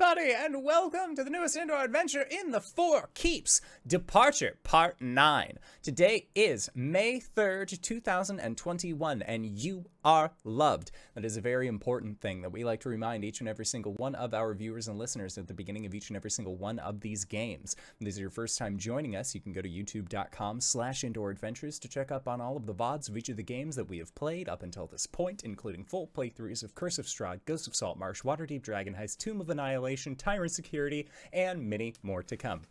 everybody, and welcome to the newest indoor adventure in the Four Keeps, Departure Part 9. Today is May 3rd, 2021, and you are loved. That is a very important thing that we like to remind each and every single one of our viewers and listeners at the beginning of each and every single one of these games. If this is your first time joining us, you can go to youtube.com/indooradventures to check up on all of the VODs of each of the games that we have played up until this point, including full playthroughs of Curse of Strahd, Ghost of Saltmarsh, Waterdeep Dragon Heist, Tomb of Annihilation, Tyrant Security, and many more to come.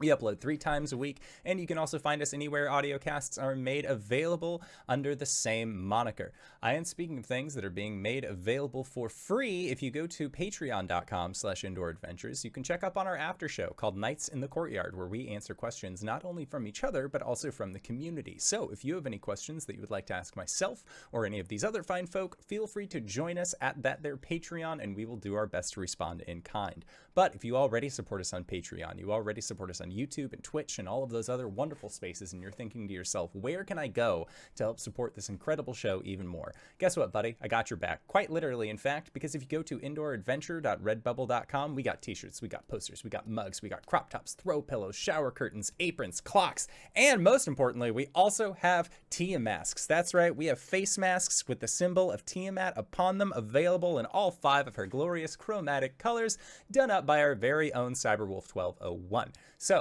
We upload 3 times a week, and you can also find us anywhere audiocasts are made available under the same moniker. And speaking of things that are being made available for free, if you go to patreon.com/indooradventures, you can check up on our after show called Nights in the Courtyard, where we answer questions not only from each other, but also from the community. So if you have any questions that you would like to ask myself or any of these other fine folk, feel free to join us at that there Patreon, and we will do our best to respond in kind. But if you already support us on Patreon, you already support us on YouTube and Twitch and all of those other wonderful spaces, and you're thinking to yourself, where can I go to help support this incredible show even more? Guess what, buddy? I got your back. Quite literally, in fact, because if you go to indooradventure.redbubble.com, we got t-shirts, we got posters, we got mugs, we got crop tops, throw pillows, shower curtains, aprons, clocks, and most importantly, we also have Tia masks. That's right, we have face masks with the symbol of Tiamat upon them, available in all 5 of her glorious chromatic colors, done up by our very own Cyberwolf 1201. So,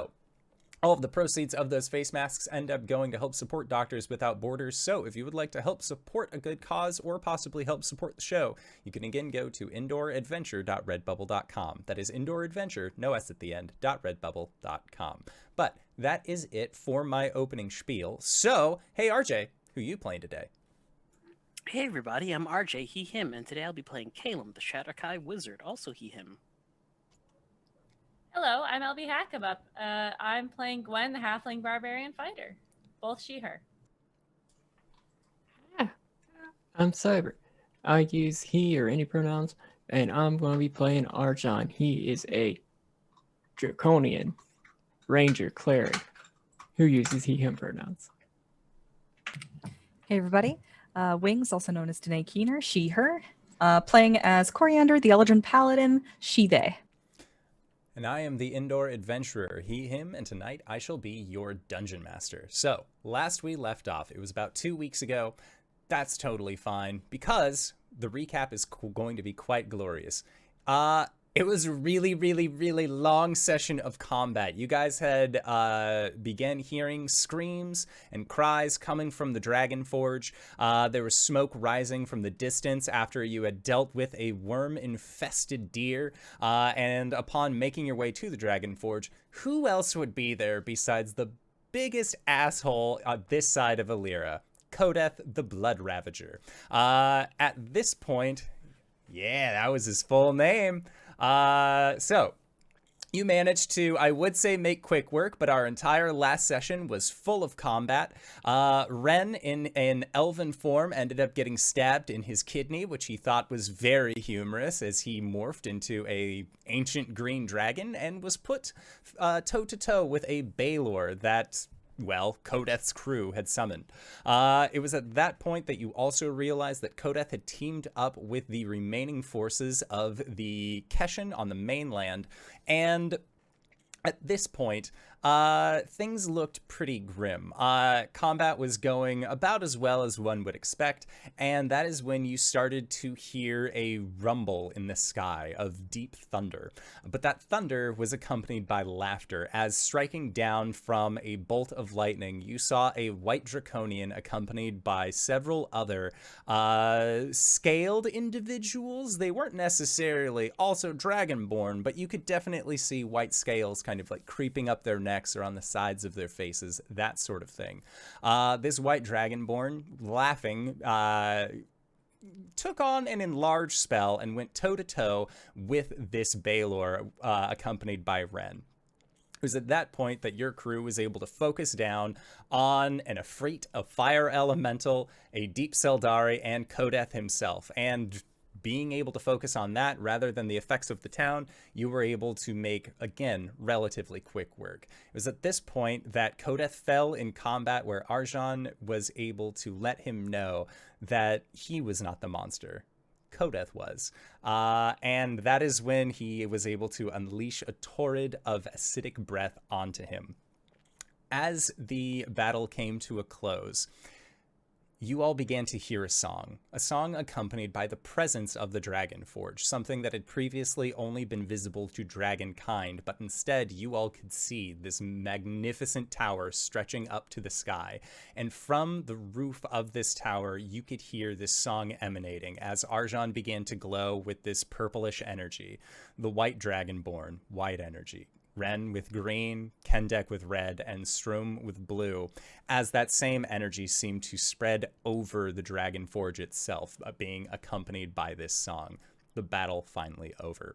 all of the proceeds of those face masks end up going to help support Doctors Without Borders. So if you would like to help support a good cause or possibly help support the show, you can again go to indooradventure.redbubble.com. That is indooradventure, no S at the end, .redbubble.com. But that is it for my opening spiel. So, hey RJ, who you playing today? Hey everybody, I'm RJ, he, him, and today I'll be playing Caelum, the Shatterkai Wizard, also he, him. Hello, I'm LBHackEmUp. I'm playing Gwen, the Halfling Barbarian Fighter. Both she, her. I'm Cyber. I use he or any pronouns, and I'm going to be playing Arjhan. He is a Draconian Ranger Cleric who uses he, him pronouns. Hey everybody, Wings, also known as Danae Keener, she, her, playing as Coriander, the Eldrin Paladin, she, they. And I am the Indoor Adventurer, he, him, and tonight I shall be your Dungeon Master. So, last we left off, it was about 2 weeks ago. That's totally fine, because the recap is going to be quite glorious. It was a really, really, really long session of combat. You guys had began hearing screams and cries coming from the Dragonforge. There was smoke rising from the distance after you had dealt with a worm-infested deer. And upon making your way to the Dragonforge, who else would be there besides the biggest asshole on this side of Illyria? Kodeth, the Blood Ravager. At this point, yeah, that was his full name. So you managed to, I would say, make quick work, but our entire last session was full of combat. Ren, in an elven form, ended up getting stabbed in his kidney, which he thought was very humorous as he morphed into a ancient green dragon and was put toe-to-toe with a Baelor that, well, Kodeth's crew had summoned. It was at that point that you also realized that Kodeth had teamed up with the remaining forces of the Keshen on the mainland, and at this point, things looked pretty grim. Combat was going about as well as one would expect, and that is when you started to hear a rumble in the sky of deep thunder. But that thunder was accompanied by laughter, as striking down from a bolt of lightning, you saw a white draconian accompanied by several other scaled individuals. They weren't necessarily also dragonborn, but you could definitely see white scales kind of like creeping up their necks or on the sides of their faces, that sort of thing. This white dragonborn, laughing, took on an enlarged spell and went toe-to-toe with this Baelor, accompanied by Ren. It was at that point that your crew was able to focus down on an Efreet, a fire elemental, a Deep Seldari, and Kodeth himself. And being able to focus on that rather than the effects of the town, you were able to make, again, relatively quick work. It was at this point that Kodeth fell in combat, where Arjhan was able to let him know that he was not the monster. Kodeth was. And that is when he was able to unleash a torrent of acidic breath onto him. As the battle came to a close, you all began to hear a song accompanied by the presence of the Dragonforge, something that had previously only been visible to dragonkind, but instead you all could see this magnificent tower stretching up to the sky. And from the roof of this tower, you could hear this song emanating as Arjhan began to glow with this purplish energy, the white dragonborn, white energy. Ren with green, Kendek with red, and Strom with blue, as that same energy seemed to spread over the Dragonforge itself, being accompanied by this song. The battle finally over.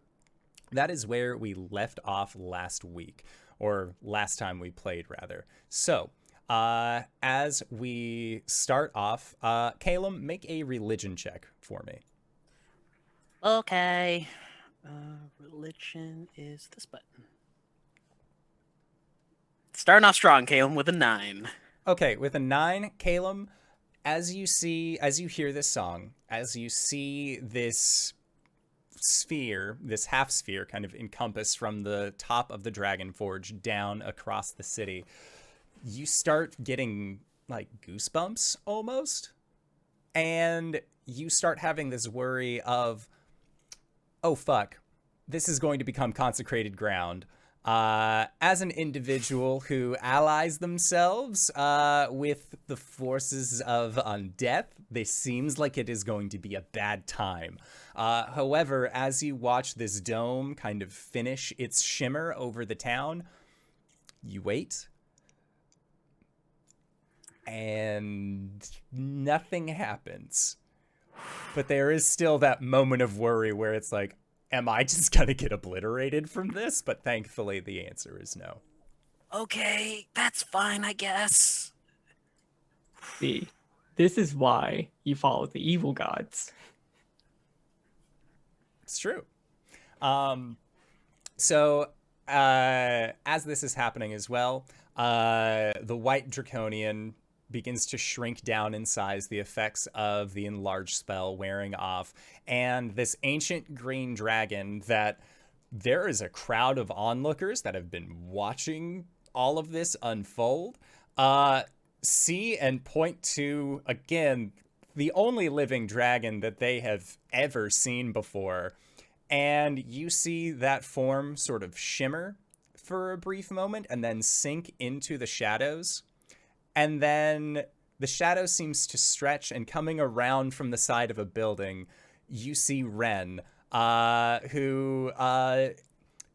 That is where we left off last week, or last time we played, rather. So, as we start off, Caelum, make a religion check for me. Okay. Religion is this button. Starting off strong, Caelum, with a 9. Okay, with a 9, Caelum, as you hear this song, as you see this sphere, this half sphere kind of encompass from the top of the Dragonforge down across the city, you start getting like goosebumps almost. And you start having this worry of, oh fuck, this is going to become consecrated ground. As an individual who allies themselves with the forces of undeath, this seems like it is going to be a bad time. However, as you watch this dome kind of finish its shimmer over the town, you wait. And nothing happens. But there is still that moment of worry where it's like, am I just gonna get obliterated from this? But thankfully, the answer is no. Okay, that's fine, I guess. See, this is why you follow the evil gods. It's true. So, as this is happening as well, the white draconian begins to shrink down in size, the effects of the enlarged spell wearing off, and this ancient green dragon that there is a crowd of onlookers that have been watching all of this unfold, see and point to, again, the only living dragon that they have ever seen before, and you see that form sort of shimmer for a brief moment and then sink into the shadows. And then the shadow seems to stretch, and coming around from the side of a building, you see Ren, who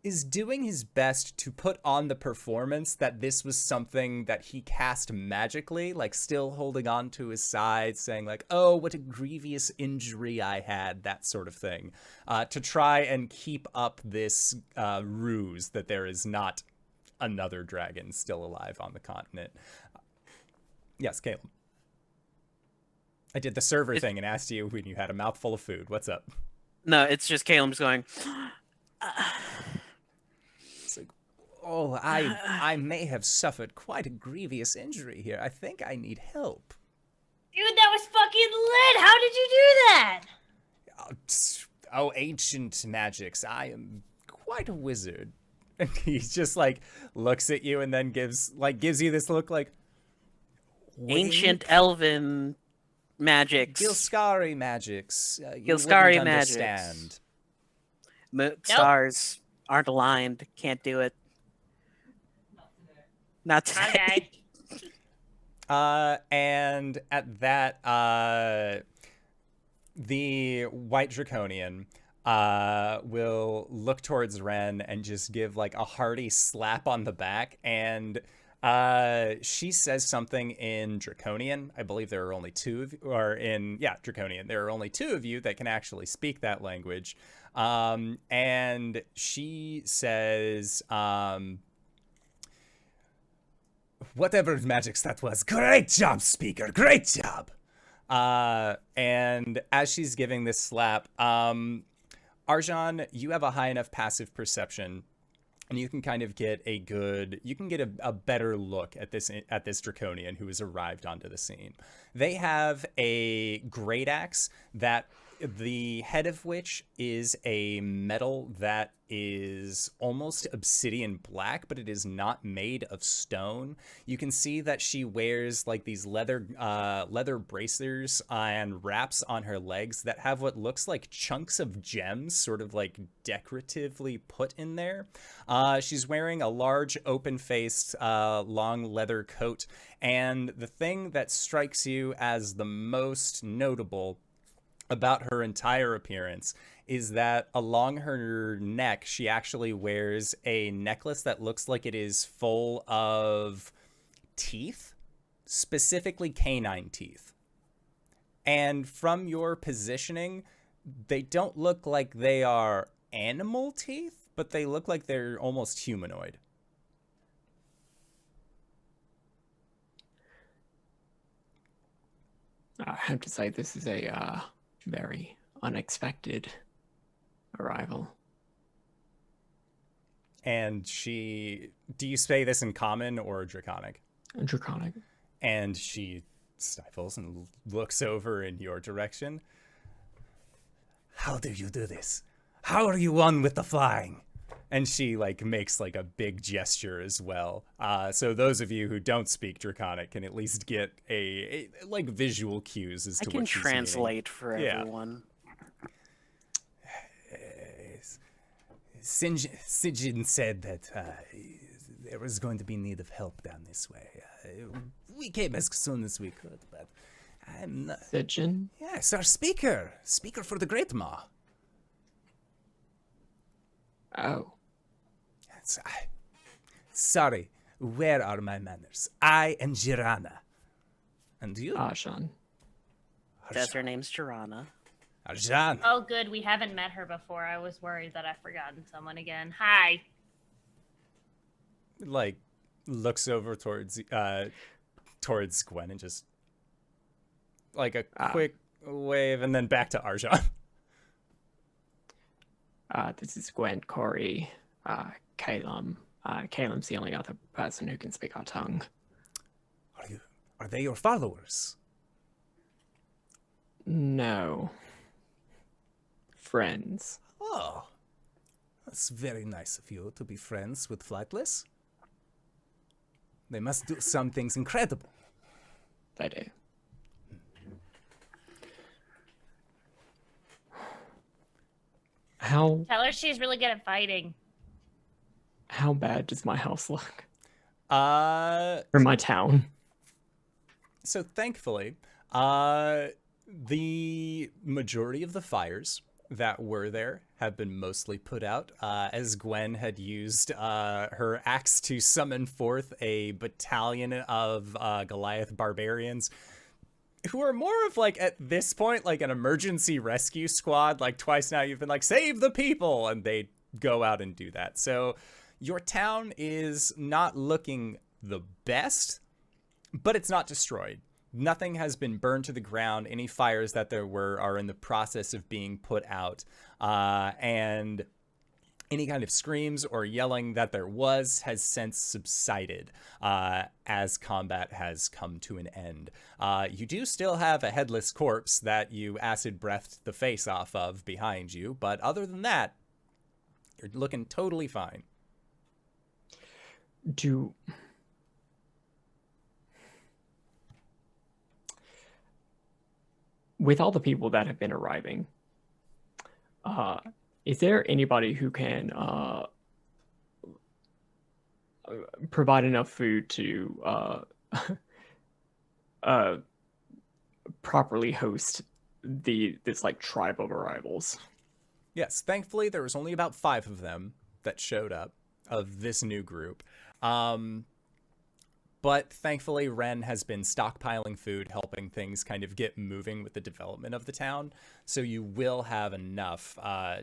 is doing his best to put on the performance that this was something that he cast magically, like still holding on to his side, saying like, oh, what a grievous injury I had, that sort of thing, to try and keep up this ruse that there is not another dragon still alive on the continent. Yes, Caelum. I did the server thing and asked you when you had a mouthful of food. What's up? No, it's just Caelum just going, It's like, oh, I may have suffered quite a grievous injury here. I think I need help. Dude, that was fucking lit! How did you do that? Oh, ancient magics. I am quite a wizard. And he just like looks at you and then gives you this look like, ancient elven magics. Gilskari magics. Gilskari magics. Understand. Stars aren't aligned. Can't do it. Not today. Okay. And at that, the white draconian will look towards Ren and just give like a hearty slap on the back, and she says something in Draconian. I believe there are only two of you, or in, Draconian. There are only two of you that can actually speak that language. And she says, whatever magics that was, great job, speaker, great job. And as she's giving this slap, Arjhan, you have a high enough passive perception, and you can kind of get a better look at this draconian who has arrived onto the scene. They have a great axe that the head of which is a metal that is almost obsidian black, but it is not made of stone. You can see that she wears like these leather bracers and wraps on her legs that have what looks like chunks of gems sort of like decoratively put in there. She's wearing a large open-faced long leather coat, and the thing that strikes you as the most notable about her entire appearance is that along her neck, she actually wears a necklace that looks like it is full of teeth, specifically canine teeth. And from your positioning, they don't look like they are animal teeth, but they look like they're almost humanoid. I have to say, this is a very unexpected arrival. And do you say this in common or draconic? Draconic. And she stifles and looks over in your direction. How do you do this? How are you one with the flying? And she like makes like a big gesture as well. So those of you who don't speak draconic can at least get a like visual cues as to what she's meaning. I can translate for everyone. Sijin said that there was going to be need of help down this way. We came as soon as we could, but I'm not... Sijin? Yes, our speaker for the Great Maw. Oh. Sorry, where are my manners? I am Jirana. And you? Arjhan. That's her name's Jirana. Arjhan. Oh, good. We haven't met her before. I was worried that I've forgotten someone again. Hi. Like, looks over towards Gwen and just like a quick wave, and then back to Arjhan. This is Gwen, Cori, Caelum. Caelum's the only other person who can speak our tongue. Are they your followers? No. Friends. Oh, that's very nice of you to be friends with Flightless. They must do some things incredible. They do. How Tell her she's really good at fighting. bad does my house look? Or Or my town? So thankfully, the majority of the fires that were there have been mostly put out, as Gwen had used her axe to summon forth a battalion of Goliath barbarians who are more of like, at this point, like an emergency rescue squad. Like twice now you've been like, save the people, and they go out and do that. So your town is not looking the best, but it's not destroyed. Nothing has been burned to the ground. Any fires that there were are in the process of being put out. And any kind of screams or yelling that there was has since subsided as combat has come to an end. You do still have a headless corpse that you acid breathed the face off of behind you, but other than that, you're looking totally fine. With all the people that have been arriving, is there anybody who can provide enough food to properly host this like tribe of arrivals? Yes, thankfully there was only about 5 of them that showed up of this new group. But thankfully, Ren has been stockpiling food, helping things kind of get moving with the development of the town. So you will have enough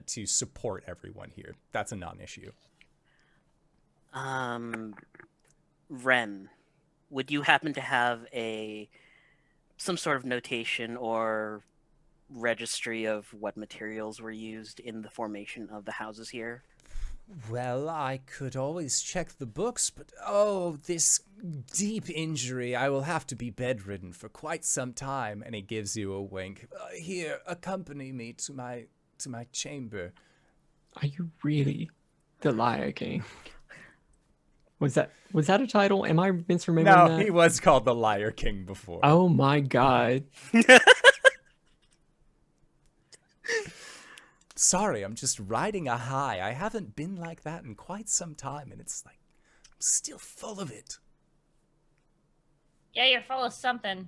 to support everyone here. That's a non-issue. Ren, would you happen to have some sort of notation or registry of what materials were used in the formation of the houses here? Well, I could always check the books, but oh, this deep injury, I will have to be bedridden for quite some time. And he gives you a wink. Here, accompany me to my chamber. Are you really the Liar King? Was that a title? Am I misremembering No, that? he was called the Liar King before. Oh my god. Sorry, I'm just riding a high. I haven't been like that in quite some time, and it's like, I'm still full of it. Yeah, you're full of something.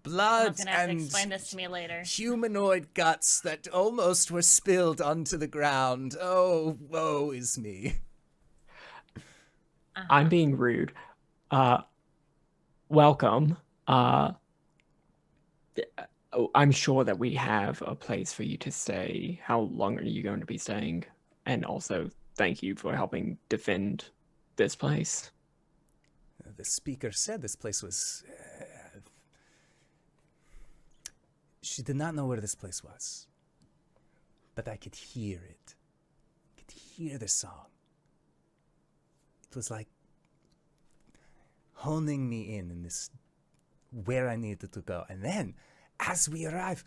Blood Someone's gonna have to and explain this to me later. humanoid guts that almost were spilled onto the ground. Oh, woe is me. I'm being rude. Welcome. I'm sure that we have a place for you to stay. How long are you going to be staying? And also, thank you for helping defend this place. The speaker said this place was... She did not know where this place was. But I could hear it. I could hear the song. It was like honing me in this where I needed to go. And then, as we arrive,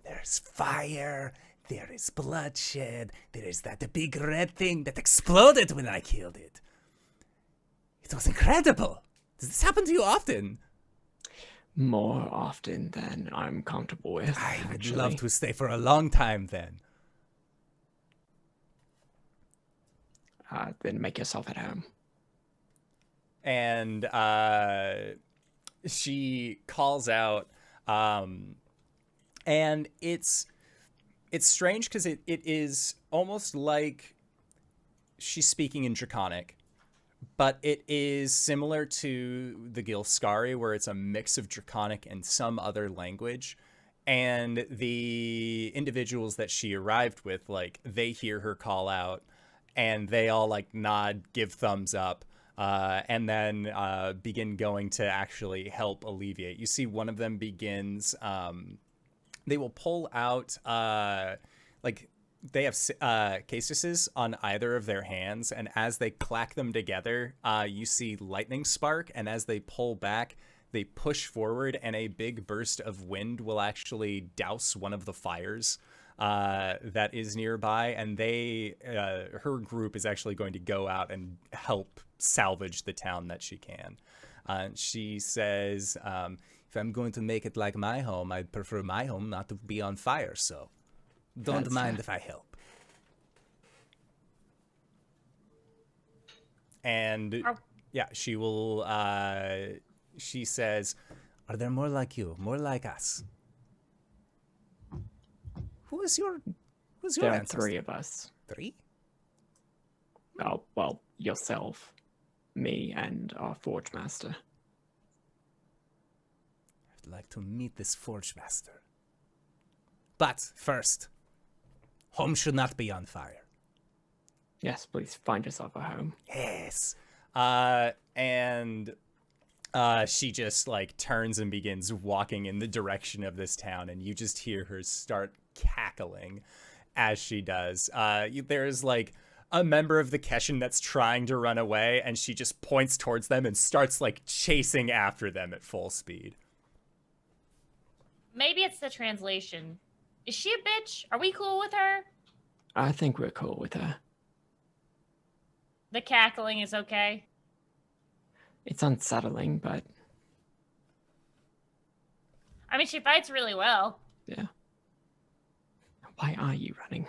there's fire, there is bloodshed, there is that big red thing that exploded when I killed it. It was incredible. Does this happen to you often? More often than I'm comfortable with. I would actually. love to stay for a long time then. Then make yourself at home. And she calls out, and it's strange because it is almost like she's speaking in Draconic, but it is similar to the Gilskari, where it's a mix of Draconic and some other language. And the individuals that she arrived with, like, they hear her call out, and they all, like, nod, give thumbs up, and then begin going to actually help alleviate. You see one of them begins, they will pull out, like, they have cases on either of their hands, and as they clack them together, you see lightning spark, and as they pull back, they push forward, and a big burst of wind will actually douse one of the fires that is nearby, and her group is actually going to go out and help salvage the town that she can. She says, if I'm going to make it like my home, I'd prefer my home not to be on fire, so don't mind if I help. And yeah, she will, she says, are there more like you, more like us? Who's your There are ancestor? 3 of us. 3? Oh, well, yourself, me, and our Forge Master. I'd like to meet this Forge Master. But first, home should not be on fire. Yes, please find yourself a home. Yes. And she just, like, turns and begins walking in the direction of this town, and you just hear her start cackling as she does. There's, like, a member of the Keshin that's trying to run away, and she just points towards them and starts, like, chasing after them at full speed. Maybe it's the translation. Is she a bitch? Are we cool with her? I think we're cool with her. The cackling is okay. It's unsettling, but I mean, she fights really well. yeah. Why are you running?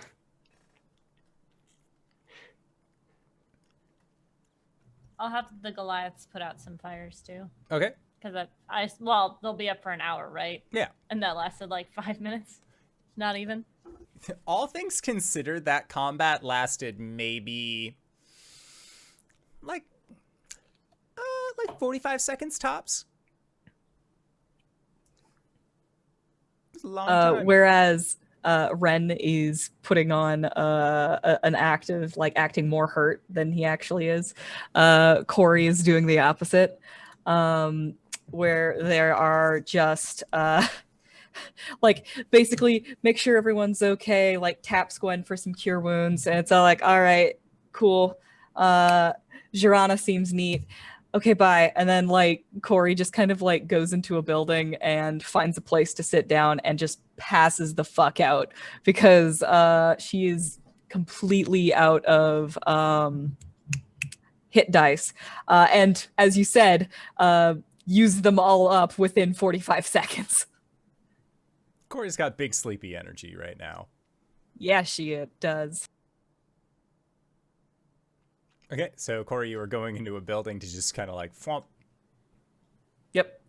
I'll have the Goliaths put out some fires too. Okay. Because they'll be up for an hour, right? Yeah. And that lasted like 5 minutes. Not even. All things considered, that combat lasted maybe like 45 seconds tops. It's a long time. Whereas Ren is putting on an act of like acting more hurt than he actually is. Cori is doing the opposite, where there are just like basically make sure everyone's okay, like taps Gwen for some cure wounds, and it's all like, all right, cool. Girana seems neat. Okay, bye. And then like Cori just kind of like goes into a building and finds a place to sit down and just passes the fuck out because she is completely out of hit dice. And as you said, use them all up within 45 seconds. Cori's got big sleepy energy right now. Yeah, she does. Okay, so Cori, you were going into a building to just kind of like flump. Yep.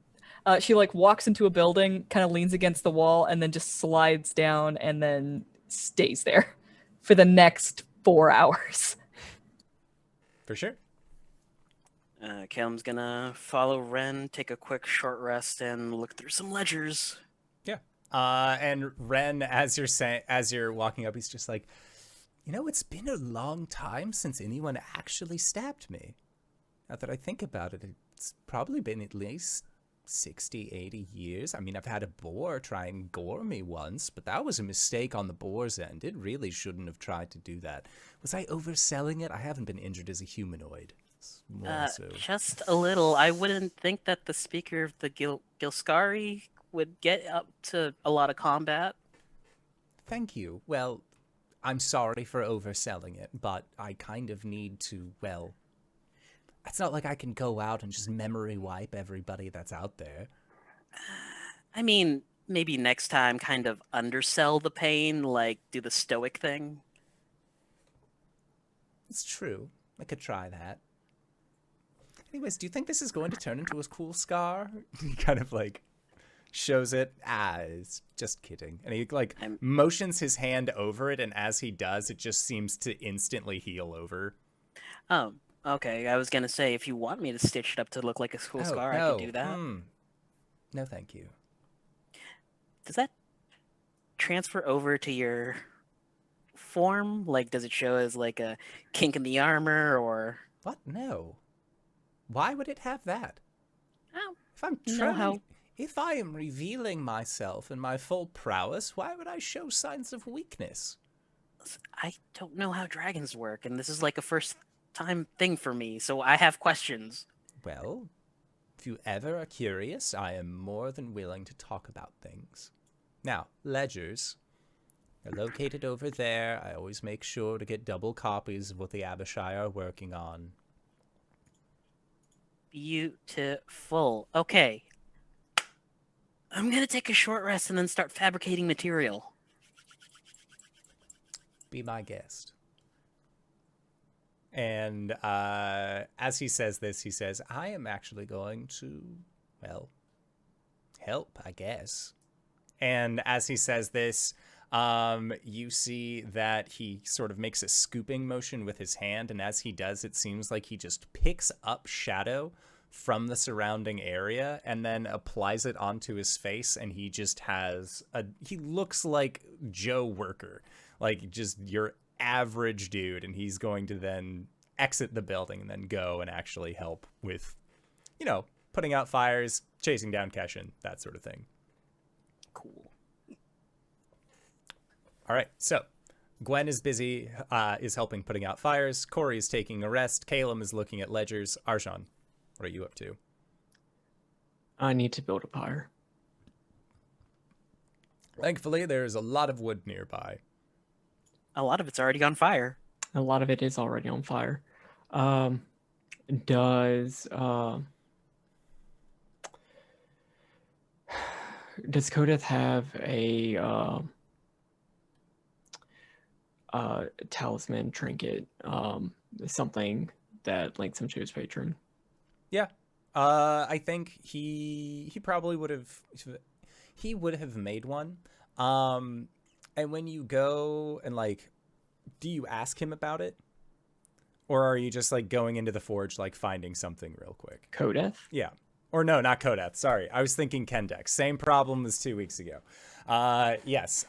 She like walks into a building, kind of leans against the wall, and then just slides down and then stays there for the next 4 hours. For sure. Caelum's gonna follow Ren, take a quick short rest, and look through some ledgers. Yeah. And Ren, as you're walking up, he's just like, you know, it's been a long time since anyone actually stabbed me. Now that I think about it, it's probably been at least 60, 80 years. I mean, I've had a boar try and gore me once, but that was a mistake on the boar's end. It really shouldn't have tried to do that. Was I overselling it? I haven't been injured as a humanoid. More so. Just a little. I wouldn't think that the speaker of the Gilskari would get up to a lot of combat. Thank you. Well, I'm sorry for overselling it, but I kind of need to, well, it's not like I can go out and just memory wipe everybody that's out there. I mean, maybe next time kind of undersell the pain, like do the stoic thing. It's true. I could try that. Anyways, do you think this is going to turn into a cool scar? He kind of like shows it. It's just kidding. And he like motions his hand over it, and as he does, it just seems to instantly heal over. Oh, okay. I was gonna say, if you want me to stitch it up to look like a cool scar, I could do that. No, thank you. Does that transfer over to your form? Like, does it show as like a kink in the armor, or what? No. Why would it have that? Oh, if I'm trying, if I am revealing myself and my full prowess, why would I show signs of weakness? I don't know how dragons work, and this is like a first-time thing for me, so I have questions. Well, if you ever are curious, I am more than willing to talk about things. Now, ledgers are located over there. I always make sure to get double copies of what the Abishai are working on. Beautiful. Okay. I'm gonna take a short rest and then start fabricating material. Be my guest. And as he says this, he says, I am actually going to, well, help, I guess. And as he says this, you see that he sort of makes a scooping motion with his hand, and as he does, it seems like he just picks up shadow from the surrounding area and then applies it onto his face, and he just has he looks like Joe Worker, like just your average dude, and he's going to then exit the building and then go and actually help with, you know, putting out fires, chasing down Keshin, that sort of thing. Cool. All right, so Gwen is busy, is helping putting out fires. Cori is taking a rest. Caelum is looking at ledgers. Arjhan, what are you up to? I need to build a pyre. Thankfully, there's a lot of wood nearby. A lot of it's already on fire. A lot of it is already on fire. Does Kodeth have a talisman trinket, something that links him to his patron? Yeah, I think he probably would have made one. And when you go and like, do you ask him about it, or are you just like going into the forge like finding something real quick? Kodeth? Yeah. Or no, not Kodeth. Sorry, I was thinking Kendex. Same problem as 2 weeks ago. Yes.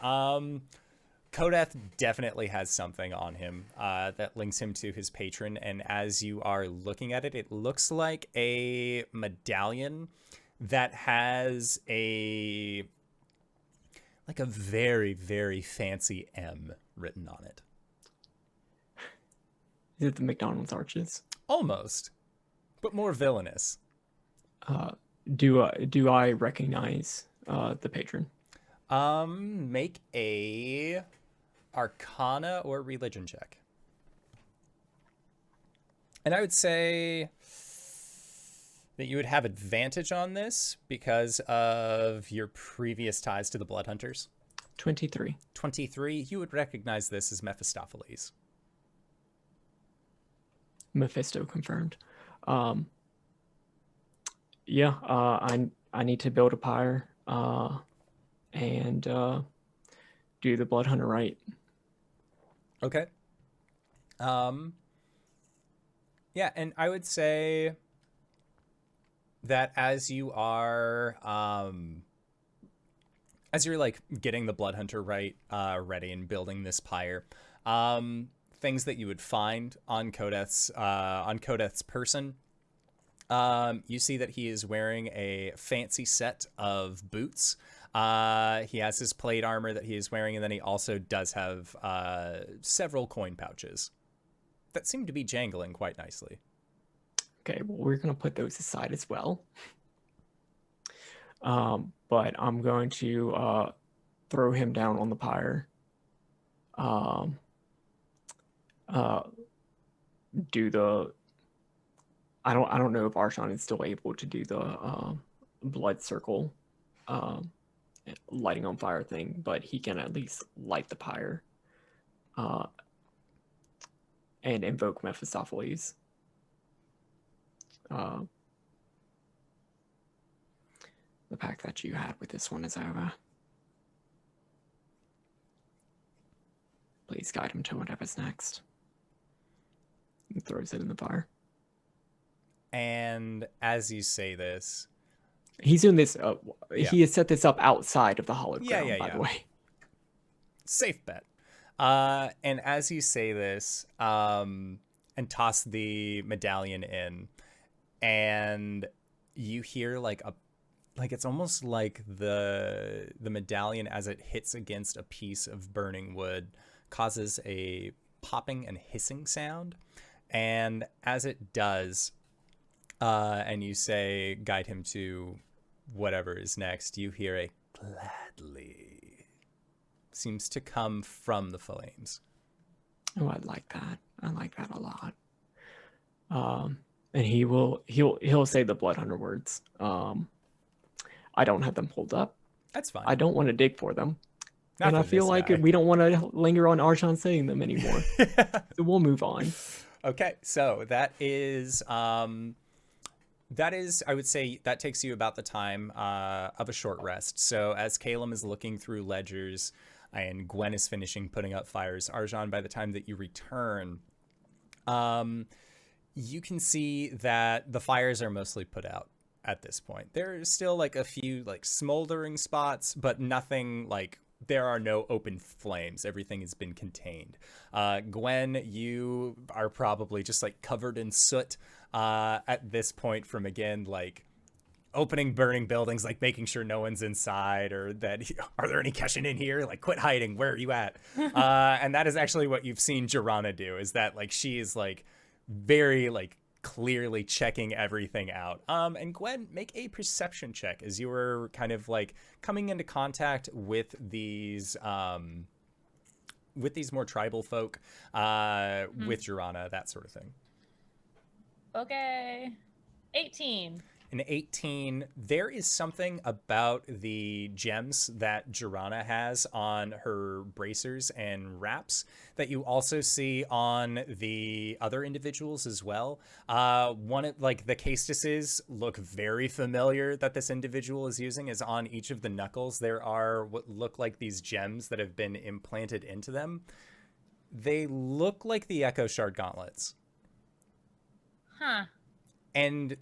Kodeth definitely has something on him that links him to his patron, and as you are looking at it, it looks like a medallion that has a very, very fancy M written on it. Is it the McDonald's arches? Almost, but more villainous. Do I recognize the patron? Make a Arcana or Religion check. And I would say that you would have advantage on this because of your previous ties to the Blood Hunters. 23. 23, you would recognize this as Mephistopheles. Mephisto confirmed. Yeah, I need to build a pyre and do the Blood Hunter right. Okay. Yeah, and I would say that as you are, as you're like getting the Blood Hunter right, ready and building this pyre, things that you would find on Kodeth's person, you see that he is wearing a fancy set of boots. He has his plate armor that he is wearing, and then he also does have several coin pouches that seem to be jangling quite nicely. Okay, well, we're going to put those aside as well. But I'm going to throw him down on the pyre. Do the... I don't know if Arjhan is still able to do the blood circle lighting on fire thing, but he can at least light the pyre and invoke Mephistopheles. The pact that you had with this one is over. Please guide him to whatever's next. And throws it in the fire. And as you say this, he's doing this. Yeah. He has set this up outside of the hollow ground, by the way. Safe bet. And as you say this, and toss the medallion in, and you hear like it's almost like the medallion as it hits against a piece of burning wood causes a popping and hissing sound, and as it does, and you say guide him to whatever is next, you hear a gladly seems to come from the flames. Oh, I like that. I like that a lot. And he'll say the Blood Hunter words. I don't have them pulled up. That's fine. I don't want to dig for them. Not and I for feel this like guy. we don't want to linger on Arjhan saying them anymore. So we'll move on. Okay, so that is, I would say that takes you about the time of a short rest. So as Caelum is looking through ledgers and Gwen is finishing putting up fires, Arjhan, by the time that you return, you can see that the fires are mostly put out at this point. There's still like a few like smoldering spots, but nothing like there are no open flames. Everything has been contained. Gwen, you are probably just like covered in soot at this point from, again, like opening burning buildings, like making sure no one's inside, or that, are there any Keshin in here? Like, quit hiding. Where are you at? And that is actually what you've seen Jirana do, is that like she is like very like clearly checking everything out. And Gwen, make a perception check as you were kind of like coming into contact with these more tribal folk, with Jirana, that sort of thing. Okay. 18. An 18, there is something about the gems that Jirana has on her bracers and wraps that you also see on the other individuals as well. Like the castices look very familiar that this individual is using, is on each of the knuckles. There are what look like these gems that have been implanted into them. They look like the Echo Shard gauntlets. Huh. And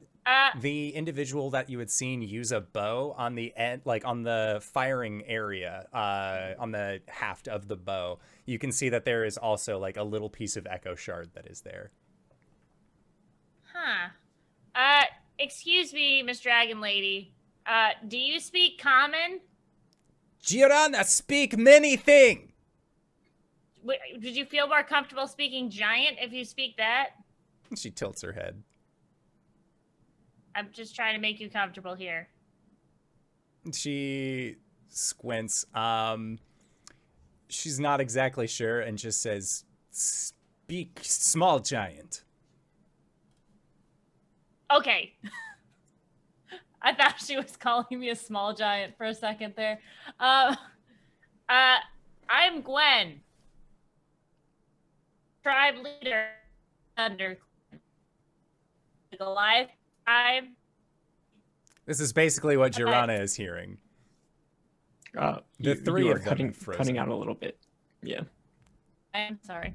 the individual that you had seen use a bow on the end, like on the firing area, on the haft of the bow, you can see that there is also like a little piece of Echo Shard that is there. Huh. Excuse me, Miss Dragon Lady. Do you speak common? Jirana speak many thing. Did you feel more comfortable speaking giant if you speak that? She tilts her head. I'm just trying to make you comfortable here. She squints. She's not exactly sure and just says, "Speak small giant." Okay. I thought she was calling me a small giant for a second there. I'm Gwen, tribe leader under the Goliath tribe. This is basically what Jirana is hearing. The three you are of them have cutting frozen. out a little bit. Yeah. I'm sorry.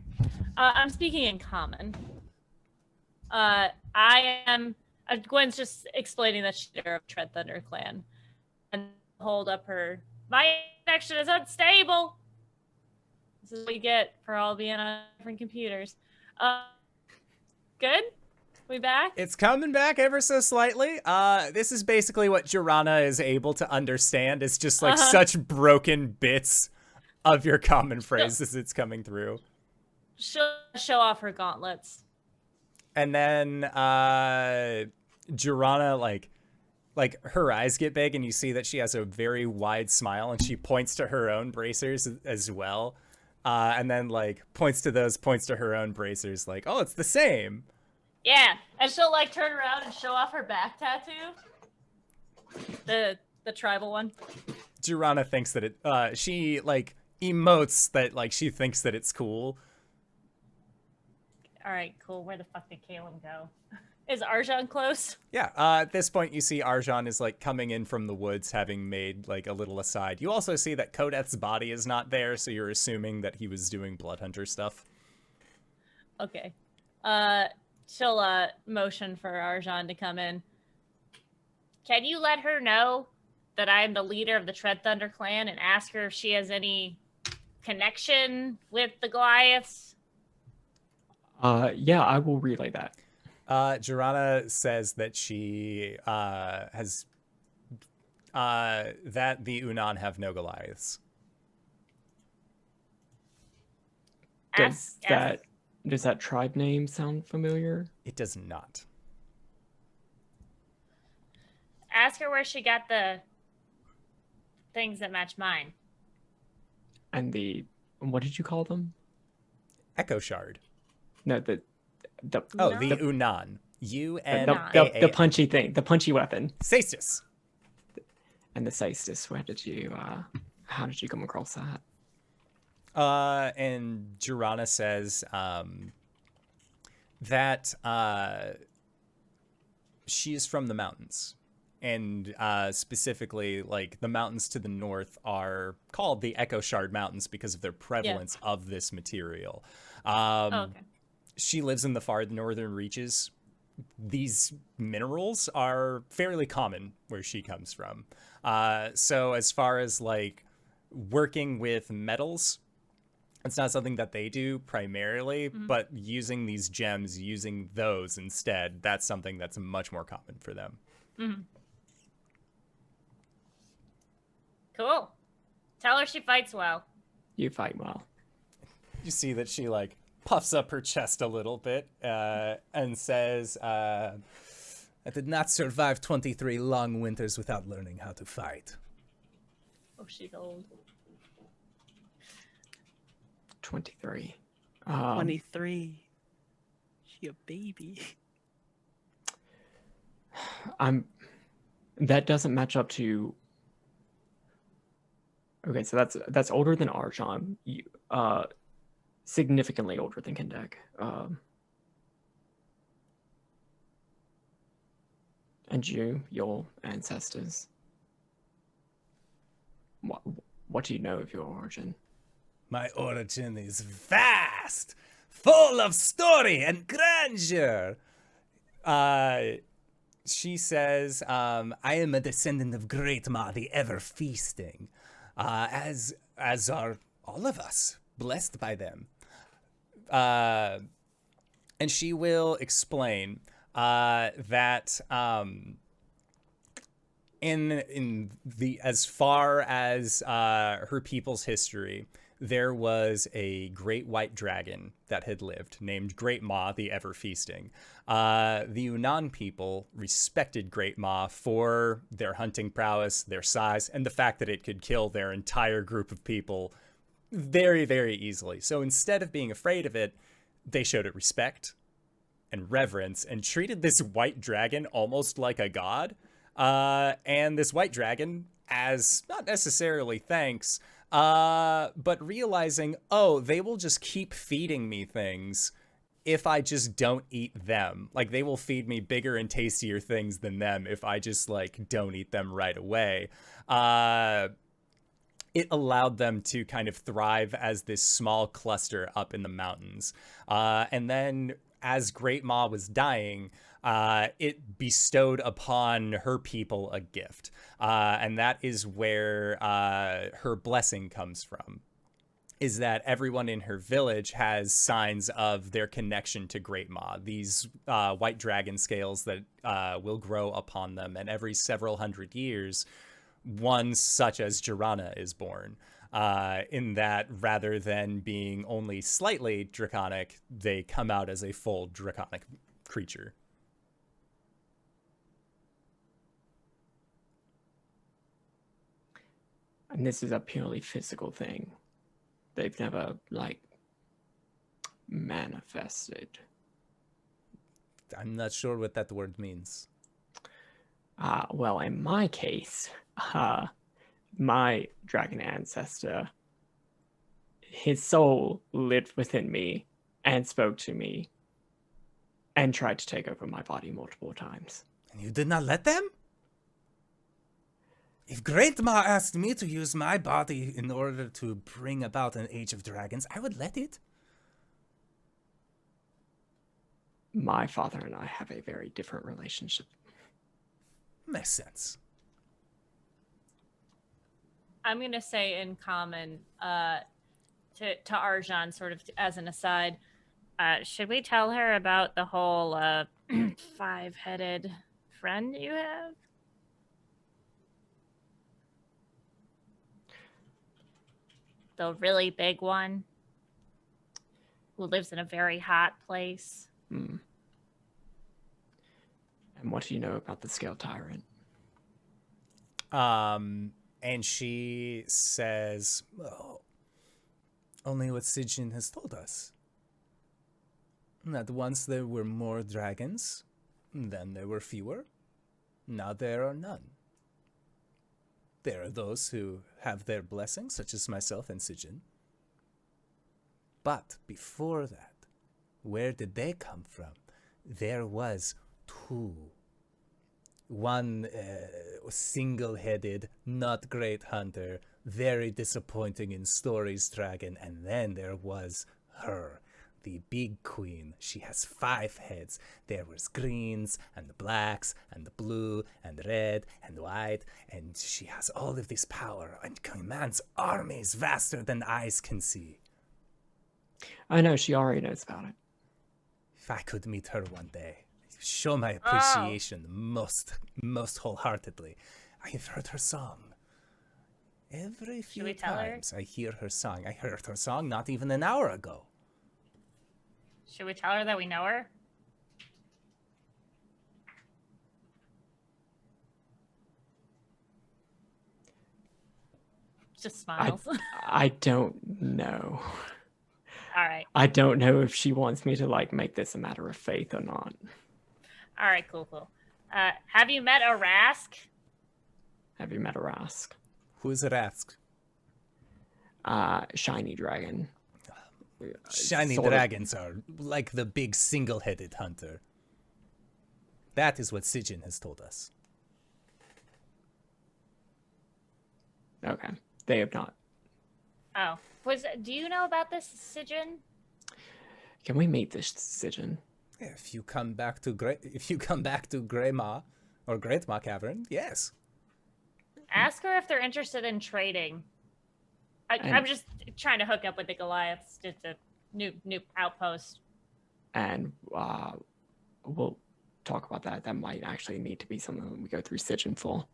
I'm speaking in common. I am. Gwen's just explaining that she's leader of Tread Thunder clan, and hold up her. My connection is unstable. This is what you get for all being on different computers. Good. We back? It's coming back ever so slightly. This is basically what Jirana is able to understand. It's just like such broken bits of your common phrases it's coming through. She'll show off her gauntlets. And then Jirana, like her eyes get big and you see that she has a very wide smile and she points to her own bracers as well. And then like points to her own bracers like, oh, it's the same. Yeah, and she'll like turn around and show off her back tattoo. The tribal one. Jirana thinks that it, she like emotes that like she thinks that it's cool. All right, cool. Where the fuck did Caelum go? Is Arjhan close? Yeah, at this point you see Arjhan is like coming in from the woods having made like a little aside. You also see that Kodeth's body is not there, so you're assuming that he was doing Bloodhunter stuff. Okay. She'll motion for Arjhan to come in. Can you let her know that I am the leader of the Tread Thunder clan and ask her if she has any connection with the Goliaths? Yeah, I will relay that. Jirana says that she has that the Unan have no Goliaths. Does that tribe name sound familiar? It does not. Ask her where she got the things that match mine. And what did you call them? Echo Shard. No, the Unan. the punchy thing, the punchy weapon. Saestis. And the Saestis. How did you come across that? And Jirana says that she is from the mountains. And specifically, like, the mountains to the north are called the Echo Shard Mountains because of their prevalence of this material. Okay. She lives in the far northern reaches. These minerals are fairly common where she comes from. So as far as, like, working with metals, it's not something that they do primarily, but using these gems, using those instead, that's something that's much more common for them. Mm-hmm. Cool. Tell her she fights well. You fight well. You see that she, like, puffs up her chest a little bit and says, I did not survive 23 long winters without learning how to fight. Oh, she's old. 23. 23. She a baby. That doesn't match up to. Okay, so that's older than Arjhan. Significantly older than Kendek. And your ancestors. What do you know of your origin? My origin is vast, full of story and grandeur. She says, I am a descendant of Great Ma, the ever-feasting, as are all of us, blessed by them. And she will explain that in the as far as her people's history, there was a great white dragon that had lived named Great Ma the Ever Feasting. The Yunnan people respected Great Ma for their hunting prowess, their size, and the fact that it could kill their entire group of people very, very easily. So instead of being afraid of it, they showed it respect and reverence and treated this white dragon almost like a god. And this white dragon, as not necessarily thanks, but realizing, oh, they will just keep feeding me things if I just don't eat them. Like, they will feed me bigger and tastier things than them if I just, like, don't eat them right away. It allowed them to kind of thrive as this small cluster up in the mountains. And then as Great Ma was dying, it bestowed upon her people a gift. And that is where her blessing comes from, is that everyone in her village has signs of their connection to Great Ma, these white dragon scales that will grow upon them. And every several hundred years, one such as Jirana is born. In that, rather than being only slightly draconic, they come out as a full draconic creature. And this is a purely physical thing. They've never, like, manifested. I'm not sure what that word means. Well, in my case, my dragon ancestor, his soul lived within me and spoke to me and tried to take over my body multiple times. And you did not let them? If Great Ma asked me to use my body in order to bring about an age of dragons, I would let it. My father and I have a very different relationship. Makes sense. I'm going to say in common to Arjhan, sort of as an aside, should we tell her about the whole five-headed friend you have? The really big one who lives in a very hot place. And what do you know about the Scale Tyrant? And she says, well, only what Sijin has told us. That once there were more dragons, then there were fewer. Now there are none. There are those who have their blessings, such as myself and Sijin. But before that, where did they come from? There was two. One single-headed, not great hunter, very disappointing in stories dragon, and then there was her, the big queen. She has 5 heads. There was greens, and the blacks, and the blue, and red, and white, and she has all of this power and commands armies vaster than eyes can see. I know, she already knows about it. If I could meet her one day, show my appreciation most wholeheartedly. I have heard her song. Every few times I hear her song. I heard her song not even an hour ago. Should we tell her that we know her? Just smiles. I don't know. All right. I don't know if she wants me to, like, make this a matter of faith or not. All right, cool. Have you met Arask? Have you met Arask? Who is Rask? Shiny dragon. Shiny dragons are like the big single-headed hunter. That is what Sijin has told us. Okay. They have not. Oh. Do you know about this, Sijin? Can we meet this Sijin? If you come back to Grey Ma or Great Ma Cavern, yes. Ask her if they're interested in trading. I'm just trying to hook up with the Goliaths. It's a new outpost. And we'll talk about that. That might actually need to be something that we go through Sijin for.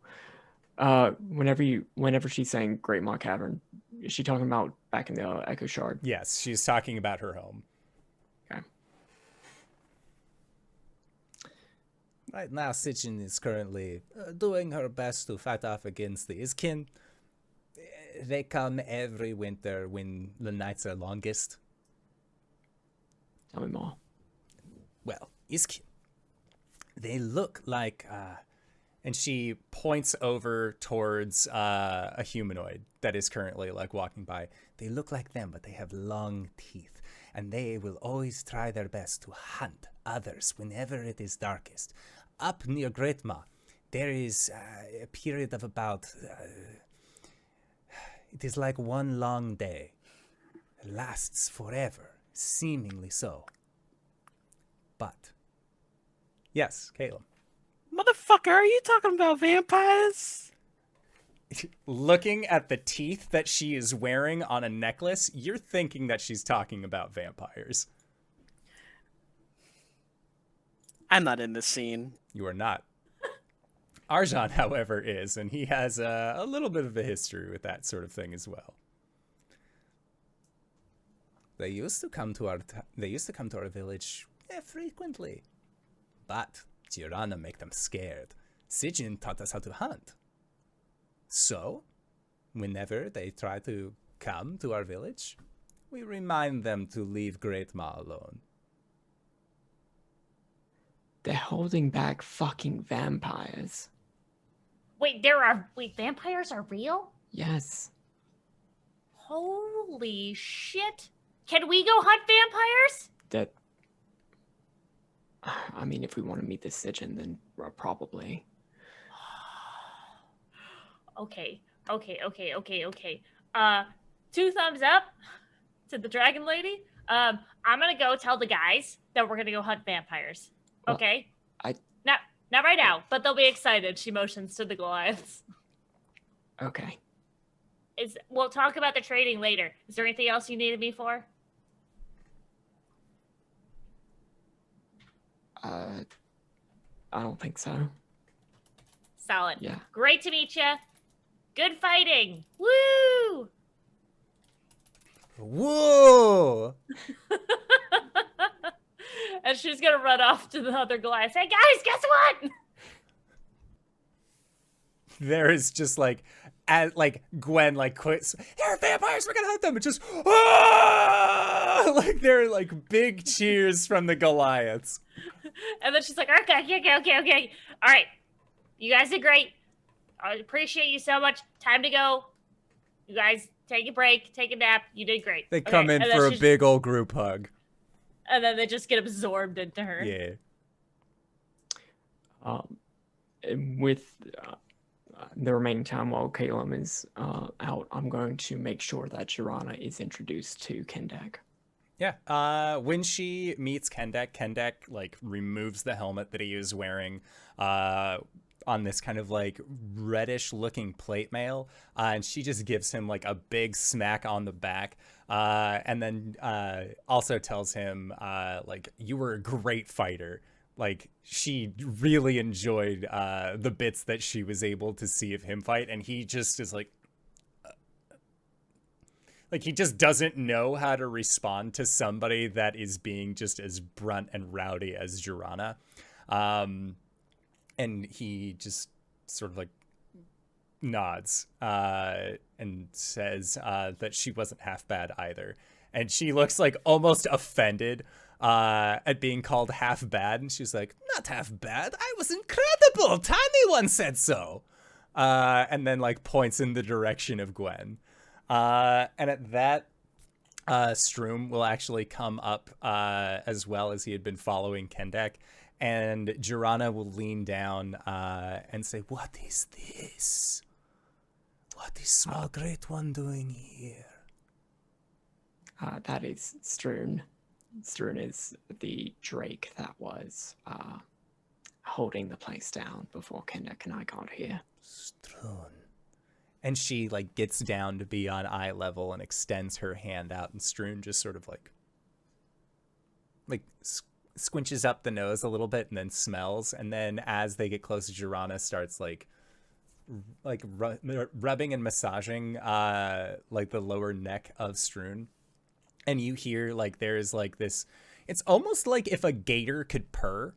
Whenever she's saying Great Maw Cavern, is she talking about back in the Echo Shard? Yes, she's talking about her home. Okay. Right now, Sitchin is currently doing her best to fight off against the Iskin. They come every winter when the nights are longest. Tell me more. Well, Iskin, they look like, and she points over towards a humanoid that is currently like walking by. They look like them, but they have long teeth, and they will always try their best to hunt others whenever it is darkest. Up near Great Maw, there is a period of about, it is like one long day. It lasts forever, seemingly so. But, yes, Caelum. Motherfucker, are you talking about vampires? Looking at the teeth that she is wearing on a necklace, you're thinking that she's talking about vampires. I'm not in this scene. You are not. Arjhan, however, is, and he has a little bit of a history with that sort of thing as well. They used to come to our village frequently, but Girana make them scared. Sijin taught us how to hunt. So, whenever they try to come to our village, we remind them to leave Great Maw alone. They're holding back fucking vampires. Wait, vampires are real? Yes. Holy shit. Can we go hunt vampires? That. I mean, if we want to meet the Sitchin, then probably. Okay. 2 thumbs up to the dragon lady. I'm gonna go tell the guys that we're gonna go hunt vampires. Okay? Not right now, but they'll be excited. She motions to the Goliaths. Okay. We'll talk about the trading later. Is there anything else you needed me for? I don't think so. Solid. Yeah. Great to meet you. Good fighting. Woo! Whoa! And she's gonna run off to the other Goliath. Hey guys, guess what? There is just like, Gwen quits. There are vampires. We're gonna hunt them. It's just ah! Like there are like big cheers from the Goliaths. And then she's like, okay. All right, you guys did great. I appreciate you so much. Time to go. You guys take a break, take a nap. You did great. They come in for a big old group hug. And then they just get absorbed into her. Yeah. With the remaining time while Caelum is out, I'm going to make sure that Girana is introduced to Kendek. Yeah. When she meets Kendek like removes the helmet that he is wearing on this kind of like reddish looking plate mail, and she just gives him like a big smack on the back, and then also tells him like, you were a great fighter. Like she really enjoyed the bits that she was able to see of him fight, and he just is like he just doesn't know how to respond to somebody that is being just as brunt and rowdy as Girana. And he just sort of like nods and says that she wasn't half bad either. And she looks like almost offended at being called half bad. And she's like, not half bad. I was incredible. Tiny one said so. And then like points in the direction of Gwen. And at that, Stroom will actually come up as well, as he had been following Kendek. And Girana will lean down and say, what is this? What is small great one doing here? That is Stroon. Stroon is the Drake that was holding the place down before Kendek and I got here. Stroon. And she like gets down to be on eye level and extends her hand out, and Stroon just sort of like squinches up the nose a little bit and then smells, and then as they get closer, Girana starts like rubbing and massaging like the lower neck of Stroon, and you hear like there's like this. It's almost like if a gator could purr.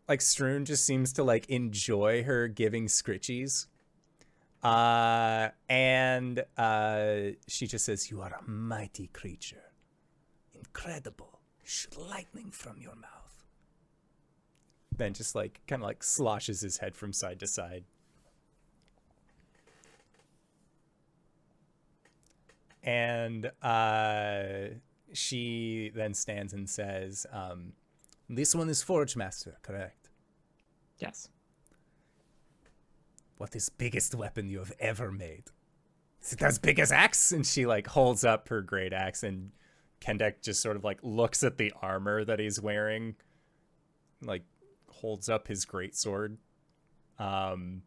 Like Stroon just seems to like enjoy her giving scritchies. And she just says, "You are a mighty creature. Incredible. Shoot lightning from your mouth." Then just like kind of like sloshes his head from side to side. And she then stands and says, "This one is Forge Master, correct?" Yes. "What is biggest weapon you have ever made?" "Is it as big as axe?" And she like holds up her great axe, and Kendek just sort of like looks at the armor that he's wearing, like holds up his great sword. And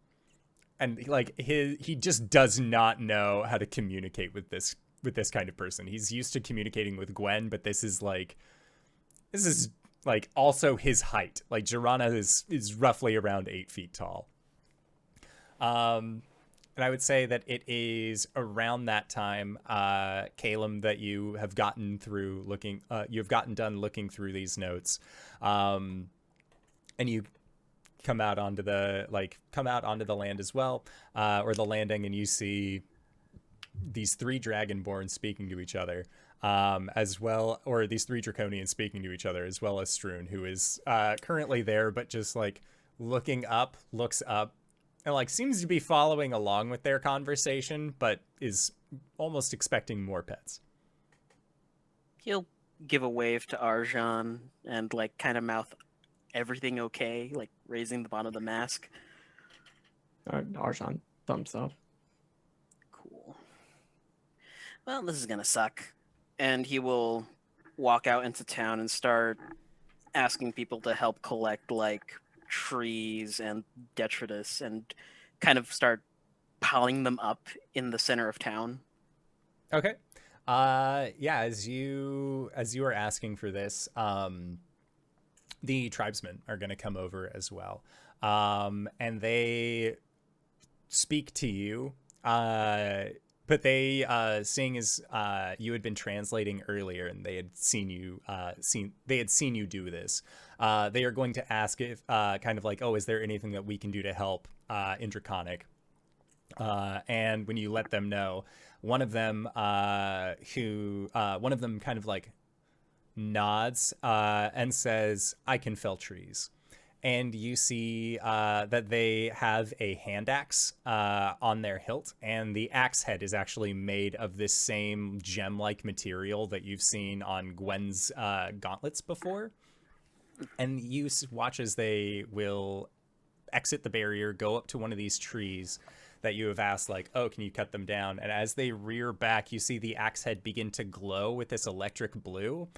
like he just does not know how to communicate with this kind of person. He's used to communicating with Gwen, but this is like also his height. Like Jirana is roughly around 8 feet tall. And I would say that it is around that time, Caelum, that you have gotten done looking through these notes, and you come out onto the land as well, or the landing, and you see these 3 Dragonborn speaking to each other, as well, or these 3 Draconians speaking to each other, as well as Stroon, who is currently there, but just like looks up, and like seems to be following along with their conversation, but is almost expecting more pets. He'll give a wave to Arjhan and like kind of mouth everything okay, like raising the bottom of the mask. Arjhan thumbs up. Cool. Well, this is gonna suck. And he will walk out into town and start asking people to help collect like trees and detritus and kind of start piling them up in the center of town. Okay. Yeah, as you are asking for this, the tribesmen are going to come over as well. And they speak to you, but they, seeing as you had been translating earlier and they had seen you do this, they are going to ask if kind of like, "Oh, is there anything that we can do to help in Draconic?" And when you let them know, one of them kind of like nods and says, "I can fell trees." And you see that they have a hand axe on their hilt, and the axe head is actually made of this same gem-like material that you've seen on Gwen's gauntlets before. And you watch as they will exit the barrier, go up to one of these trees that you have asked, like, "Oh, can you cut them down?" And as they rear back, you see the axe head begin to glow with this electric blue,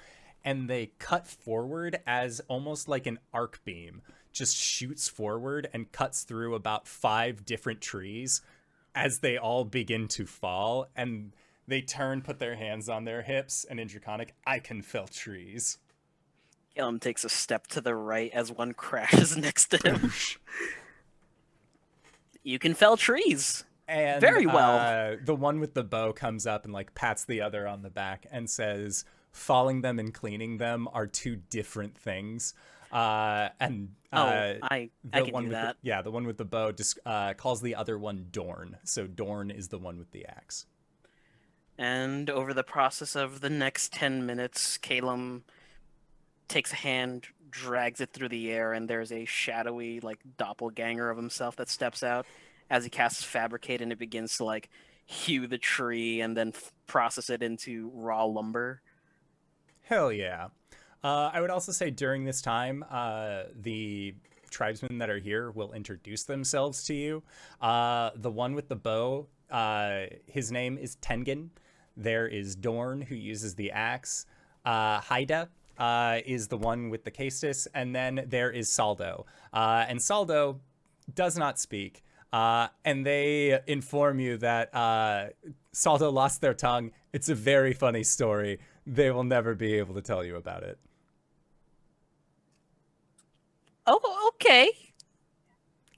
and they cut forward as almost like an arc beam just shoots forward and cuts through about 5 different trees as they all begin to fall. And they turn, put their hands on their hips, and in Draconic, "I can fell trees." Caelum takes a step to the right as one crashes next to him. "You can fell trees." And very well. The one with the bow comes up and like pats the other on the back and says, "Falling them and cleaning them are 2 different things." I can do that. The one with the bow just calls the other one Dorn. So Dorn is the one with the axe. And over the process of the next 10 minutes, Caelum takes a hand, drags it through the air, and there's a shadowy, like, doppelganger of himself that steps out. As he casts Fabricate, and it begins to, like, hew the tree and then process it into raw lumber. Hell yeah. I would also say during this time, the tribesmen that are here will introduce themselves to you. The one with the bow, his name is Tengen. There is Dorn, who uses the axe. Haida is the one with the Caestus. And then there is Saldo. And Saldo does not speak. And they inform you that Saldo lost their tongue. It's a very funny story. They will never be able to tell you about it. Oh, okay.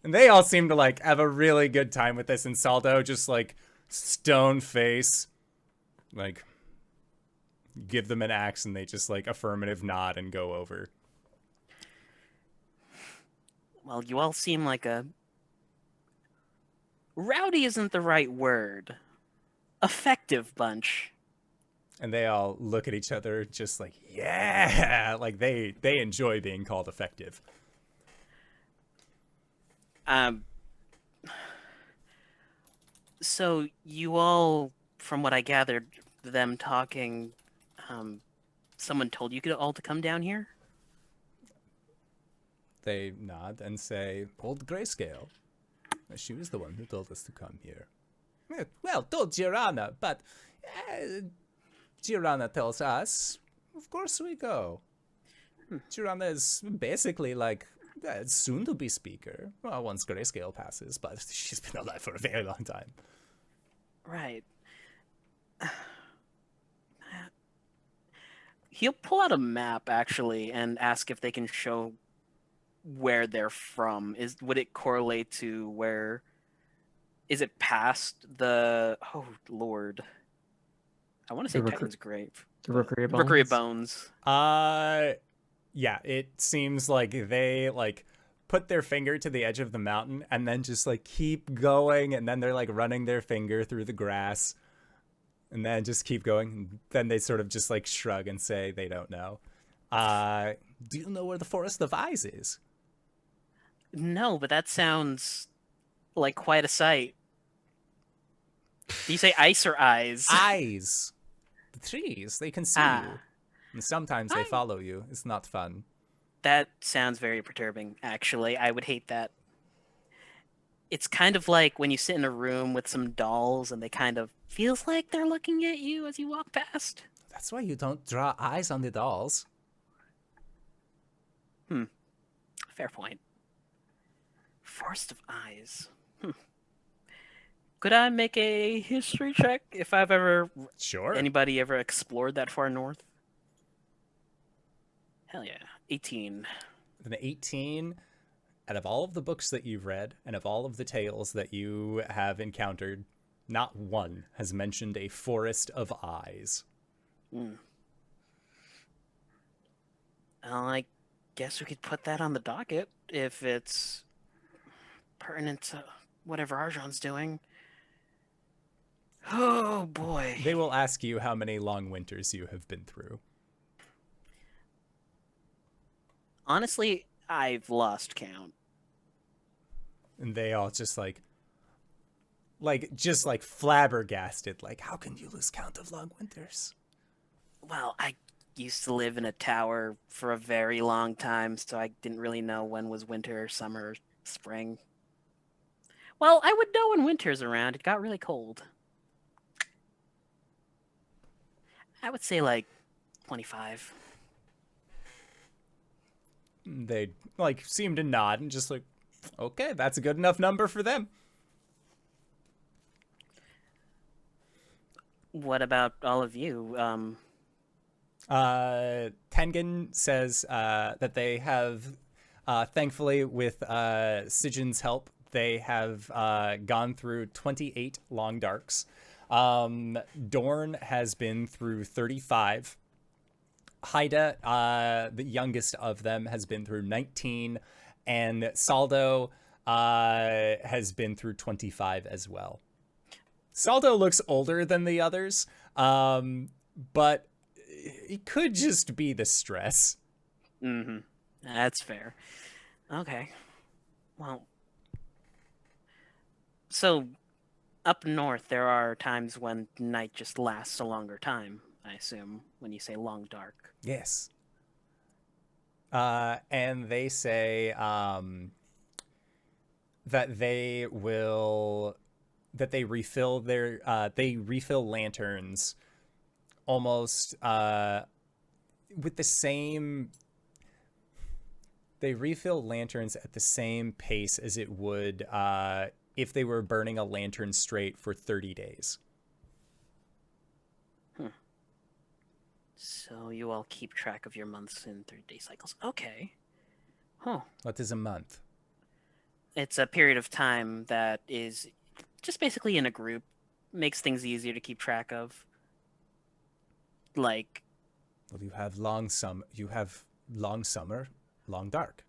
And they all seem to like have a really good time with this, and Saldo just like stone face, like give them an axe and they just like affirmative nod and go over. Well, you all seem like a rowdy isn't the right word. Effective bunch. And they all look at each other just like, yeah, like they enjoy being called effective. So you all, from what I gathered, them talking, someone told you all to come down here? They nod and say, Old Grayscale. She was the one who told us to come here. Well, told Girana, but Girana tells us, of course we go. Girana is basically like soon-to-be speaker. Well, once Grayscale passes, but she's been alive for a very long time. Right. He'll pull out a map, actually, and ask if they can show where they're from. Would it correlate to where... Is it past the... Oh, Lord. I want to say Kevin's grave. The Rookery of Bones. Rookery of Bones. Yeah, it seems like they like put their finger to the edge of the mountain and then just like keep going, and then they're like running their finger through the grass and then just keep going, and then they sort of just like shrug and say they don't know. Do you know where the Forest of Eyes is? No, but that sounds like quite a sight. Do you say ice or eyes? Eyes. The trees, they can see you. And sometimes they I- follow you. It's not fun. That sounds very perturbing, actually. I would hate that. It's kind of like when you sit in a room with some dolls and they kind of feels like they're looking at you as you walk past. That's why you don't draw eyes on the dolls. Fair point. Forest of Eyes. Could I make a history check if I've ever... Sure. Anybody ever explored that far north? Hell yeah. 18. An 18, out of all of the books that you've read and of all of the tales that you have encountered, not one has mentioned a Forest of Eyes. Well, I guess we could put that on the docket if it's pertinent to whatever Arjhan's doing. Oh boy. They will ask you how many long winters you have been through. Honestly, I've lost count. And they all just just flabbergasted. Like, how can you lose count of long winters? Well, I used to live in a tower for a very long time, so I didn't really know when was winter, summer, spring. Well, I would know when winter's around. It got really cold. I would say like 25. They seem to nod and just okay, that's a good enough number for them. What about all of you? Tengen says that they have, thankfully with Sijin's help, they have gone through 28 long darks. Dorn has been through 35. Haida, the youngest of them, has been through 19, and Saldo has been through 25 as well. Saldo looks older than the others, but it could just be the stress. Mm-hmm. That's fair. Okay. Well, so up north, there are times when night just lasts a longer time, I assume, when you say long dark. Yes. And they say that they refill lanterns almost with the same. They refill lanterns at the same pace as it would if they were burning a lantern straight for 30 days. So you all keep track of your months in 30-day cycles. Okay. Huh. What is a month? it's a period of time that is just basically in a group, makes things easier to keep track of. Like, Well, you have long summer, long dark.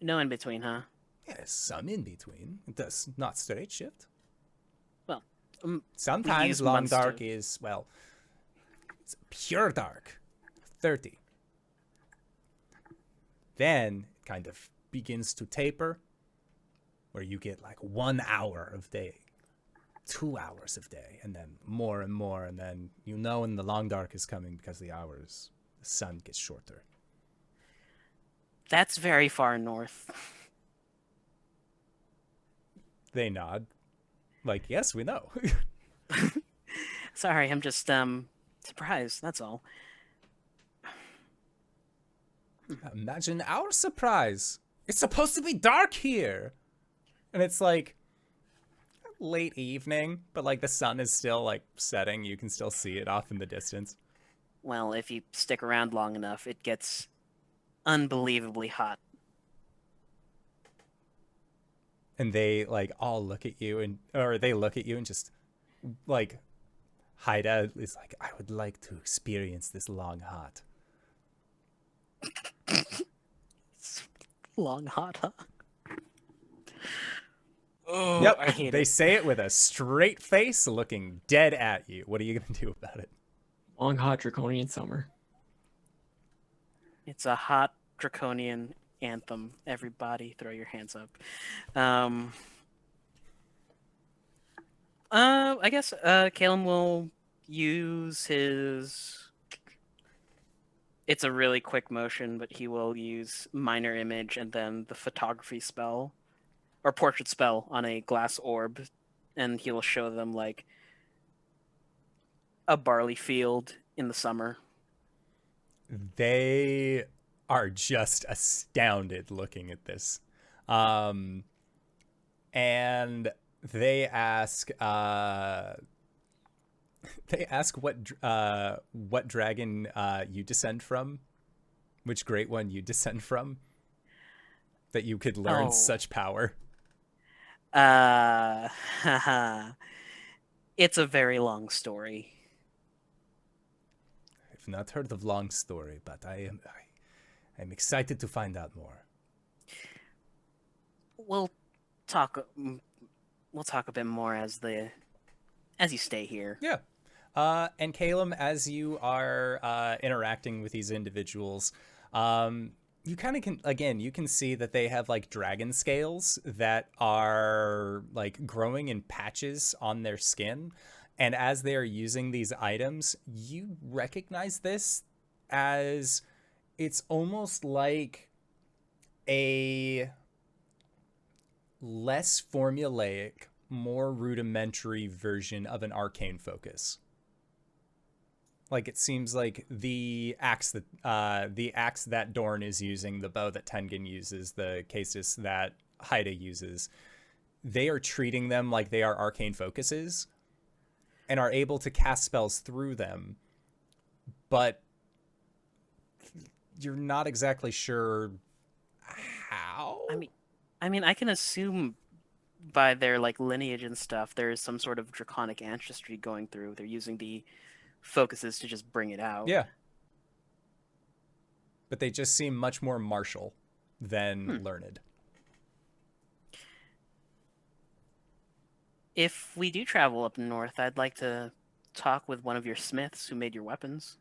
no in between, huh? Yes, some in between. It does not straight shift. Well, Sometimes use long months dark to- is, well, it's pure dark. 30. Then it kind of begins to taper, where you get like 1 hour of day, 2 hours of day, and then more and more, and then you know when the long dark is coming because the sun gets shorter. That's very far north. They nod, like, yes, we know. Sorry, I'm just surprised, that's all. Imagine our surprise. It's supposed to be dark here. And it's like late evening, but like the sun is still like setting. You can still see it off in the distance. Well, if you stick around long enough, it gets unbelievably hot. And they like all look at you or they look at you and just like Haida is like, I would like to experience this long hot. Long hot, huh? Oh, Yep, I hate they it. say it with a straight face looking dead at you. What are you going to do about it? Long, hot, draconian summer. It's a hot draconian anthem. Everybody throw your hands up. I guess Caelum will use his... It's a really quick motion, but he will use minor image and then the photography spell or portrait spell on a glass orb, and he will show them like a barley field in the summer. They are just astounded looking at this. And they ask what dragon you descend from, which great one you descend from, that you could learn Oh. such power. It's a very long story. I've not heard of long story, but I'm excited to find out more. We'll talk a bit more as you stay here. Yeah. And Caelum, as you are interacting with these individuals, you kind of you can see that they have like dragon scales that are like growing in patches on their skin. And as they are using these items, you recognize this as it's almost like a less formulaic, more rudimentary version of an arcane focus. Like it seems like the axe that Dorn is using, the bow that Tengen uses, the caestus that Haida uses, they are treating them like they are arcane focuses and are able to cast spells through them, but you're not exactly sure how. I mean, I can assume by their like lineage and stuff, there is some sort of draconic ancestry going through. They're using the focuses to just bring it out. Yeah. But they just seem much more martial than learned. If we do travel up north, I'd like to talk with one of your smiths who made your weapons.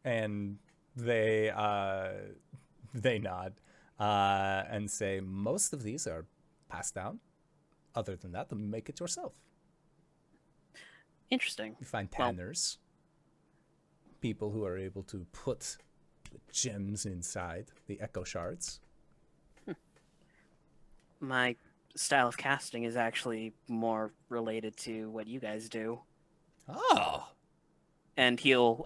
And they nod and say, most of these are passed down. Other than that, make it yourself. Interesting. You find Well- tanners, people who are able to put the gems inside the echo shards. My style of casting is actually more related to what you guys do. Oh, And he'll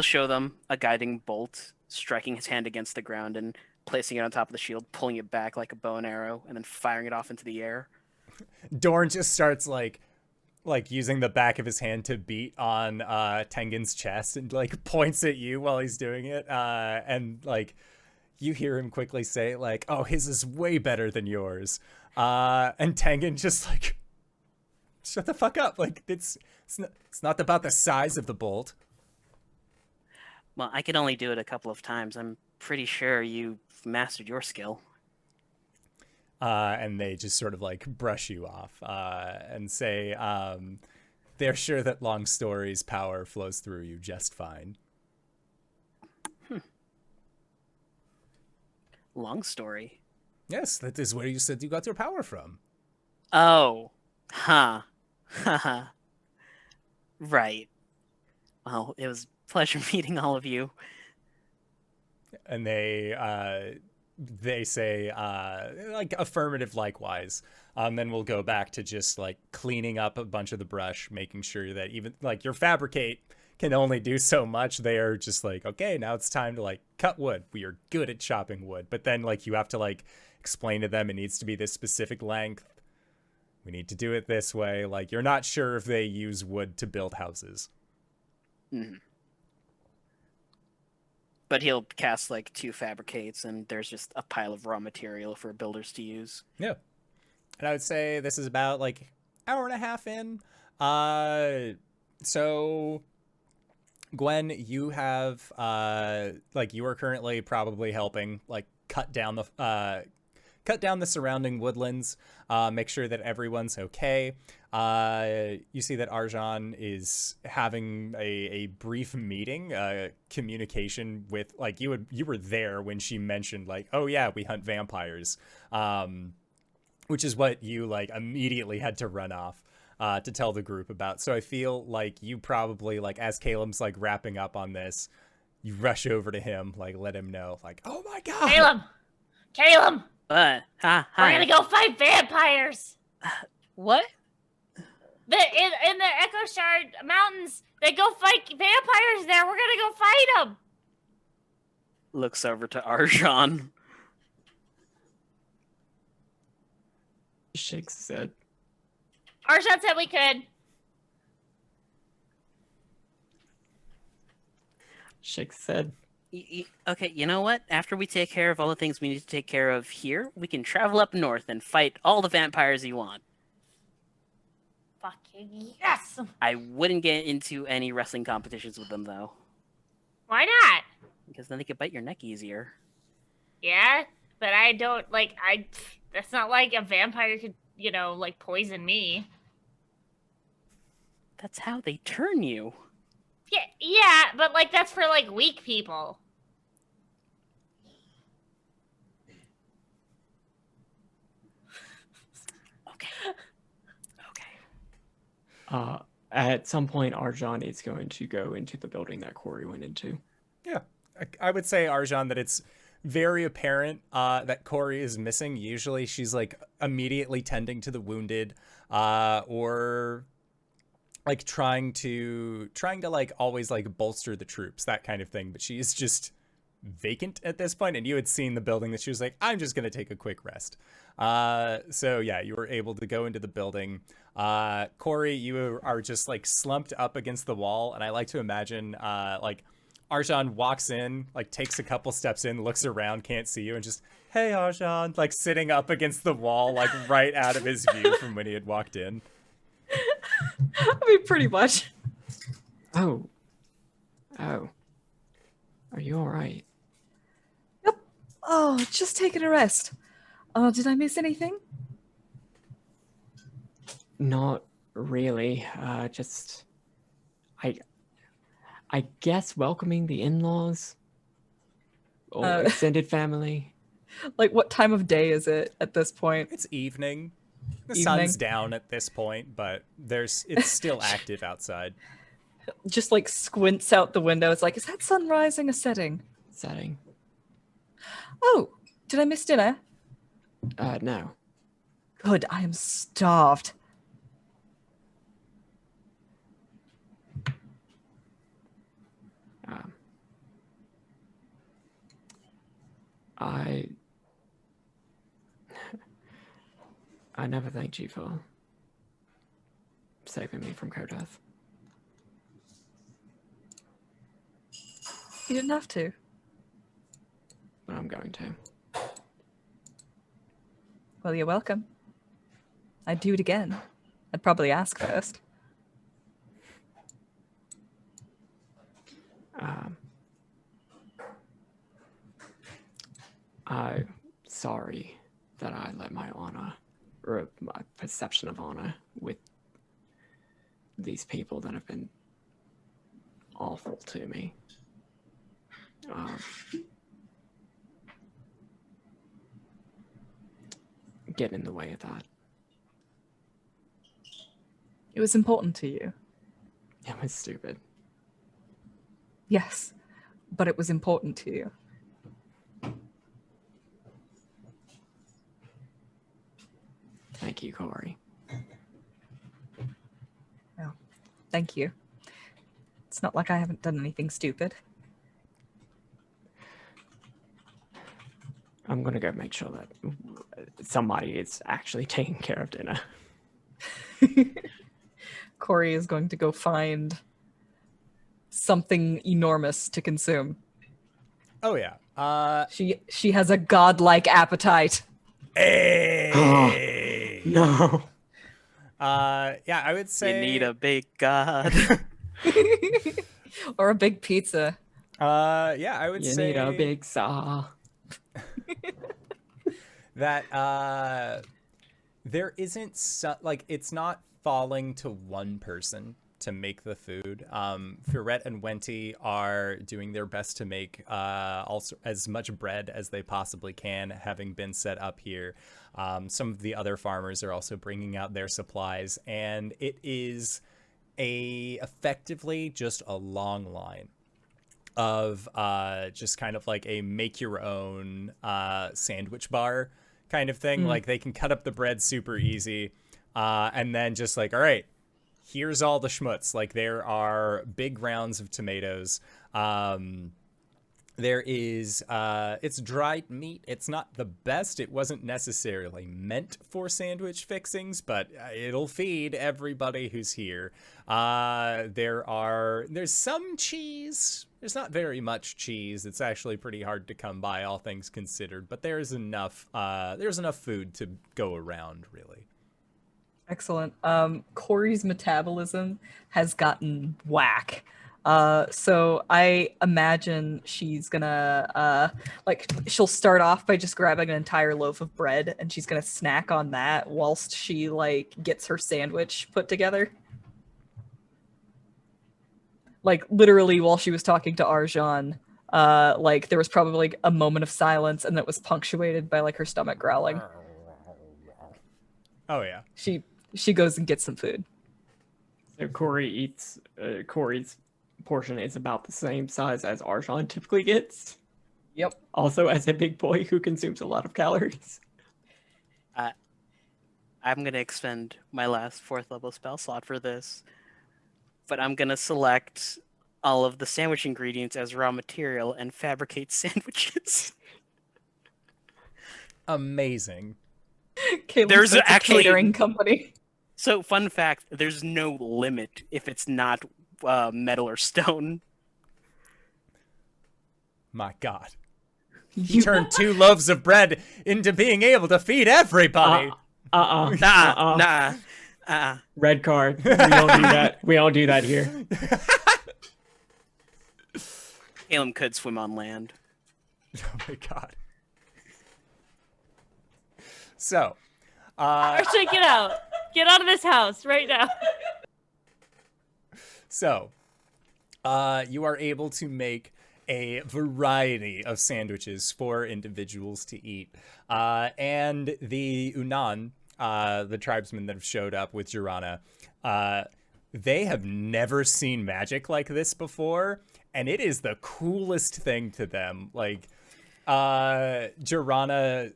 show them a guiding bolt, striking his hand against the ground and placing it on top of the shield, pulling it back like a bow and arrow, and then firing it off into the air. Dorn just starts like using the back of his hand to beat on Tengen's chest and like points at you while he's doing it. And like you hear him quickly say, like, oh, his is way better than yours. And Tengen just like, shut the fuck up. Like, it's not about the size of the bolt. Well, I could only do it a couple of times. I'm pretty sure you've mastered your skill. And they just sort of like brush you off and say they're sure that Long Story's power flows through you just fine. Long Story? Yes, that is where you said you got your power from. Oh. Huh. Haha. Right. Well, it was a pleasure meeting all of you. And they say like affirmative likewise. Then we'll go back to just like cleaning up a bunch of the brush, making sure that even like your fabricate can only do so much. They are just like, okay, now it's time to like cut wood. We are good at chopping wood. But then like you have to like explain to them it needs to be this specific length. We need to do it this way. Like you're not sure if they use wood to build houses. Mm-hmm. But he'll cast like 2 fabricates and there's just a pile of raw material for builders to use. Yeah. And I would say this is about like hour and a half in. So Gwen, you have like you are currently probably helping like cut down the surrounding woodlands, make sure that everyone's okay. You see that Arjhan is having a brief meeting, communication with like you were there when she mentioned like, oh yeah, we hunt vampires, which is what you like immediately had to run off to tell the group about. So I feel like you probably like as Caelum's like wrapping up on this, you rush over to him, like let him know, like, oh my god, Caelum, Hi. we're gonna go fight vampires. What? In the Echo Shard Mountains, they go fight vampires there. We're gonna go fight them. Looks over to Arjhan. Shakes his head. Arjhan said we could. Shakes his head. Okay, you know what? After we take care of all the things we need to take care of here, we can travel up north and fight all the vampires you want. Fucking yes! I wouldn't get into any wrestling competitions with them, though. Why not? Because then they could bite your neck easier. Yeah, but I don't, like, that's not like a vampire could, you know, like, poison me. That's how they turn you. Yeah, but, like, that's for, like, weak people. Okay. At some point, Arjhan is going to go into the building that Cori went into. Yeah, I would say, Arjhan, that it's very apparent that Cori is missing. Usually she's like immediately tending to the wounded or like trying to like always like bolster the troops, that kind of thing. But she's just vacant at this point, and you had seen the building that she was like, I'm just going to take a quick rest. So yeah, you were able to go into the building. Cori, you are just like slumped up against the wall, and I like to imagine like Arjhan walks in, like takes a couple steps in, looks around, can't see you, and just, hey Arjhan, like sitting up against the wall, like right out of his view from when he had walked in. I mean, pretty much. Oh. Are you alright? Yep. Oh, just taking a rest. Did I miss anything? Not really. Just I guess welcoming the in-laws or extended family. Like, what time of day is it at this point? It's evening. The Evening. sun's down at this point, but it's still active outside. Just like squints out the window. It's like, is that sun rising or setting? Setting. Oh, did I miss dinner? No. Good, I am starved. I never thanked you for saving me from Kodeth. You didn't have to. but I'm going to. Well, you're welcome. I'd do it again. I'd probably ask first. I'm sorry that I let my honor, or my perception of honor, with these people that have been awful to me. Get in the way of that. It was important to you. It was stupid. Yes, but it was important to you. Thank you, Cori. Well, thank you. It's not like I haven't done anything stupid. I'm gonna go make sure that somebody is actually taking care of dinner. Cori is going to go find something enormous to consume. Oh yeah. She has a godlike appetite. Hey. No. Yeah, I would say You need a big god. Or a big pizza. Yeah, I would You say need a big saw. that there isn't like it's not falling to one person to make the food. Fiorette and Wenty are doing their best to make also as much bread as they possibly can, having been set up here. Some of the other farmers are also bringing out their supplies, and it is effectively just a long line of just kind of like a make your own sandwich bar kind of thing. Like they can cut up the bread super easy, and then just like, all right, here's all the schmutz. Like there are big rounds of tomatoes. There is it's dried meat. It's not the best. It wasn't necessarily meant for sandwich fixings, but it'll feed everybody who's here. There's some cheese. There's not very much cheese. It's actually pretty hard to come by, all things considered, but there's enough food to go around, really. Excellent. Cori's metabolism has gotten whack. So I imagine she's gonna she'll start off by just grabbing an entire loaf of bread and she's gonna snack on that whilst she gets her sandwich put together. Like literally while she was talking to Arjhan, there was probably a moment of silence and that was punctuated by her stomach growling. Oh yeah. She goes and gets some food. So Cori eats. Cori's portion is about the same size as Arjhan typically gets. Yep. Also, as a big boy who consumes a lot of calories. I'm going to expend my last 4th level spell slot for this, but I'm going to select all of the sandwich ingredients as raw material and fabricate sandwiches. Amazing. Caelum There's starts a actually- catering company. So, fun fact, there's no limit if it's not metal or stone. My God. He turned 2 loaves of bread into being able to feed everybody. Nah. Red card. We don't do that. We don't do that here. Caelum could swim on land. Oh my God. So, Arjhan, get out. Get out of this house right now. So, you are able to make a variety of sandwiches for individuals to eat. And the Unan, the tribesmen that have showed up with Jirana, they have never seen magic like this before. And it is the coolest thing to them. Like, Jirana,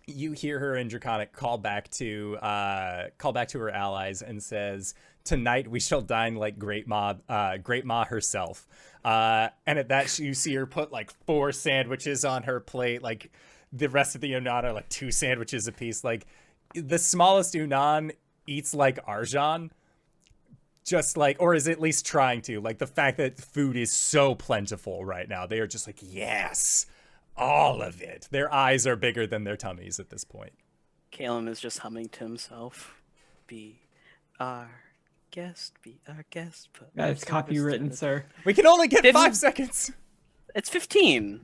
you hear her in Draconic call back to her allies and says, "Tonight we shall dine like Great Ma herself." And at that, you see her put 4 sandwiches on her plate. Like the rest of the Unan are 2 sandwiches apiece. Like the smallest Unan eats like Arjhan. just like, or is at least trying to, like the fact that food is so plentiful right now. They are just like, yes, all of it. Their eyes are bigger than their tummies at this point. Caelum is just humming to himself. Be our guest, be our guest. Put That's our service to copywritten, the- sir. We can only get Didn't- 5 seconds. It's 15.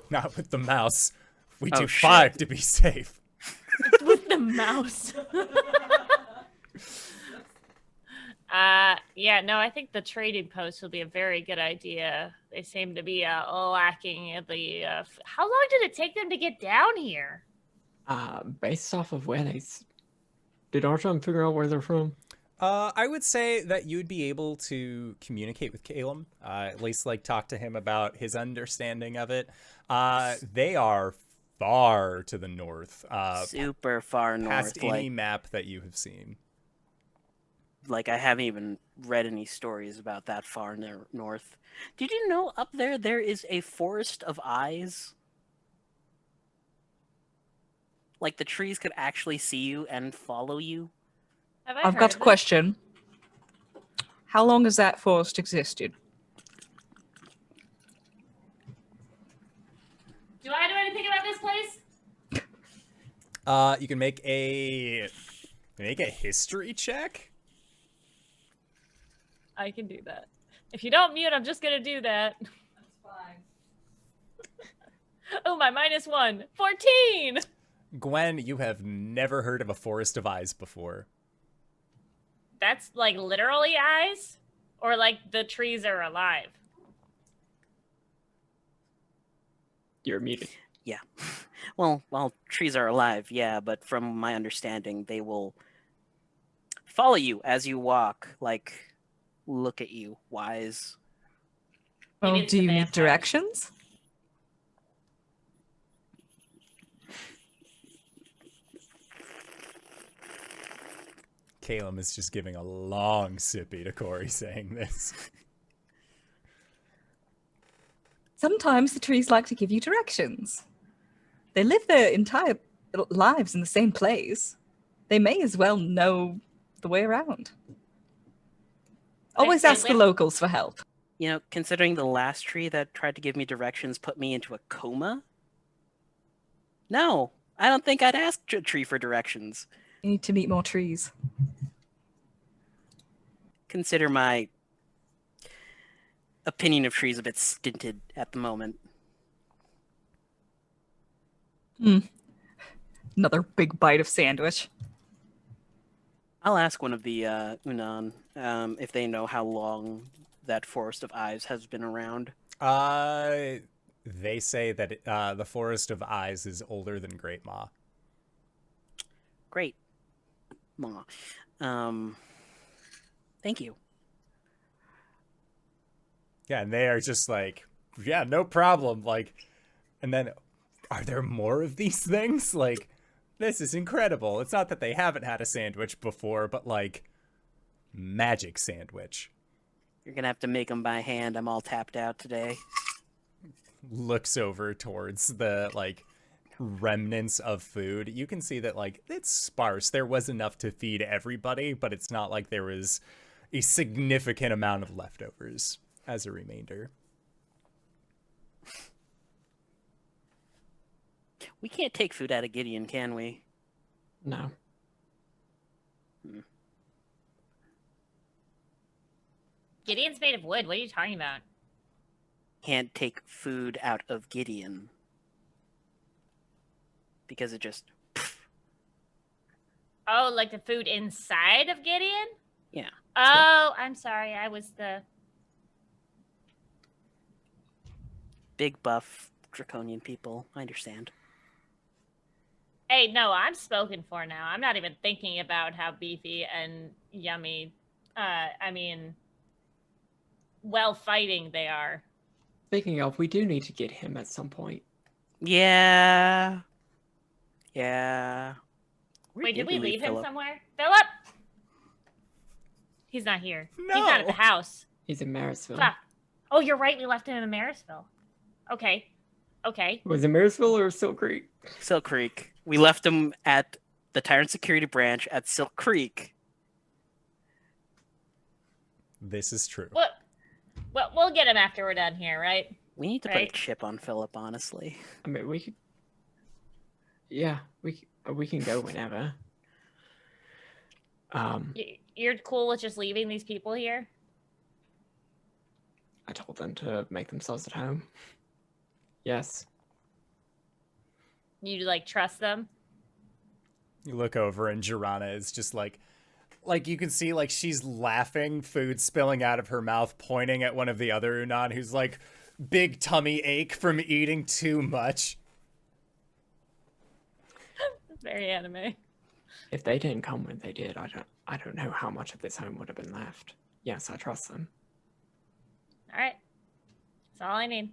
Not with the mouse. We Oh, do shit. 5 to be safe. With the mouse. Yeah, no, I think the trading post will be a very good idea. They seem to be lacking in the. How long did it take them to get down here? Based off of where did Arjhan figure out where they're from? I would say that you'd be able to communicate with Caelum, at least like talk to him about his understanding of it. They are far to the north, Super far past north. any map that you have seen. Like I haven't even read any stories about that far north. Did you know up there is a forest of eyes? Like the trees could actually see you and follow you. Have I I've heard got a of question. How long has that forest existed? this? Do I know anything about this place? You can make a history check. I can do that. If you don't mute, I'm just gonna do that. That's fine. Oh, my -1. 14! Gwen, you have never heard of a forest of eyes before. That's like literally eyes? Or like the trees are alive? You're muted. Yeah. Well, trees are alive, yeah, but from my understanding, they will follow you as you walk, like look at you, wise. Oh, Maybe it's do the you need vampires. directions? Caelum is just giving a long sippy to Cori saying this. Sometimes the trees like to give you directions. They live their entire lives in the same place. They may as well know the way around. Always they ask the live- locals for help. You know, considering the last tree that tried to give me directions put me into a coma? No, I don't think I'd ask a tree for directions. You need to meet more trees. Consider my opinion of trees a bit stinted at the moment. Another big bite of sandwich. I'll ask one of the Unan if they know how long that Forest of Eyes has been around. They say that the Forest of Eyes is older than Great Maw. Great. Ma. Thank you. Yeah, and they are just like, yeah, no problem. Like, and then, are there more of these things? Like, this is incredible. It's not that they haven't had a sandwich before, but like, magic sandwich. You're gonna have to make them by hand. I'm all tapped out today. Looks over towards the like remnants of food. You can see that like it's sparse. There was enough to feed everybody, but it's not like there was a significant amount of leftovers as a remainder. We can't take food out of Gideon, can we? No. Gideon's made of wood. What are you talking about? Can't take food out of Gideon. Because it just... Oh, like the food inside of Gideon? Yeah. Oh, I'm sorry. I was the... Big buff draconian people. I understand. Hey, no, I'm spoken for now. I'm not even thinking about how beefy and yummy, well fighting they are. Speaking of, we do need to get him at some point. Yeah. Yeah. Where Wait, did we leave him Philip? somewhere? Philip! He's not here. He's not at the No. house. He's in Marysville. Fuck. Oh, you're right. We left him in Marysville. Okay. Okay. Was it Marysville or Silk Creek? Silk Creek. We left him at the Tyrant Security Branch at Silk Creek. This is true. What? Well, we'll get him after we're done here, right? We need to put a Right. chip on Philip, honestly. I mean, we could. Yeah, we can go whenever. You're cool with just leaving these people here? I told them to make themselves at home. Yes. You like trust them? You look over and Jirana is just like you can see like she's laughing, food spilling out of her mouth, pointing at one of the other Unan who's like big tummy ache from eating too much. Very anime. If they didn't come when they did, I don't know how much of this home would have been left. Yes, I trust them. All right. That's all I need.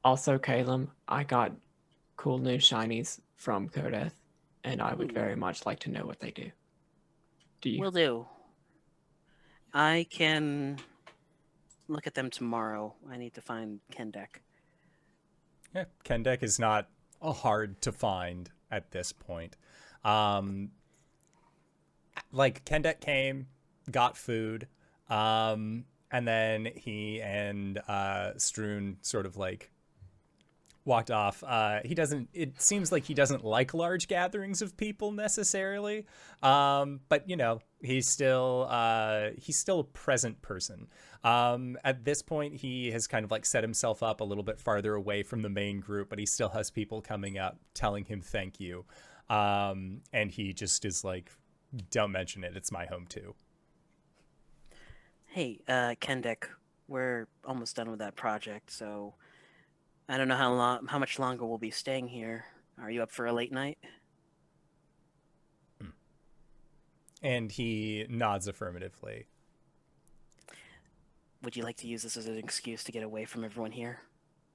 Also, Caelum, I got cool new shinies from Kodeth, and I would very much like to know what they do. Do you? Will do. I can look at them tomorrow. I need to find Kendek. Yeah, Kendek is not hard to find at this point. Like Kendek came, got food, and then he and Stroon sort of like walked off. It seems like he doesn't like large gatherings of people necessarily. But you know, he's still a present person. At this point, he has kind of like set himself up a little bit farther away from the main group, but he still has people coming up telling him thank you. And he just is like, don't mention it. It's my home too. Hey, Kendek, we're almost done with that project, so I don't know how much longer we'll be staying here. Are you up for a late night? And he nods affirmatively. Would you like to use this as an excuse to get away from everyone here?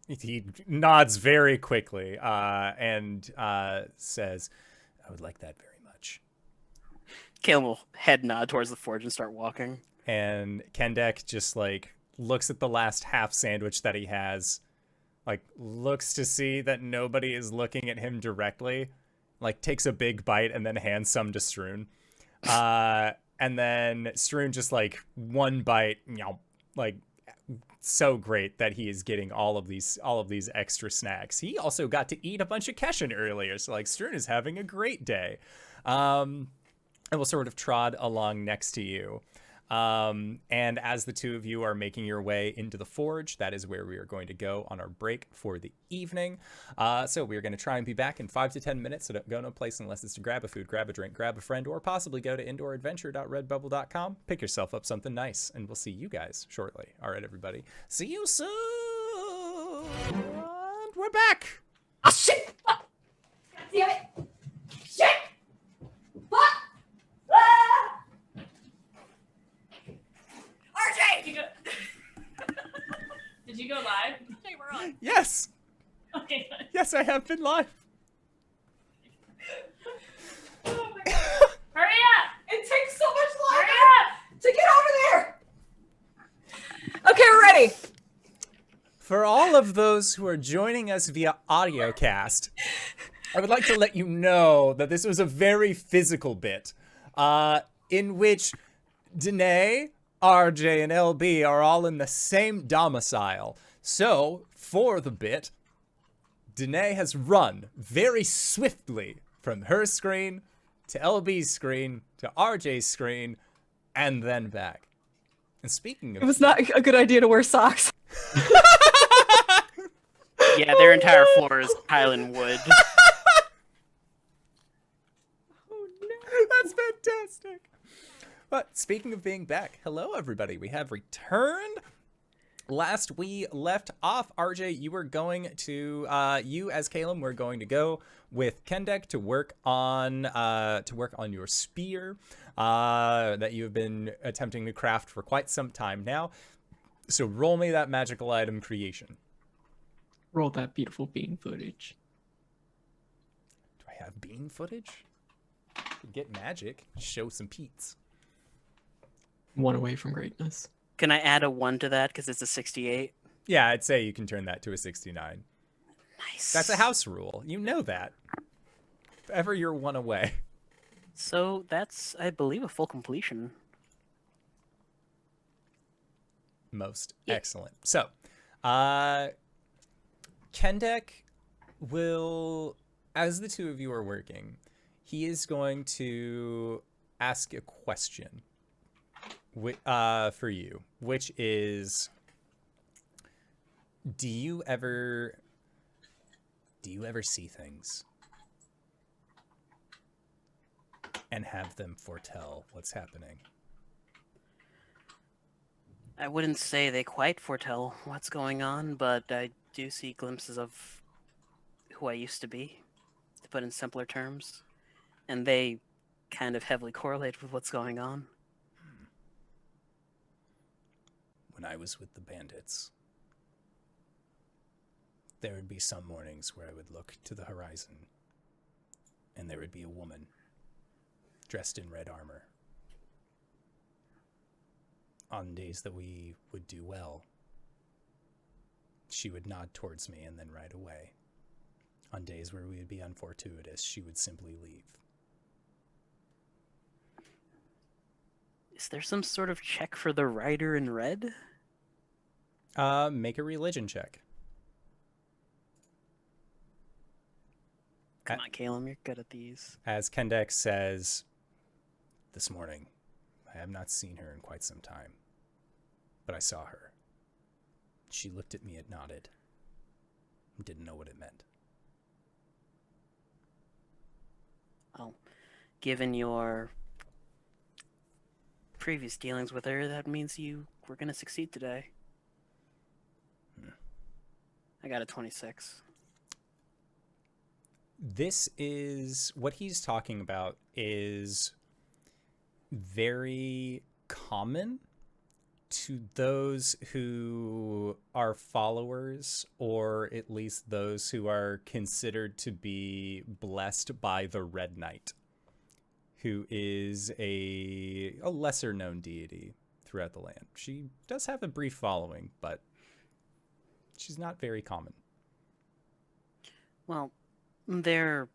He nods very quickly and says, I would like that very much. Caelum will head nod towards the forge and start walking. And Kendek just like looks at the last half sandwich that he has, like looks to see that nobody is looking at him directly, like takes a big bite and then hands some to Stroon. And then Stroon just like one bite, like so great that he is getting all of these extra snacks. He also got to eat a bunch of Keshin earlier, so like Stroon is having a great day. And we'll sort of trod along next to you. And as the two of you are making your way into the forge, that is where we are going to go on our break for the evening. So we are going to try and be back in 5 to 10 minutes. So don't go no place unless it's to grab a food, grab a drink, grab a friend, or possibly go to indooradventure.redbubble.com, pick yourself up something nice, and we'll see you guys shortly. All right, everybody. See you soon. And we're back. Oh shit! Fuck! God damn it! Shit! Fuck! Ah! RJ! Did you go live? Okay, we're on. Yes. Okay. Yes, I have been live. Oh my God. Hurry up! It takes so much Hurry longer up! to get over there. Okay, we're ready. For all of those who are joining us via audiocast, I would like to let you know that this was a very physical bit, in which Danae, RJ, and LB are all in the same domicile. So, for the bit, Danae has run very swiftly from her screen to LB's screen to RJ's screen, and then back. And speaking of... It was not a good idea to wear socks. Yeah, their entire floor is Highland wood. Oh no, that's fantastic. But speaking of being back, hello everybody. We have returned. Last we left off, RJ, you were going to, you as Caelum were going to go with Kendek to work on your spear that you have been attempting to craft for quite some time now. So roll me that magical item creation. Roll that beautiful bean footage. Do I have bean footage? Get magic, show some peats. One away from greatness. Can I add a 1 to that because it's a 68? Yeah, I'd say you can turn that to a 69. Nice. That's a house rule. You know that. If ever you're one away. So that's, I believe, a full completion. Most Yeah. excellent. So, Kendek will, as the two of you are working, he is going to ask a question for you, which is, do you ever see things and have them foretell what's happening? I wouldn't say they quite foretell what's going on, but I do see glimpses of who I used to be, to put in simpler terms. And they kind of heavily correlate with what's going on. When I was with the bandits, there would be some mornings where I would look to the horizon, and there would be a woman dressed in red armor. On days that we would do well, she would nod towards me and then ride away. On days where we would be unfortuitous, she would simply leave. Is there some sort of check for the rider in red? Make a religion check. Come on, Caelum, you're good at these. As Kendek says, this morning, I have not seen her in quite some time, but I saw her. She looked at me and nodded. Didn't know what it meant. Well, given your previous dealings with her, that means you were going to succeed today. I got a 26. This is what he's talking about is very common to those who are followers, or at least those who are considered to be blessed by the Red Knight, who is a lesser known deity throughout the land. She does have a brief following, but she's not very common. Well, there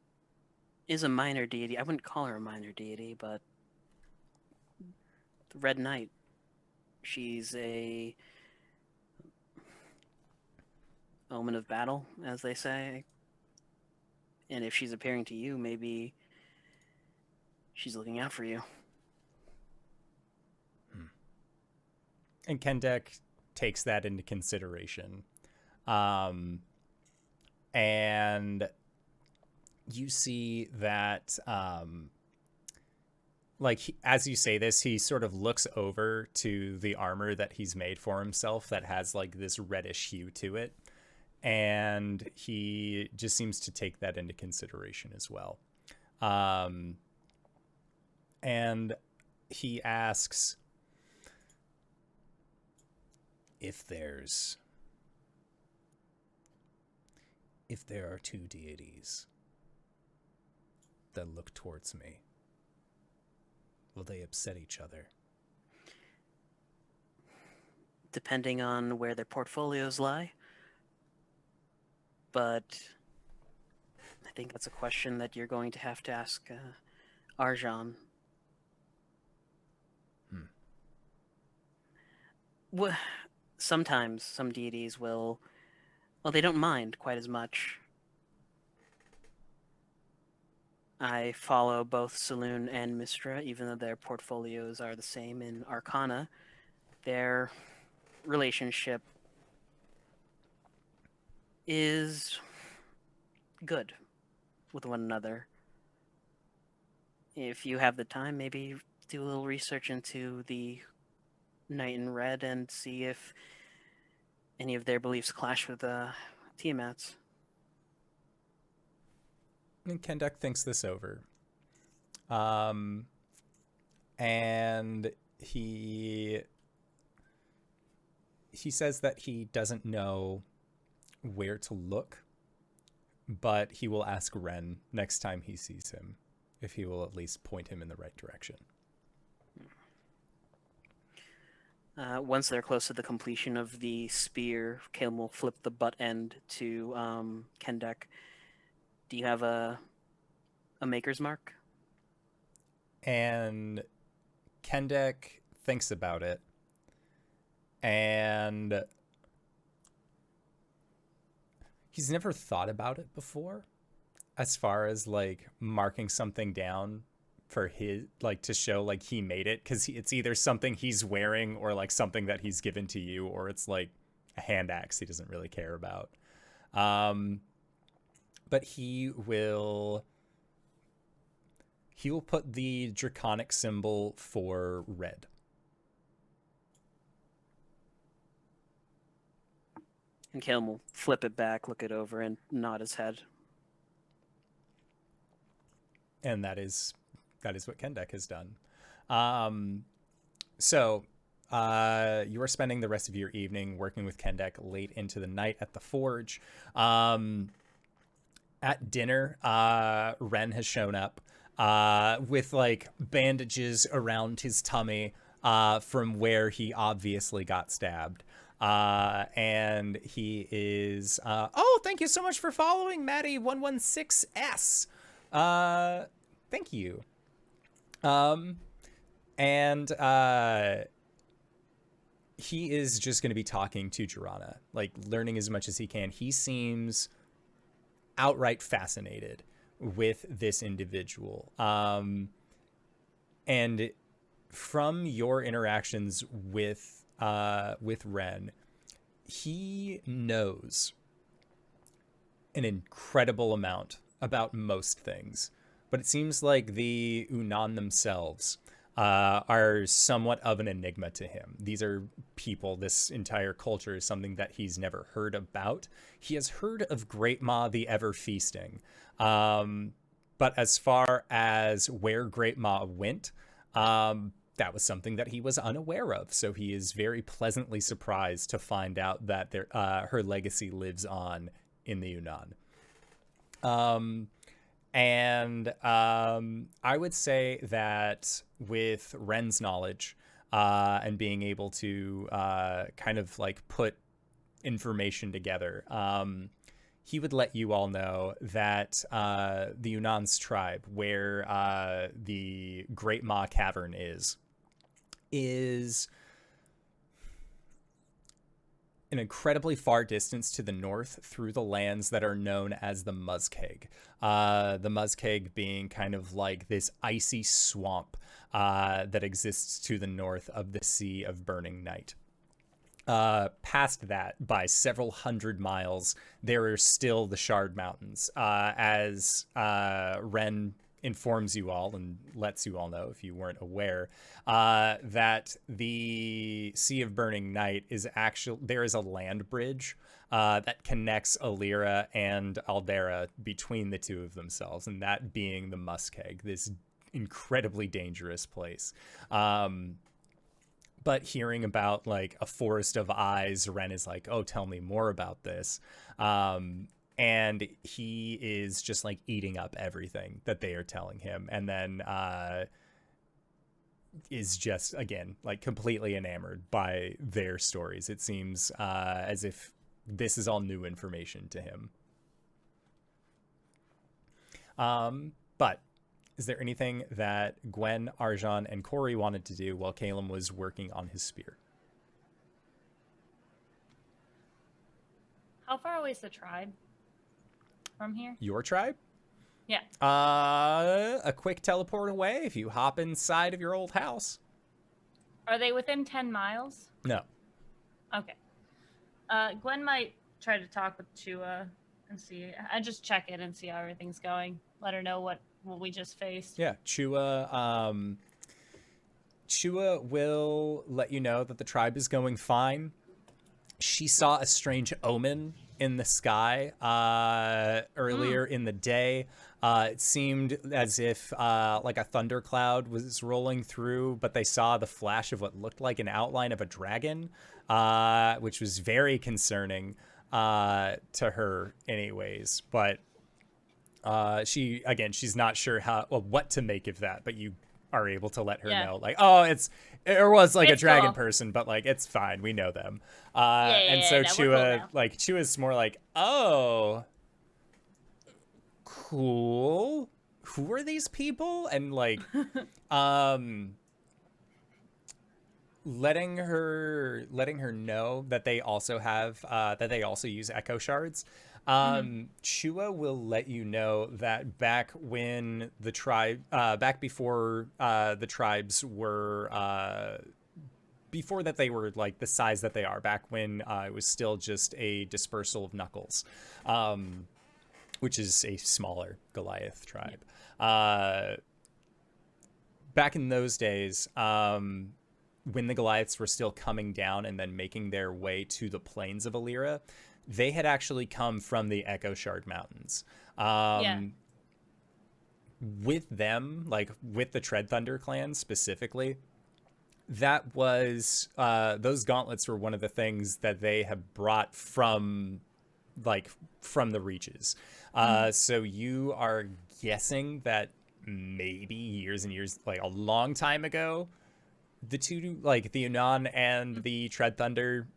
is a minor deity. I wouldn't call her a minor deity, but the Red Knight. She's a omen of battle, as they say. And if she's appearing to you, maybe she's looking out for you. And Kendek takes that into consideration. And you see that, as you say this, he sort of looks over to the armor that he's made for himself that has like this reddish hue to it. And he just seems to take that into consideration as well. And he asks if there are two deities that look towards me, will they upset each other? Depending on where their portfolios lie. But I think that's a question that you're going to have to ask Arjhan. Sometimes some deities will, well, they don't mind quite as much. I follow both Saloon and Mistra, even though their portfolios are the same in Arcana. Their relationship is good with one another. If you have the time, maybe do a little research into the Knight in Red and see if any of their beliefs clash with Tiamat's. And Kendek thinks this over. And he says that he doesn't know where to look, but he will ask Ren next time he sees him if he will at least point him in the right direction. Once they're close to the completion of the spear, Caelum will flip the butt end to Kendek. Do you have a maker's mark? And Kendek thinks about it and he's never thought about it before as far as like marking something down for his, like, to show like he made it, because it's either something he's wearing or like something that he's given to you, or it's like a hand axe he doesn't really care about. But he will put the draconic symbol for red. And Caelum will flip it back, look it over, and nod his head. And that is what Kendek has done. So you are spending the rest of your evening working with Kendek late into the night at the forge. At dinner, Ren has shown up with like bandages around his tummy from where he obviously got stabbed. And he is, oh, thank you so much for following, Maddie116S. Thank you. And he is just going to be talking to Jirana, like learning as much as he can. He seems outright fascinated with this individual. And from your interactions with Ren, he knows an incredible amount about most things, but it seems like the Unan themselves are somewhat of an enigma to him. These are people, this entire culture is something that he's never heard about. He has heard of Great Ma the Ever Feasting, but as far as where Great Ma went, that was something that he was unaware of. So he is very pleasantly surprised to find out that her legacy lives on in the Yunnan. I would say that with Ren's knowledge and being able to kind of like put information together, he would let you all know that the Yunan's tribe, where the Great Ma Cavern is an incredibly far distance to the north through the lands that are known as the Muskeg. The Muskeg being kind of like this icy swamp that exists to the north of the Sea of Burning Night. Past that, by several hundred miles, there are still the Shard Mountains. As Ren informs you all and lets you all know, if you weren't aware, that the Sea of Burning Night is actually, there is a land bridge that connects Alira and Aldera between the two of themselves, and that being the Muskeg, this incredibly dangerous place. But hearing about like a forest of eyes, Ren is like, oh, tell me more about this. And he is just like eating up everything that they are telling him. And then is just, again, like completely enamored by their stories. It seems as if this is all new information to him. But is there anything that Gwen, Arjhan, and Cori wanted to do while Caelum was working on his spear? How far away is the tribe from here? Your tribe? Yeah. A quick teleport away if you hop inside of your old house. Are they within 10 miles? No. Okay. Gwen might try to talk with Chua and see. I just check in and see how everything's going. Let her know what we just faced. Yeah, Chua will let you know that the tribe is going fine. She saw a strange omen in the sky earlier in the day. It seemed as if like a thundercloud was rolling through, but they saw the flash of what looked like an outline of a dragon, which was very concerning to her anyways. But she's not sure what to make of that, but you are able to let her know, like, oh, it was like a dragon person, but like it's fine, we know them. And so Chua's more like, oh, cool, who are these people? And like letting her know that they also have that they also use echo shards. Chua will let you know that back when the back before the tribes were before that they were like the size that they are, back when it was still just a dispersal of knuckles, which is a smaller Goliath tribe. Back in those days, when the Goliaths were still coming down and then making their way to the plains of Alira, they had actually come from the Echo Shard Mountains. With them, like with the Tread Thunder clan specifically, that was those gauntlets were one of the things that they have brought from the reaches. So you are guessing that maybe years and years, like a long time ago, the two, like the Yunnan and the Tread Thunder,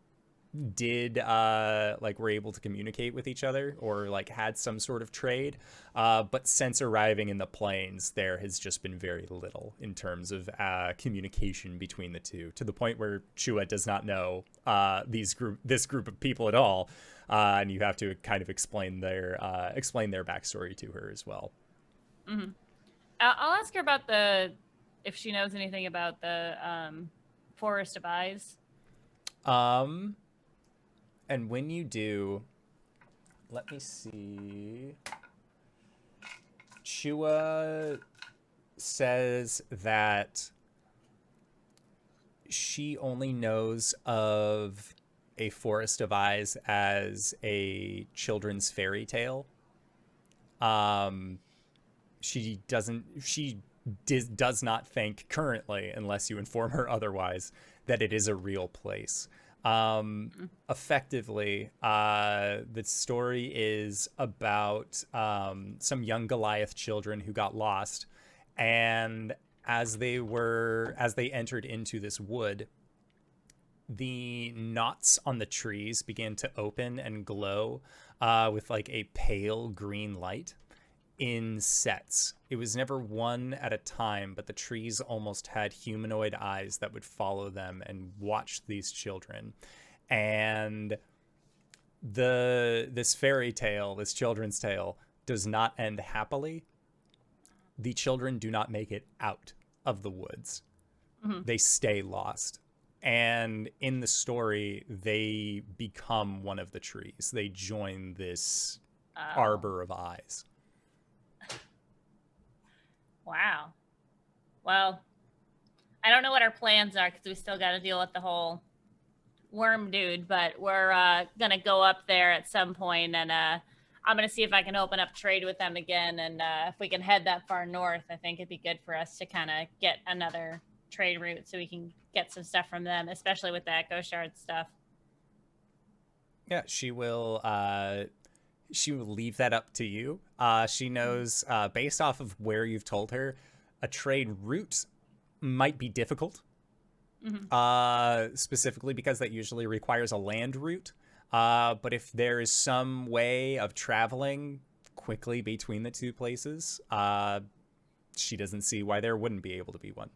did were able to communicate with each other, or like had some sort of trade, but since arriving in the plains, there has just been very little in terms of communication between the two, to the point where Chua does not know this group of people at all, and you have to kind of explain their backstory to her as well. I'll ask her about if she knows anything about the Forest of Eyes. And when you do, let me see. Chua says that she only knows of a Forest of Eyes as a children's fairy tale. She does not think currently, unless you inform her otherwise, that it is a real place. Effectively, the story is about some young Goliath children who got lost, and as they entered into this wood, the knots on the trees began to open and glow with like a pale green light in sets. It was never one at a time, but the trees almost had humanoid eyes that would follow them and watch these children. And this fairy tale, this children's tale, does not end happily. The children do not make it out of the woods. They stay lost. And in the story, they become one of the trees. They join this arbor of eyes. Wow. Well, I don't know what our plans are, because we still got to deal with the whole worm dude, but we're going to go up there at some point, and I'm going to see if I can open up trade with them again, and if we can head that far north, I think it'd be good for us to kind of get another trade route so we can get some stuff from them, especially with the Echo Shard stuff. Yeah, she will leave that up to you. She knows, based off of where you've told her, a trade route might be difficult. Specifically because that usually requires a land route. But if there is some way of traveling quickly between the two places, she doesn't see why there wouldn't be able to be one.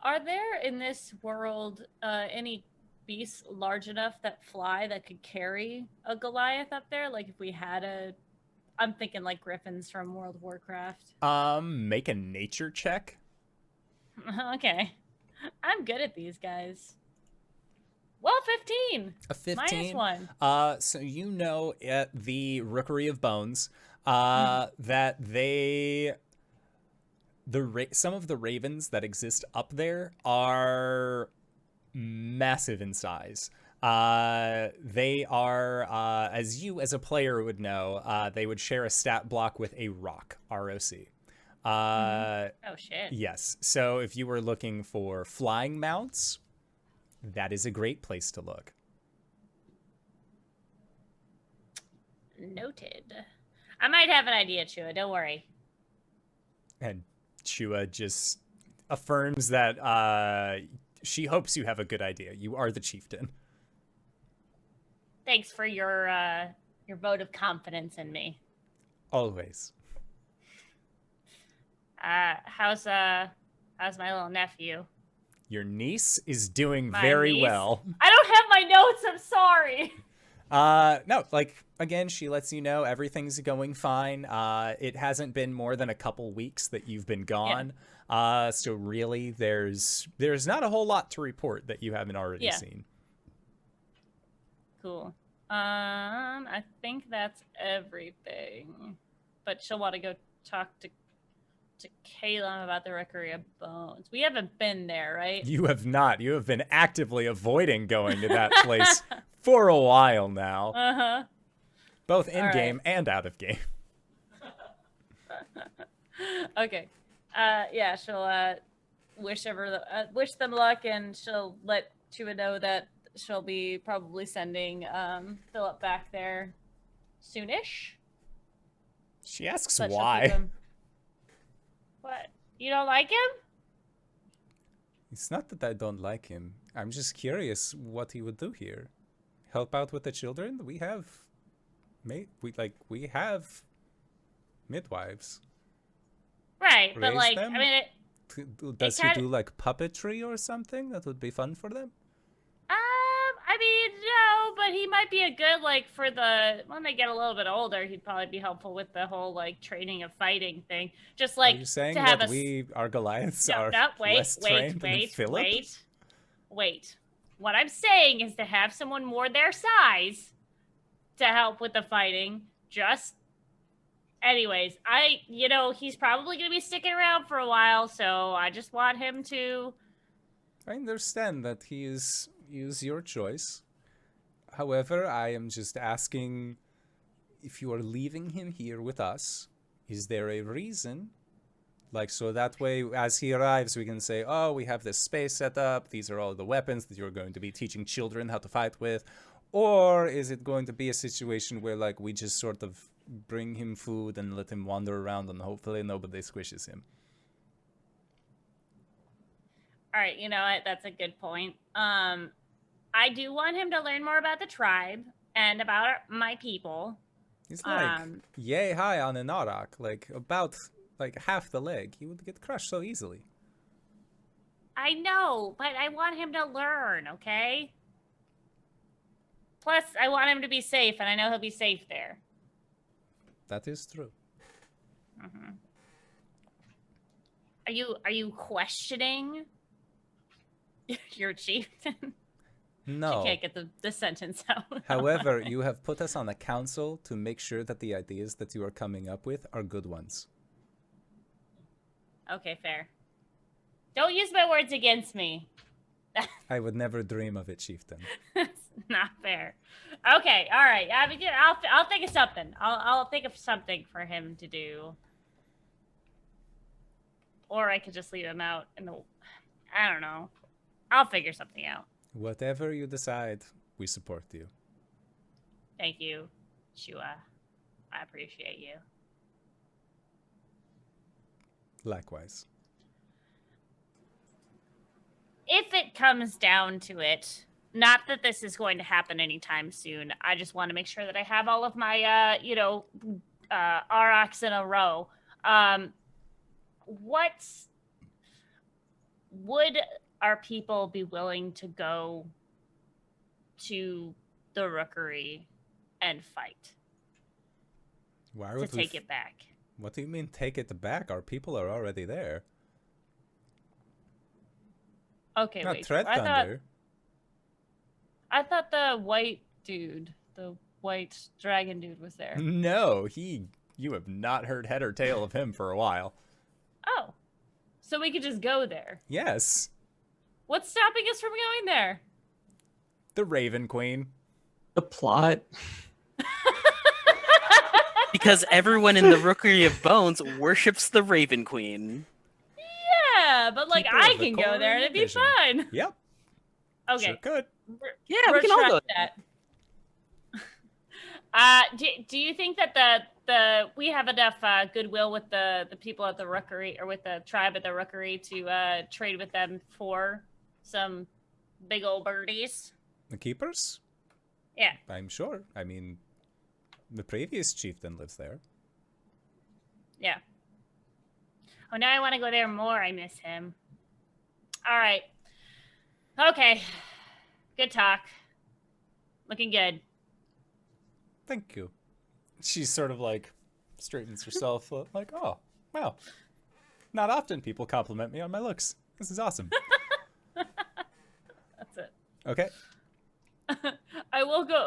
Are there in this world any beasts large enough that fly that could carry a Goliath up there? Like if we had I'm thinking like griffins from World of Warcraft. Make a nature check. Okay. I'm good at these guys. Well, 15. A 15. -1. So you know at the Rookery of Bones that some of the ravens that exist up there are massive in size. They are, as you as a player would know, they would share a stat block with a rock, ROC. Oh, shit. Yes. So if you were looking for flying mounts, that is a great place to look. Noted. I might have an idea, Chua. Don't worry. And Chua just affirms that she hopes you have a good idea. You are the chieftain. Thanks for your vote of confidence in me. Always. How's my little nephew? Your niece is doing My very niece? well. I don't have my notes. I'm sorry. No, like, again, she lets you know everything's going fine. It hasn't been more than a couple weeks that you've been gone. So really, there's not a whole lot to report that you haven't already seen. Cool. I think that's everything. But she'll want to go talk to Caelum about the Rookery of Bones. We haven't been there, right? You have not. You have been actively avoiding going to that place for a while now. Uh-huh. Both in-game and out of game. Okay. Yeah, she'll wish them luck, and she'll let Chua know that she'll be probably sending Philip back there soonish. She asks But she'll keep why. him- What? You don't like him? It's not that I don't like him. I'm just curious what he would do here. Help out with the children? We have midwives. Right, but Raise like, them? I mean, Does he kinda- do like puppetry or something? That would be fun for them. I mean, no, but he might be a good, like, for when they get a little bit older, he'd probably be helpful with the whole, like, training of fighting thing. Just, like, Are you saying to have that our Goliaths are wait, less trained than Philip? wait. What I'm saying is to have someone more their size to help with the fighting. Anyways, he's probably going to be sticking around for a while, so I just want him to... I understand that he is your choice. However, I am just asking if you are leaving him here with us, is there a reason? Like, so that way, as he arrives, we can say, oh, we have this space set up. These are all the weapons that you're going to be teaching children how to fight with. Or is it going to be a situation where, like, we just sort of bring him food and let him wander around and hopefully nobody squishes him? All right, you know what? That's a good point. I do want him to learn more about the tribe and about my people. He's like yay high on an auroch, like about like half the leg. He would get crushed so easily. I know, but I want him to learn, okay? Plus, I want him to be safe, and I know he'll be safe there. That is true. Mm-hmm. Are you questioning your chieftain? No. She can't get the sentence out. However, you have put us on a council to make sure that the ideas that you are coming up with are good ones. Okay, fair. Don't use my words against me. I would never dream of it, chieftain. That's not fair. Okay, all right. I mean, I'll think of something. I'll think of something for him to do. Or I could just leave him out in the... I don't know. I'll figure something out. Whatever you decide, we support you. Thank you, Chua. I appreciate you. Likewise. If it comes down to it, not that this is going to happen anytime soon, I just want to make sure that I have all of my, ROCs in a row. Would our people be willing to go to the Rookery and fight? Why would to take it back? What do you mean take it back? Our people are already there. Okay, Not wait. Tread Thunder. I thought the white dude, the white dragon dude was there. No, you have not heard head or tail of him for a while. Oh. So we could just go there. Yes. What's stopping us from going there? The Raven Queen. The plot. Because everyone in the Rookery of Bones worships the Raven Queen. Yeah, but like People I of the can go Cori there and it'd be vision. fun. Yep. Okay. Sure could. Yeah, we can all go. That. Do you think that we have enough goodwill with the people at the Rookery or with the tribe at the Rookery to trade with them for some big old birdies? The Keepers? Yeah. I'm sure. I mean, the previous chieftain lives there. Yeah. Oh, now I want to go there more. I miss him. All right. Okay. Good talk. Looking good. Thank you. She sort of like straightens herself, like, oh, wow. Not often people compliment me on my looks. This is awesome. That's it. Okay.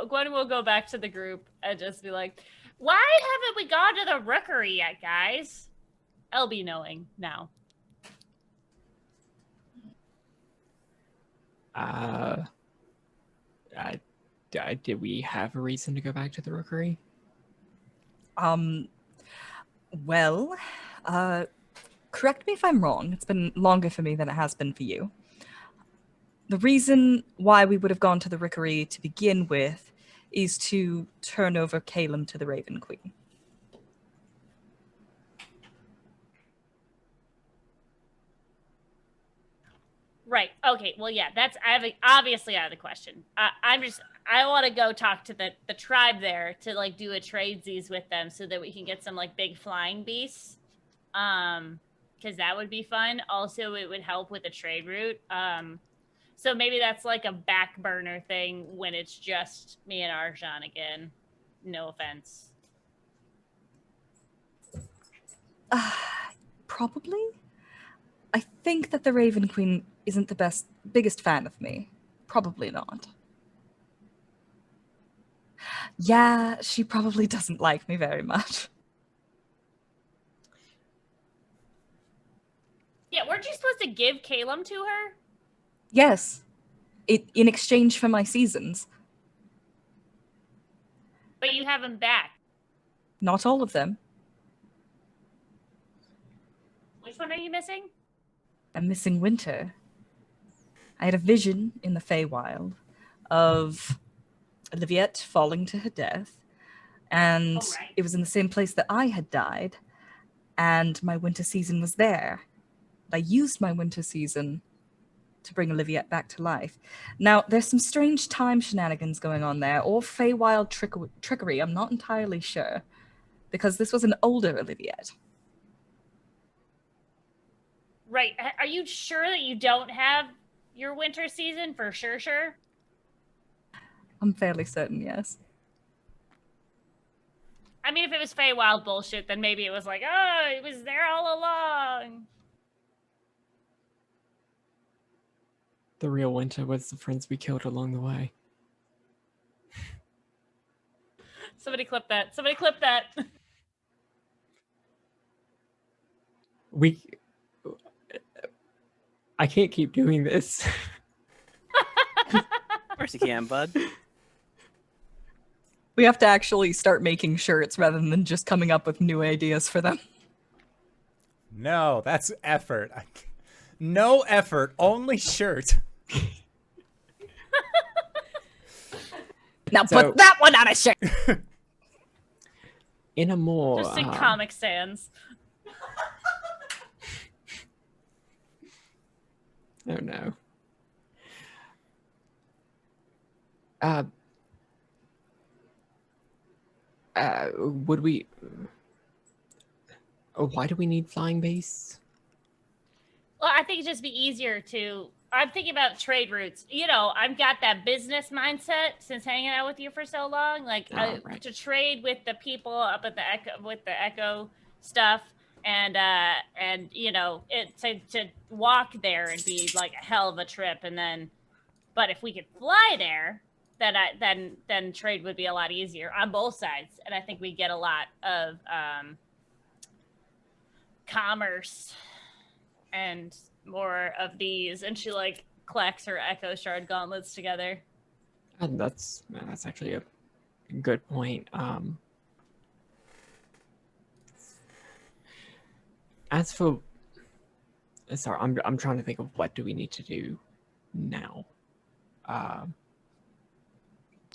Gwen will go back to the group and just be like, why haven't we gone to the rookery yet, guys? LB knowing now. Did we have a reason to go back to the rookery? Well, correct me if I'm wrong. It's been longer for me than it has been for you. The reason why we would have gone to the rookery to begin with is to turn over Caelum to the Raven Queen. Right. Okay. Well, yeah. That's obviously out of the question. I want to go talk to the tribe there to like do a tradesies with them so that we can get some like big flying beasts. Because that would be fun. Also, it would help with the trade route. So maybe that's like a back burner thing when it's just me and Arjhan again. No offense. Probably. I think that the Raven Queen isn't the biggest fan of me. Probably not. Yeah, she probably doesn't like me very much. Yeah, weren't you supposed to give Caelum to her? Yes. In exchange for my seasons. But you have him back. Not all of them. Which one are you missing? I'm missing Winter. I had a vision in the Feywild of Oliviette falling to her death, and it was in the same place that I had died, and my winter season was there. I used my winter season to bring Oliviette back to life. Now, there's some strange time shenanigans going on there, or Feywild trickery, I'm not entirely sure, because this was an older Oliviette. Right. Are you sure that you don't have your winter season for sure? I'm fairly certain, yes. I mean, if it was Feywild bullshit, then maybe it was like, oh, it was there all along. The real Winter was the friends we killed along the way. Somebody clip that. Somebody clip that. I can't keep doing this. Of course you can, bud. We have to actually start making shirts rather than just coming up with new ideas for them. No, that's effort. No effort, only shirt. Now put that one on a shirt! In a more... Just in Comic Sans. Oh no. Would we... why do we need flying beasts? Well, I think it'd just be easier to... I'm thinking about trade routes. You know, I've got that business mindset since hanging out with you for so long. Like, Right. to trade with the people up at the Echo, with the Echo stuff. And you know, to walk there and be like a hell of a trip. And then, but if we could fly there, then trade would be a lot easier on both sides. And I think we get a lot of commerce and more of these. And she like clacks her Echo Shard gauntlets together. That's actually a good point. As for... Sorry, I'm trying to think of what do we need to do now.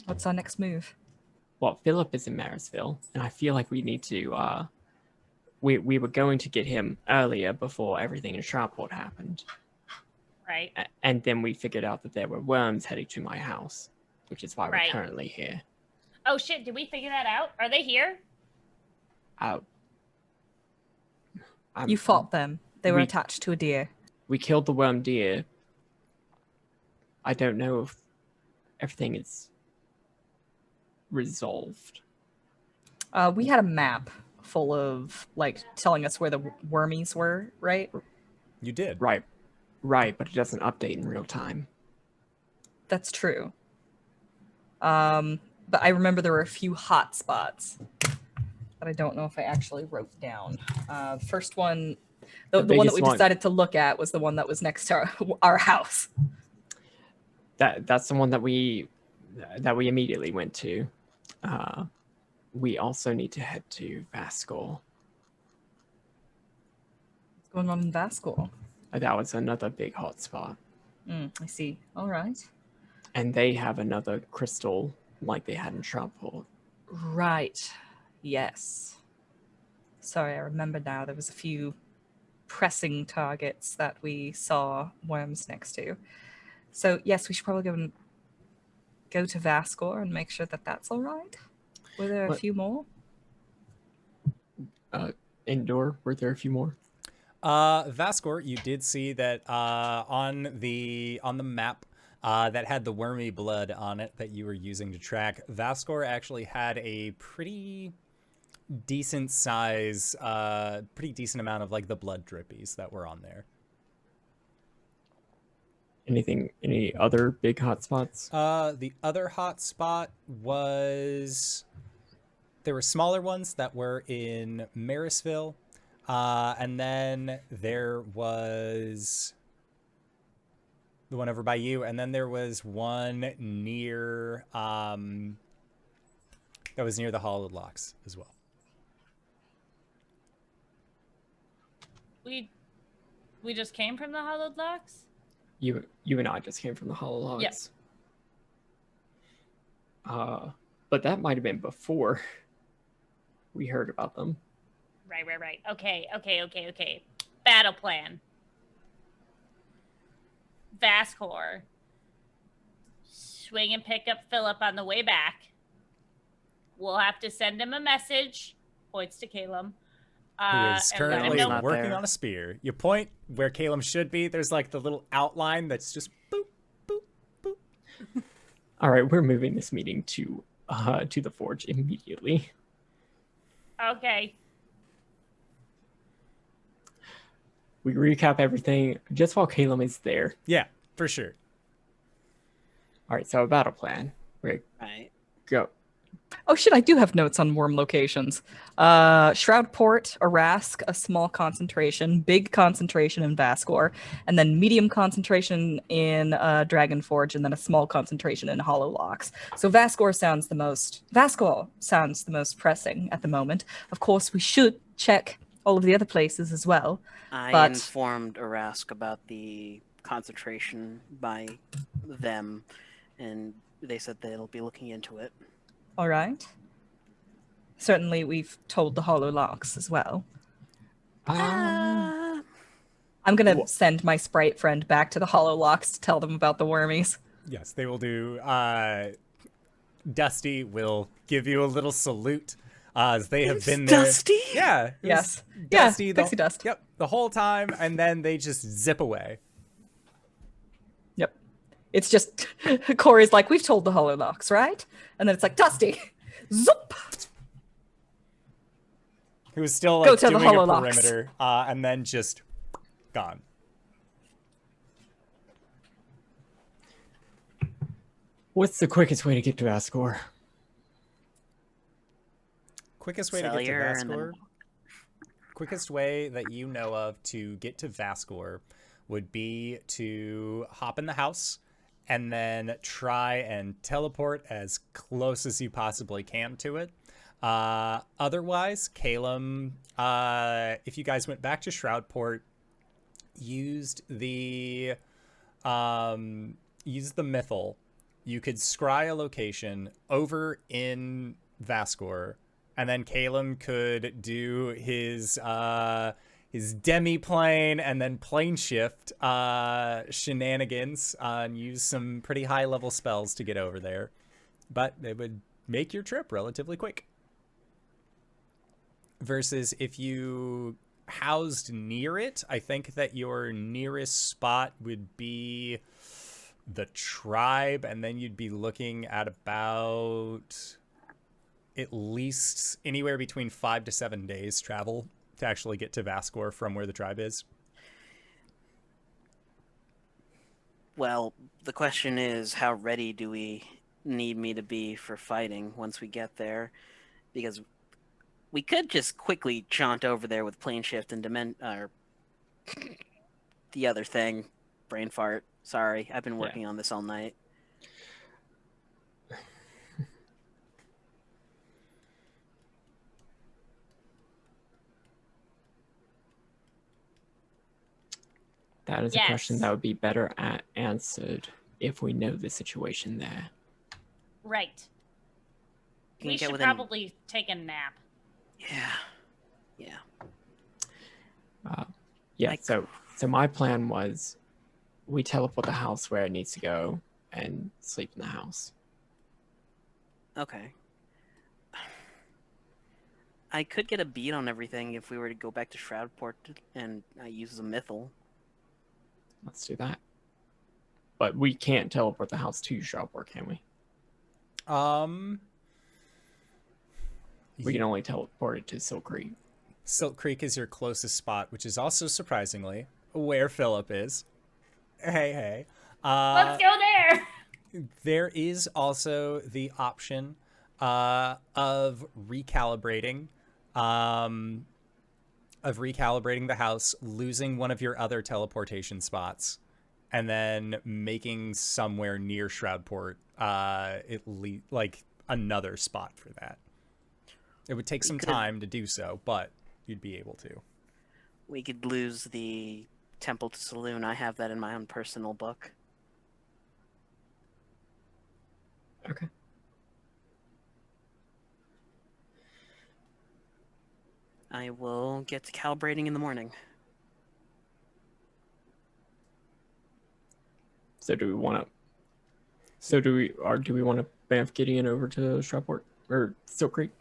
What's our next move? Well, Philip is in Marysville, and I feel like we need to... We were going to get him earlier before everything in Sharport happened. Right. And then we figured out that there were worms heading to my house, which is why we're currently here. Oh shit, did we figure that out? Are they here? You fought them. They were attached to a deer. We killed the worm deer. I don't know if everything is resolved. We had a map full of like telling us where the wormies were, right? You did. Right, but it doesn't update in real time. That's true. But I remember there were a few hot spots that I don't know if I actually wrote down. First one, the one that biggest we one. decided to look at was the one that was next to our house. That's the one that we immediately went to. We also need to head to Vascol. What's going on in Vascol? That was another big hotspot. I see. All right. And they have another crystal like they had in Shroudport. Right. Yes. Sorry, I remember now. There was a few pressing targets that we saw worms next to. So yes, we should probably go to Vascor and make sure that that's all right. Were there a few more? Indoor, were there a few more? Vascor, you did see that on the map that had the wormy blood on it that you were using to track. Vascor actually had a pretty decent size, pretty decent amount of like the blood drippies that were on there. Any other big hotspots? The other hotspot was there were smaller ones that were in Marysville, and then there was the one over by you, and then there was one near that was near the Hollowed Locks as well. We just came from the Hollowed Locks? You and I just came from the Hollow Logs. Yes. But that might have been before we heard about them. Right. Okay. Battle plan. Vascor. Swing and pick up Philip on the way back. We'll have to send him a message. Points to Caelum. Who is and let him currently know- working there. on a spear. You point where Caelum should be. There's like the little outline that's just boop, boop, boop. All right, we're moving this meeting to the forge immediately. Okay. We recap everything just while Caelum is there. Yeah, for sure. All right, so a battle plan. Right, Right. go. Oh shit, I do have notes on worm locations. Shroudport, Arask, a small concentration, big concentration in Vascor, and then medium concentration in Dragonforge, and then a small concentration in Hollow Locks. So Vascor sounds the most pressing at the moment. Of course, we should check all of the other places as well. I informed Arask about the concentration by them, and they said they'll be looking into it. All right. Certainly, we've told the Hollow Locks as well. I'm going to send my sprite friend back to the Hollow Locks to tell them about the wormies. Yes, they will do. Dusty will give you a little salute as they have been there. Dusty? Yeah. it was Yes. Dusty. Yeah, Pixie Dust. Yep. The whole time, and then they just zip away. Yep. It's just, Cori's like, we've told the Hollow Locks, right? And then it's like, Dusty, zoop! Who was still Go like to the doing a Hollow Locks. perimeter, and then just gone. What's the quickest way to get to Ascor? Quickest way to get to Cellular and then- Vascor. Quickest way that you know of to get to Vascor would be to hop in the house and then try and teleport as close as you possibly can to it. Otherwise, Caelum, if you guys went back to Shroudport, used the Mythal, you could scry a location over in Vascor, and then Caelum could do his demi-plane and then plane shift shenanigans and use some pretty high-level spells to get over there. But it would make your trip relatively quick. Versus if you housed near it, I think that your nearest spot would be the tribe, and then you'd be looking at about at least anywhere between 5 to 7 days travel to actually get to Vascor from where the tribe is. Well, the question is, how ready do we need me to be for fighting once we get there? Because we could just quickly jaunt over there with plane shift and the other thing, brain fart. Sorry, I've been working on this all night. That is a question Yes. that would be better answered if we know the situation there. Right. Can We you get should within- probably take a nap. Yeah. Yeah, Like- so my plan was we teleport the house where it needs to go and sleep in the house. Okay. I could get a beat on everything if we were to go back to Shroudport and use a Mythal. Let's do that. But we can't teleport the house to Shroudport, can we? We can only teleport it to Silk Creek. Silk Creek is your closest spot, which is also surprisingly where Philip is. Hey. Let's go there. There is also the option of recalibrating the house, losing one of your other teleportation spots, and then making somewhere near Shroudport like another spot for that. It would take some time to do so, but you'd be able to. We could lose the Temple to Saloon. I have that in my own personal book. Okay. I will get to calibrating in the morning. So do we want to do we want to Banff Gideon over to Shroudport or Silk Creek?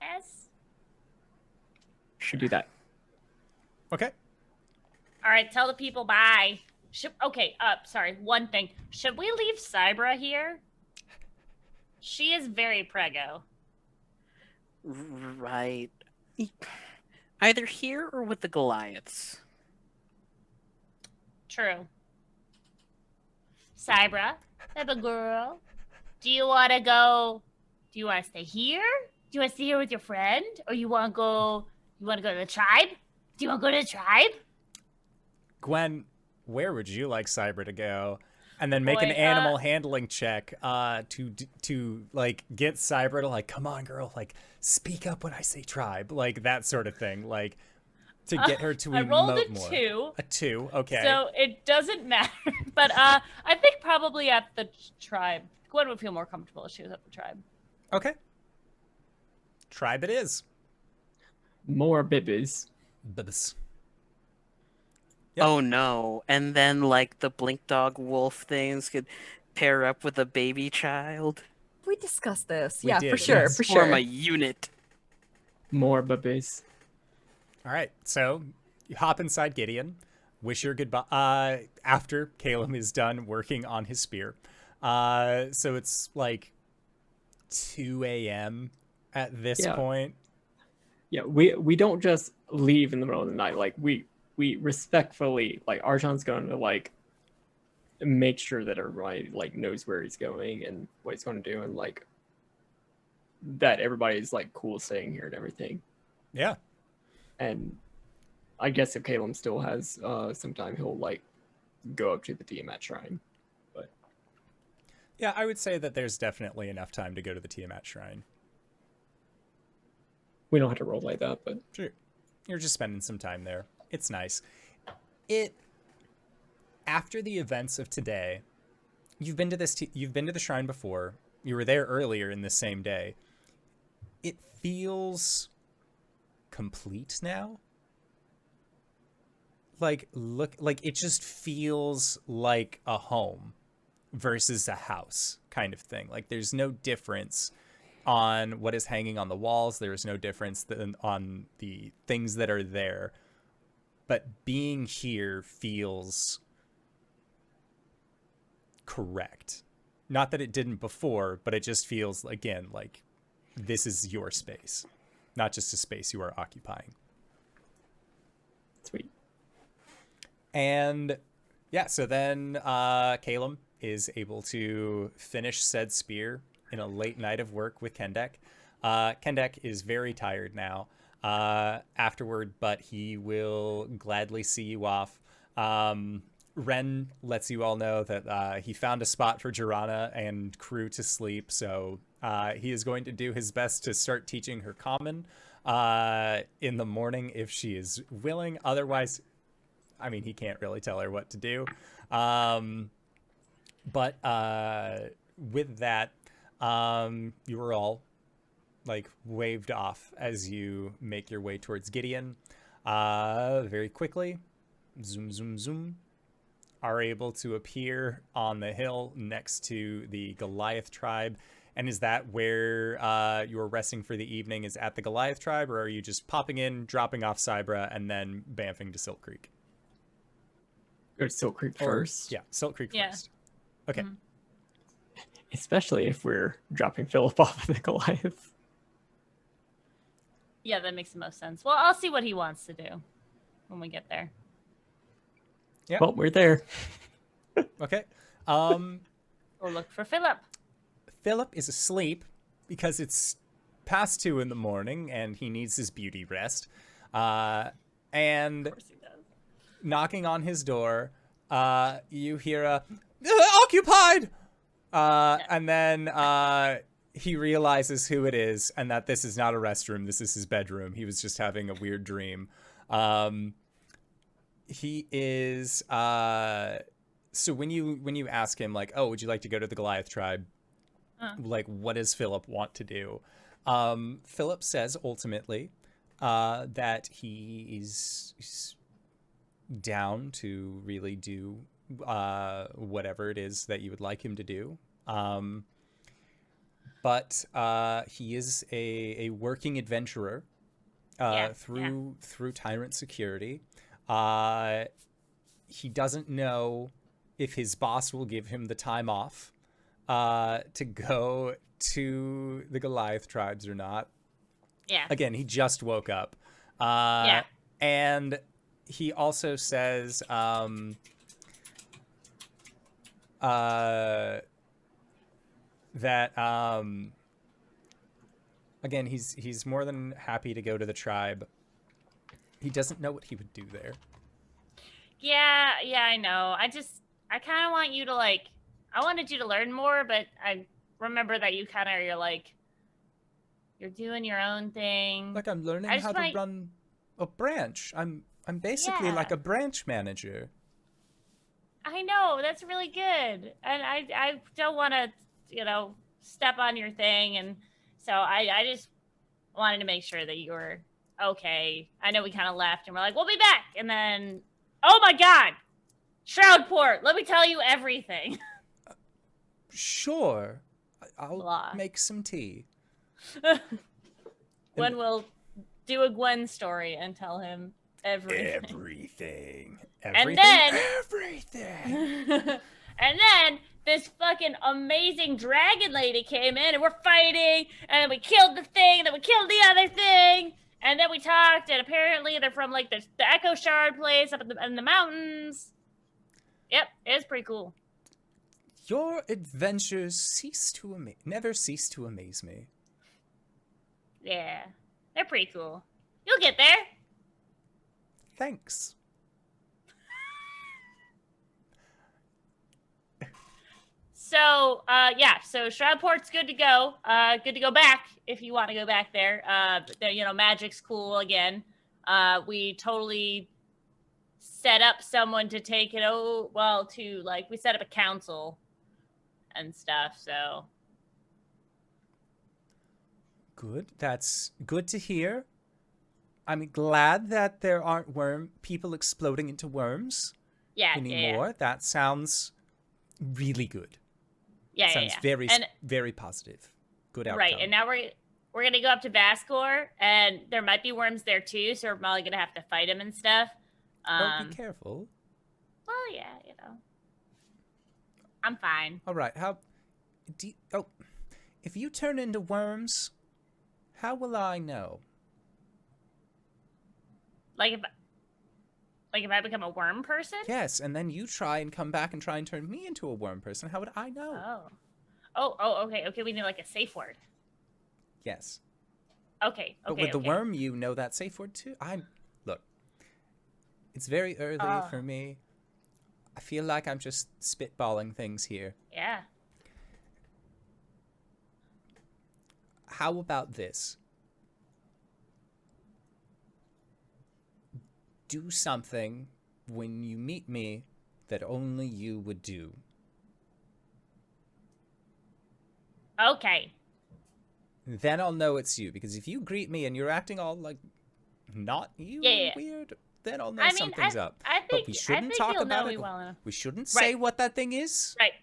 Yes. Should do that. Okay. All right, tell the people bye. Sorry, one thing. Should we leave Cybra here? She is very prego. Right. Either here or with the Goliaths. True. Cybra, baby girl, do you want to stay here? Do you want to stay here with your friend? Or you want to go to the tribe? Do you want to go to the tribe? Gwen, where would you like Cybra to go? And then make Boy, an animal handling check to like get Cybra to like, come on, girl, like speak up when I say tribe, like that sort of thing, like to get her to I rolled emote a more. 2. A 2, okay. So it doesn't matter. But I think probably at the tribe. Gwen would feel more comfortable if she was at the tribe. Okay. Tribe it is. More bibbies. Bibs. Yep. Oh no. And then like the blink dog wolf things could pair up with a baby child. We discussed this. We Yeah, did, for sure, yes. for Form sure. a unit. More bibbies. All right, so you hop inside Gideon, wish your goodbye after Caelum is done working on his spear. So it's like 2 a.m. at this point. Yeah, we don't just leave in the middle of the night. Like we respectfully, like Arjhan's going to like make sure that everybody like knows where he's going and what he's going to do, and like that everybody's like cool staying here and everything. Yeah. And I guess if Caelum still has some time, he'll like go up to the Tiamat shrine. But Yeah, I would say that there's definitely enough time to go to the Tiamat shrine. we don't have to roll like that. But Sure. You're just spending some time there. It's nice. After the events of today, you've been to the shrine before. You were there earlier in the same day. It feels complete now. Like it just feels like a home versus a house kind of thing. Like there's no difference on what is hanging on the walls. There is no difference on the things that are there. But being here feels correct. Not that it didn't before, but it just feels, again, like this is your space, not just a space you are occupying. Sweet. And yeah, so then Caelum is able to finish said spear in a late night of work with Kendek. Kendek is very tired now afterward, but he will gladly see you off. Ren lets you all know that he found a spot for Jirana and crew to sleep, so he is going to do his best to start teaching her common in the morning if she is willing. Otherwise, I mean, he can't really tell her what to do. But with that, you were all like waved off as you make your way towards Gideon. Very quickly, zoom, zoom, zoom, are able to appear on the hill next to the Goliath tribe. And is that where you're resting for the evening, is at the Goliath tribe, or are you just popping in, dropping off Cybra, and then bamfing to Silk Creek? Go to Silk Creek first. Yeah, Silk Creek Yeah. first. Okay. Mhm. Especially if we're dropping Philip off of the Goliath. Yeah, that makes the most sense. Well, I'll see what he wants to do when we get there. Yeah. Well, we're there. Okay. We'll look for Philip. Philip is asleep because it's past 2 a.m. and he needs his beauty rest. And Of course he does. knocking on his door, you hear a occupied, and then he realizes who it is and that this is not a restroom. This is his bedroom. He was just having a weird dream. He is so when you ask him, like, oh, would you like to go to the Goliath tribe? Like, what does Philip want to do? Philip says ultimately that he's down to really do whatever it is that you would like him to do. But he is a working adventurer through Tyrant Security. He doesn't know if his boss will give him the time off to go to the Goliath tribes or not. Yeah. Again, he just woke up. And he also says that again, he's more than happy to go to the tribe. He doesn't know what he would do there. Yeah, I know. I kind of want you to I wanted you to learn more, but I remember that you kind of you're doing your own thing. Like, I'm learning how to run a branch. I'm basically like a branch manager. I know, that's really good. And I don't want to, step on your thing. And so I just wanted to make sure that you were okay. I know we kind of left and we're like, we'll be back. And then, oh my God, Shroudport, let me tell you everything. Sure. I'll Blah. make some tea. Gwen will do a Gwen story and tell him everything. Everything. And then Everything. and then this fucking amazing dragon lady came in and we're fighting and we killed the thing and then we killed the other thing and then we talked and apparently they're from the Echo Shard place up in the mountains. Yep, it was pretty cool. Your adventures never cease to amaze me. Yeah, they're pretty cool. You'll get there. Thanks. So, so Shroudport's good to go. Good to go back if you want to go back there. Magic's cool again. We totally set up someone to take it. We set up a council and stuff, so. Good. That's good to hear. I'm glad that there aren't people exploding into worms anymore. Yeah. That sounds really good. Sounds very positive. Good outcome. Right, and now we're gonna go up to Vascor, and there might be worms there too, so we're probably gonna have to fight them and stuff. Be careful. Well, yeah, I'm fine. All right. If you turn into worms, how will I know? Like if I become a worm person? Yes, and then you try and come back and try and turn me into a worm person. How would I know? Okay. We need like a safe word. Yes. Okay. But with the worm, you know that safe word too. Look. It's very early for me. I feel like I'm just spitballing things here. Yeah. How about this? Do something when you meet me that only you would do. Okay. Then I'll know it's you, because if you greet me and you're acting all like not you and weird, then I'll know something's up. But we shouldn't talk about it. Well we shouldn't say what that thing is. Right.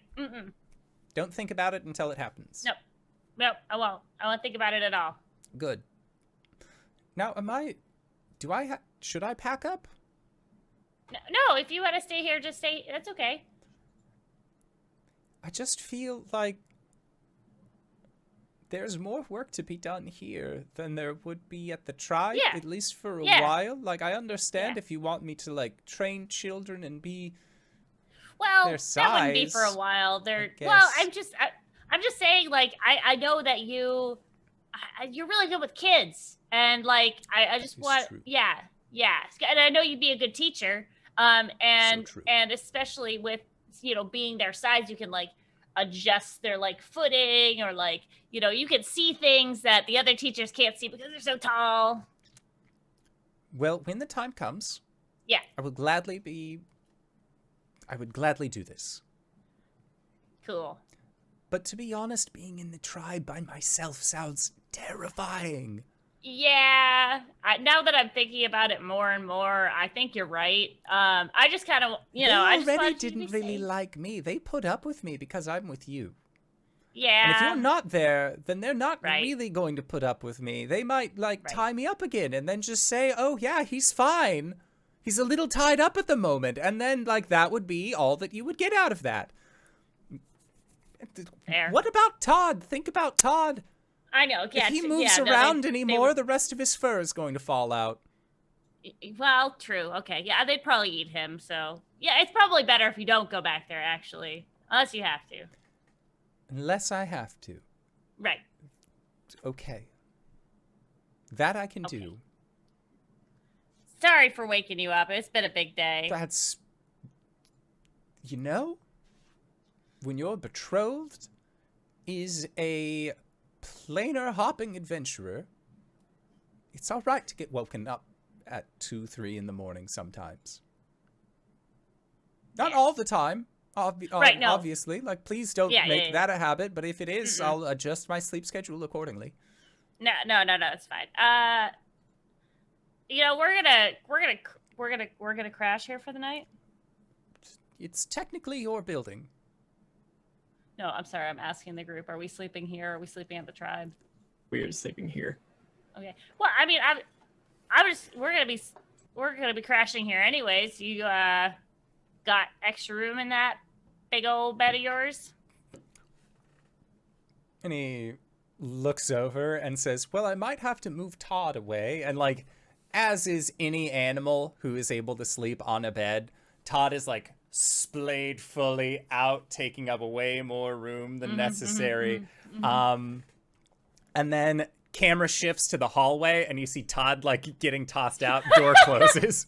Don't think about it until it happens. No, I won't. I won't think about it at all. Good. Now, should I pack up? No, if you want to stay here, just stay. That's okay. I just feel like there's more work to be done here than there would be at the tribe, at least for a while. Like, I understand if you want me to, like, train children and be their size. That wouldn't be for a while. I'm just saying, like, I know that you're really good with kids, and like I just want, and I know you'd be a good teacher, and especially with being their size, you can like adjust their like footing, or like you can see things that the other teachers can't see because they're so tall. Well, when the time comes, I would gladly do this. Cool. But to be honest, being in the tribe by myself sounds terrifying. Yeah. Now that I'm thinking about it more and more, I think you're right. I just kind of, they already didn't really like me. They put up with me because I'm with you. Yeah. And if you're not there, then they're not really going to put up with me. They might, tie me up again and then just say, oh, yeah, he's fine. He's a little tied up at the moment. And then, that would be all that you would get out of that. Fair. What about Todd? Think about Todd. I know. Yeah, if he moves around anymore, the rest of his fur is going to fall out. Well, true. Okay. Yeah, they'd probably eat him. So, yeah, it's probably better if you don't go back there, actually. Unless you have to. Unless I have to. Right. Okay. That I can do. Sorry for waking you up. It's been a big day. That's... when your betrothed is a planar hopping adventurer, it's all right to get woken up at 2, 3 in the morning sometimes. Not all the time, obviously. Please don't make that a habit, but if it is, I'll adjust my sleep schedule accordingly. No, it's fine. We're gonna crash here for the night. It's technically your building. No, I'm sorry. I'm asking the group. Are we sleeping here? Or are we sleeping at the tribe? We are sleeping here. Okay. Well, I mean, we're gonna be crashing here anyways. You got extra room in that big old bed of yours? And he looks over and says, well, I might have to move Todd away. And as is any animal who is able to sleep on a bed, Todd is splayed fully out, taking up way more room than necessary. And then camera shifts to the hallway and you see Todd getting tossed out. Door closes.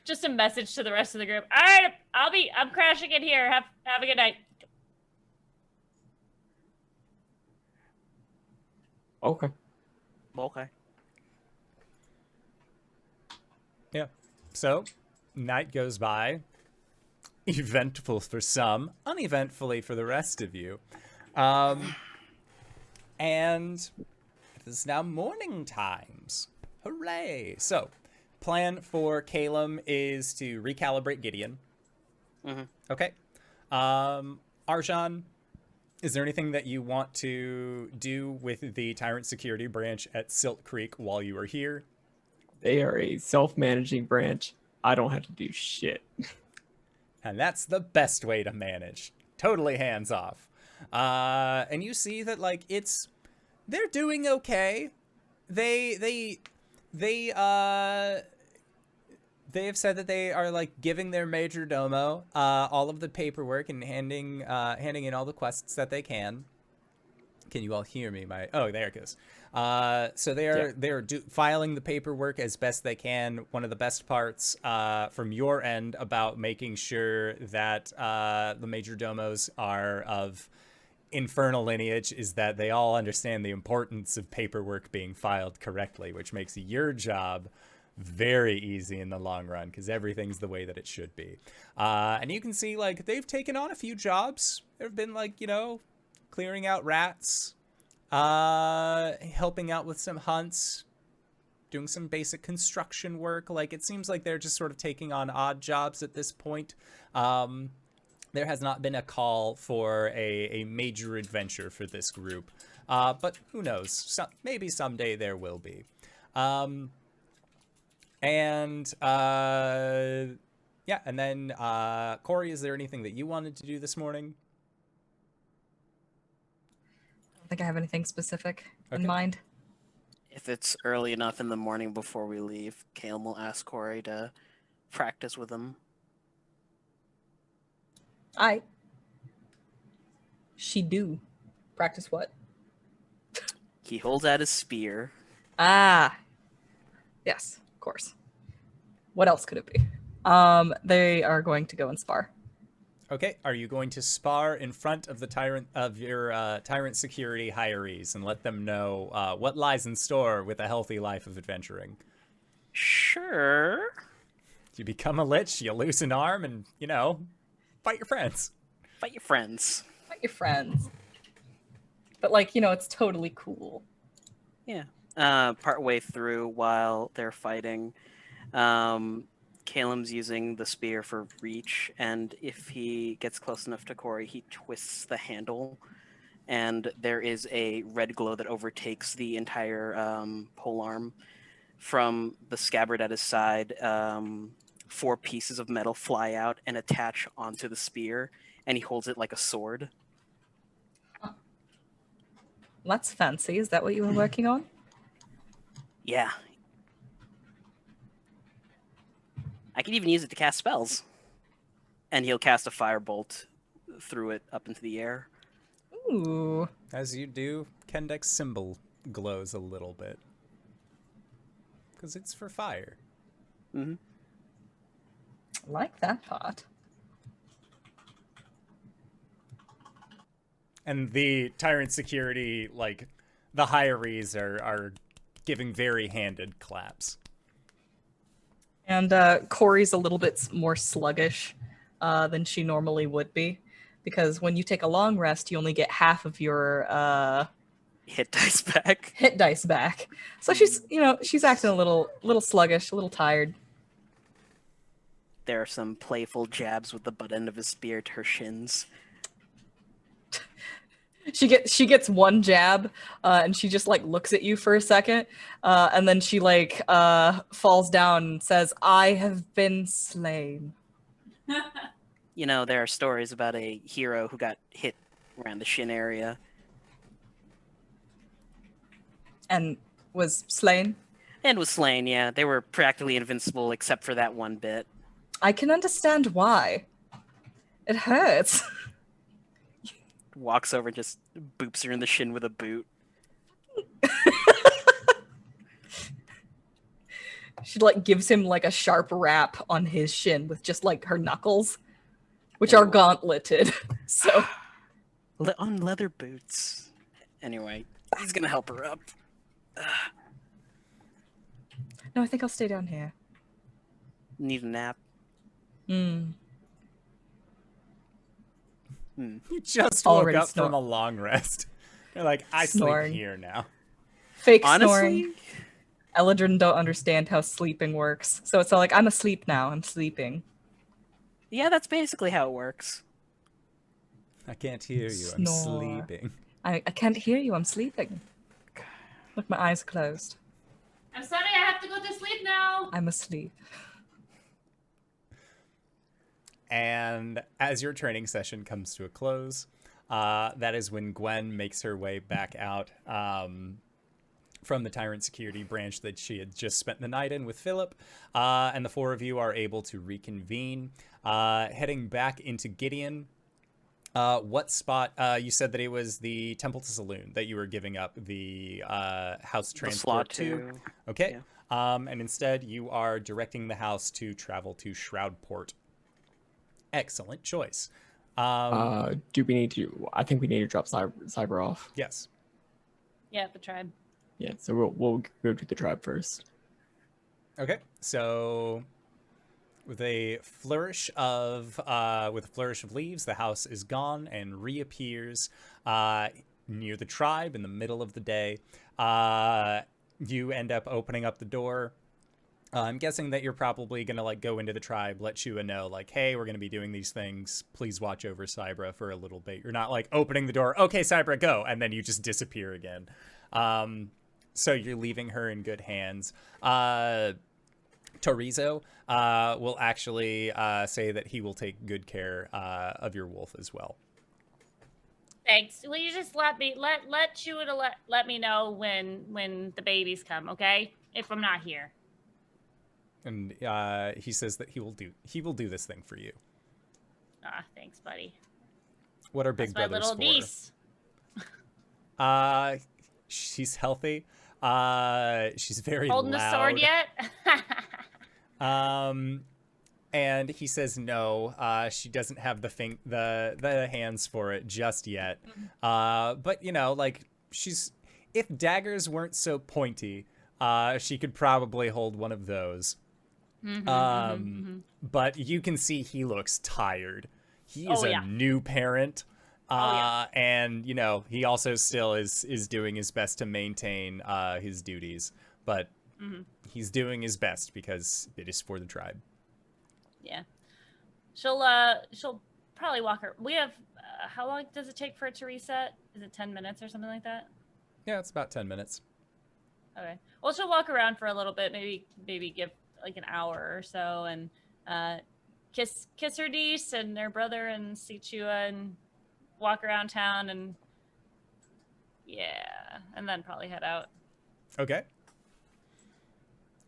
Just a message to the rest of the group. All right, I'm crashing in here. Have a good night. Okay. Yeah. So, night goes by. Eventful for some, uneventfully for the rest of you. And it is now morning times. Hooray! So, plan for Caelum is to recalibrate Gideon. Okay. Arjhan, is there anything that you want to do with the Tyrant Security Branch at Silt Creek while you are here? They are a self-managing branch. I don't have to do shit. And that's the best way to manage. Totally hands off. And you see that, like, they're doing okay. They have said that they are, like, giving their major domo all of the paperwork and handing in all the quests that they can. Can you all hear me? Oh, there it goes. So they're filing the paperwork as best they can. One of the best parts from your end about making sure that the major domos are of infernal lineage is that they all understand the importance of paperwork being filed correctly, which makes your job very easy in the long run because everything's the way that it should be. And you can see, like, they've taken on a few jobs. There have been, like, clearing out rats, helping out with some hunts, doing some basic construction work. Like, it seems like they're just sort of taking on odd jobs at this point. There has not been a call for a major adventure for this group, but who knows? Maybe someday there will be. And then Cori, is there anything that you wanted to do this morning? I don't think I have anything specific in Okay. mind. If it's early enough in the morning before we leave, Caelum will ask Cori to practice with him. She do. Practice what? He holds out his spear. Ah. Yes, of course. What else could it be? They are going to go and spar. Okay, are you going to spar in front of your tyrant security hirees and let them know what lies in store with a healthy life of adventuring? Sure. You become a lich, you lose an arm, and fight your friends. Fight your friends. Fight your friends. But it's totally cool. Yeah. Partway through, while they're fighting, Caelum's using the spear for reach, and if he gets close enough to Cori, he twists the handle, and there is a red glow that overtakes the entire polearm. From the scabbard at his side, 4 pieces of metal fly out and attach onto the spear, and he holds it like a sword. That's fancy. Is that what you were working on? Yeah. I can even use it to cast spells. And he'll cast a firebolt through it up into the air. Ooh. As you do, Kendek's symbol glows a little bit. Because it's for fire. Mm-hmm. I like that part. And the tyrant security, like, the hirees are giving very handed claps. And Cori's a little bit more sluggish than she normally would be. Because when you take a long rest, you only get half of your Hit dice back. hit dice back. So she's acting a little sluggish, a little tired. There are some playful jabs with the butt end of his spear to her shins. She gets one jab, and she just looks at you for a second, and then she falls down and says, "I have been slain." There are stories about a hero who got hit around the shin area. And was slain. And was slain, yeah. They were practically invincible except for that one bit. I can understand why. It hurts. Walks over and just boops her in the shin with a boot. She gives him a sharp rap on his shin with just her knuckles, which are gauntleted. So On leather boots. Anyway, he's gonna help her up. no, I think I'll stay down here. Need a nap. Hmm. You just woke Already up from a long rest. You're like, I Snoring. sleep here now. Fake Honestly, snoring. Eldrin don't understand how sleeping works, so it's all I'm asleep now. I'm sleeping. yeah, that's basically how it works. I can't hear you. I'm Snore. sleeping. I can't hear you. I'm sleeping. Look, my eyes are closed. I'm sorry, I have to go to sleep now. I'm asleep. And as your training session comes to a close, that is when Gwen makes her way back out from the Tyrant Security branch that she had just spent the night in with Philip. And the four of you are able to reconvene, heading back into Gideon. What spot? You said that it was the Temple to Saloon that you were giving up the house The transport slot to. to. Okay. Yeah. And instead, you are directing the house to travel to Shroudport. Excellent choice. Do we need to? I think we need to drop Cyber off. Yes. Yeah, the tribe. Yeah, so we'll go to the tribe first. Okay. So with a flourish of leaves, the house is gone and reappears near the tribe in the middle of the day. You end up opening up the door. I'm guessing that you're probably going to like go into the tribe, let Shua know like, hey, we're going to be doing these things. Please watch over Cybra for a little bit. You're not like opening the door. Okay, Cybra, go. And then you just disappear again. So you're leaving her in good hands. Torizo will actually say that he will take good care of your wolf as well. Thanks. Will you just let Chua let me know when the babies come, okay? If I'm not here. And he says that he will do this thing for you. Ah, thanks, buddy. What are big That's my brothers little for? niece. She's healthy. She's very Holding loud. the sword yet? And he says no. She doesn't have the hands for it just yet. But you know, like if daggers weren't so pointy, she could probably hold one of those. But you can see he looks tired. He is a new parent. And you know, he also still is doing his best to maintain his duties, but he's doing his best because it is for the tribe. Yeah. She'll probably walk her. We have how long does it take for it to reset? Is it 10 minutes or something like that? Yeah, it's about 10 minutes. Okay. Well, she'll walk around for a little bit, maybe give like an hour or so, and kiss her niece and their brother and see Chua and walk around town and and then probably head out. Okay.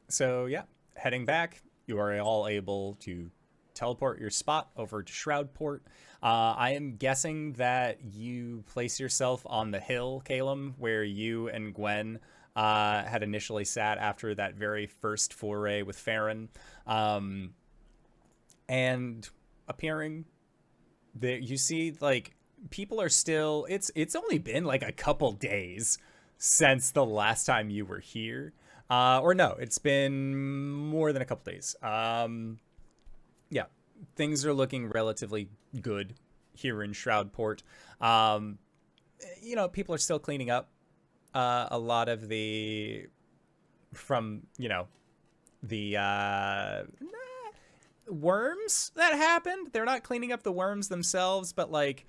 So yeah, heading back, you are all able to teleport your spot over to Shroudport. I am guessing that you place yourself on the hill, Caelum, where you and Gwen had initially sat after that very first foray with Farron. And appearing there, you see like people are still, it's only been like a couple days since the last time you were here. Or no, it's been more than a couple days. Yeah, things are looking relatively good here in Shroudport. You know, people are still cleaning up a lot of the worms that happened. They're not cleaning up the worms themselves, but like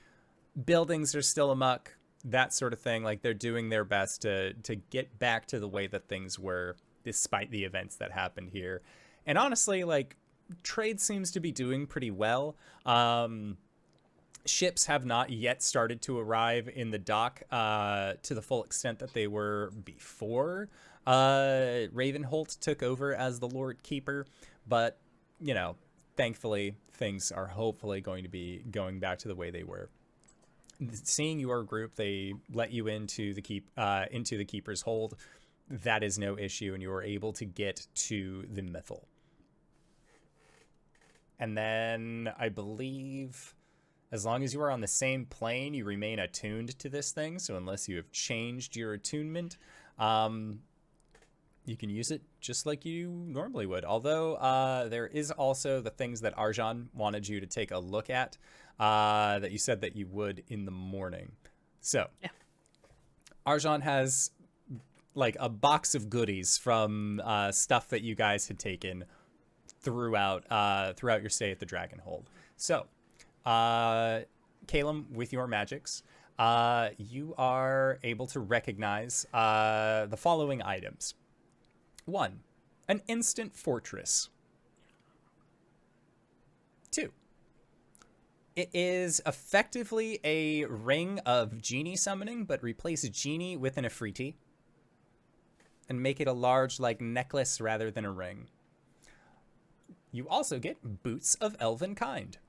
buildings are still amok, that sort of thing. Like they're doing their best to get back to the way that things were despite the events that happened here. And honestly, like trade seems to be doing pretty well. Ships have not yet started to arrive in the dock to the full extent that they were before Ravenholt took over as the Lord Keeper. But, you know, thankfully, things are hopefully going to be going back to the way they were. Seeing your group, they let you into the Keeper's hold. That is no issue, and you are able to get to the Mythal. And then I believe, as long as you are on the same plane, you remain attuned to this thing. So unless you have changed your attunement, you can use it just like you normally would. Although there is also the things that Arjhan wanted you to take a look at that you said that you would in the morning. So Arjhan has like a box of goodies from stuff that you guys had taken throughout your stay at the Dragonhold. So, Caelum, with your magics, you are able to recognize the following items. 1, an instant fortress. 2, It is effectively a ring of genie summoning, but replace a genie with an Ifriti. And make it a large, like, necklace rather than a ring. You also get Boots of Elven Kind.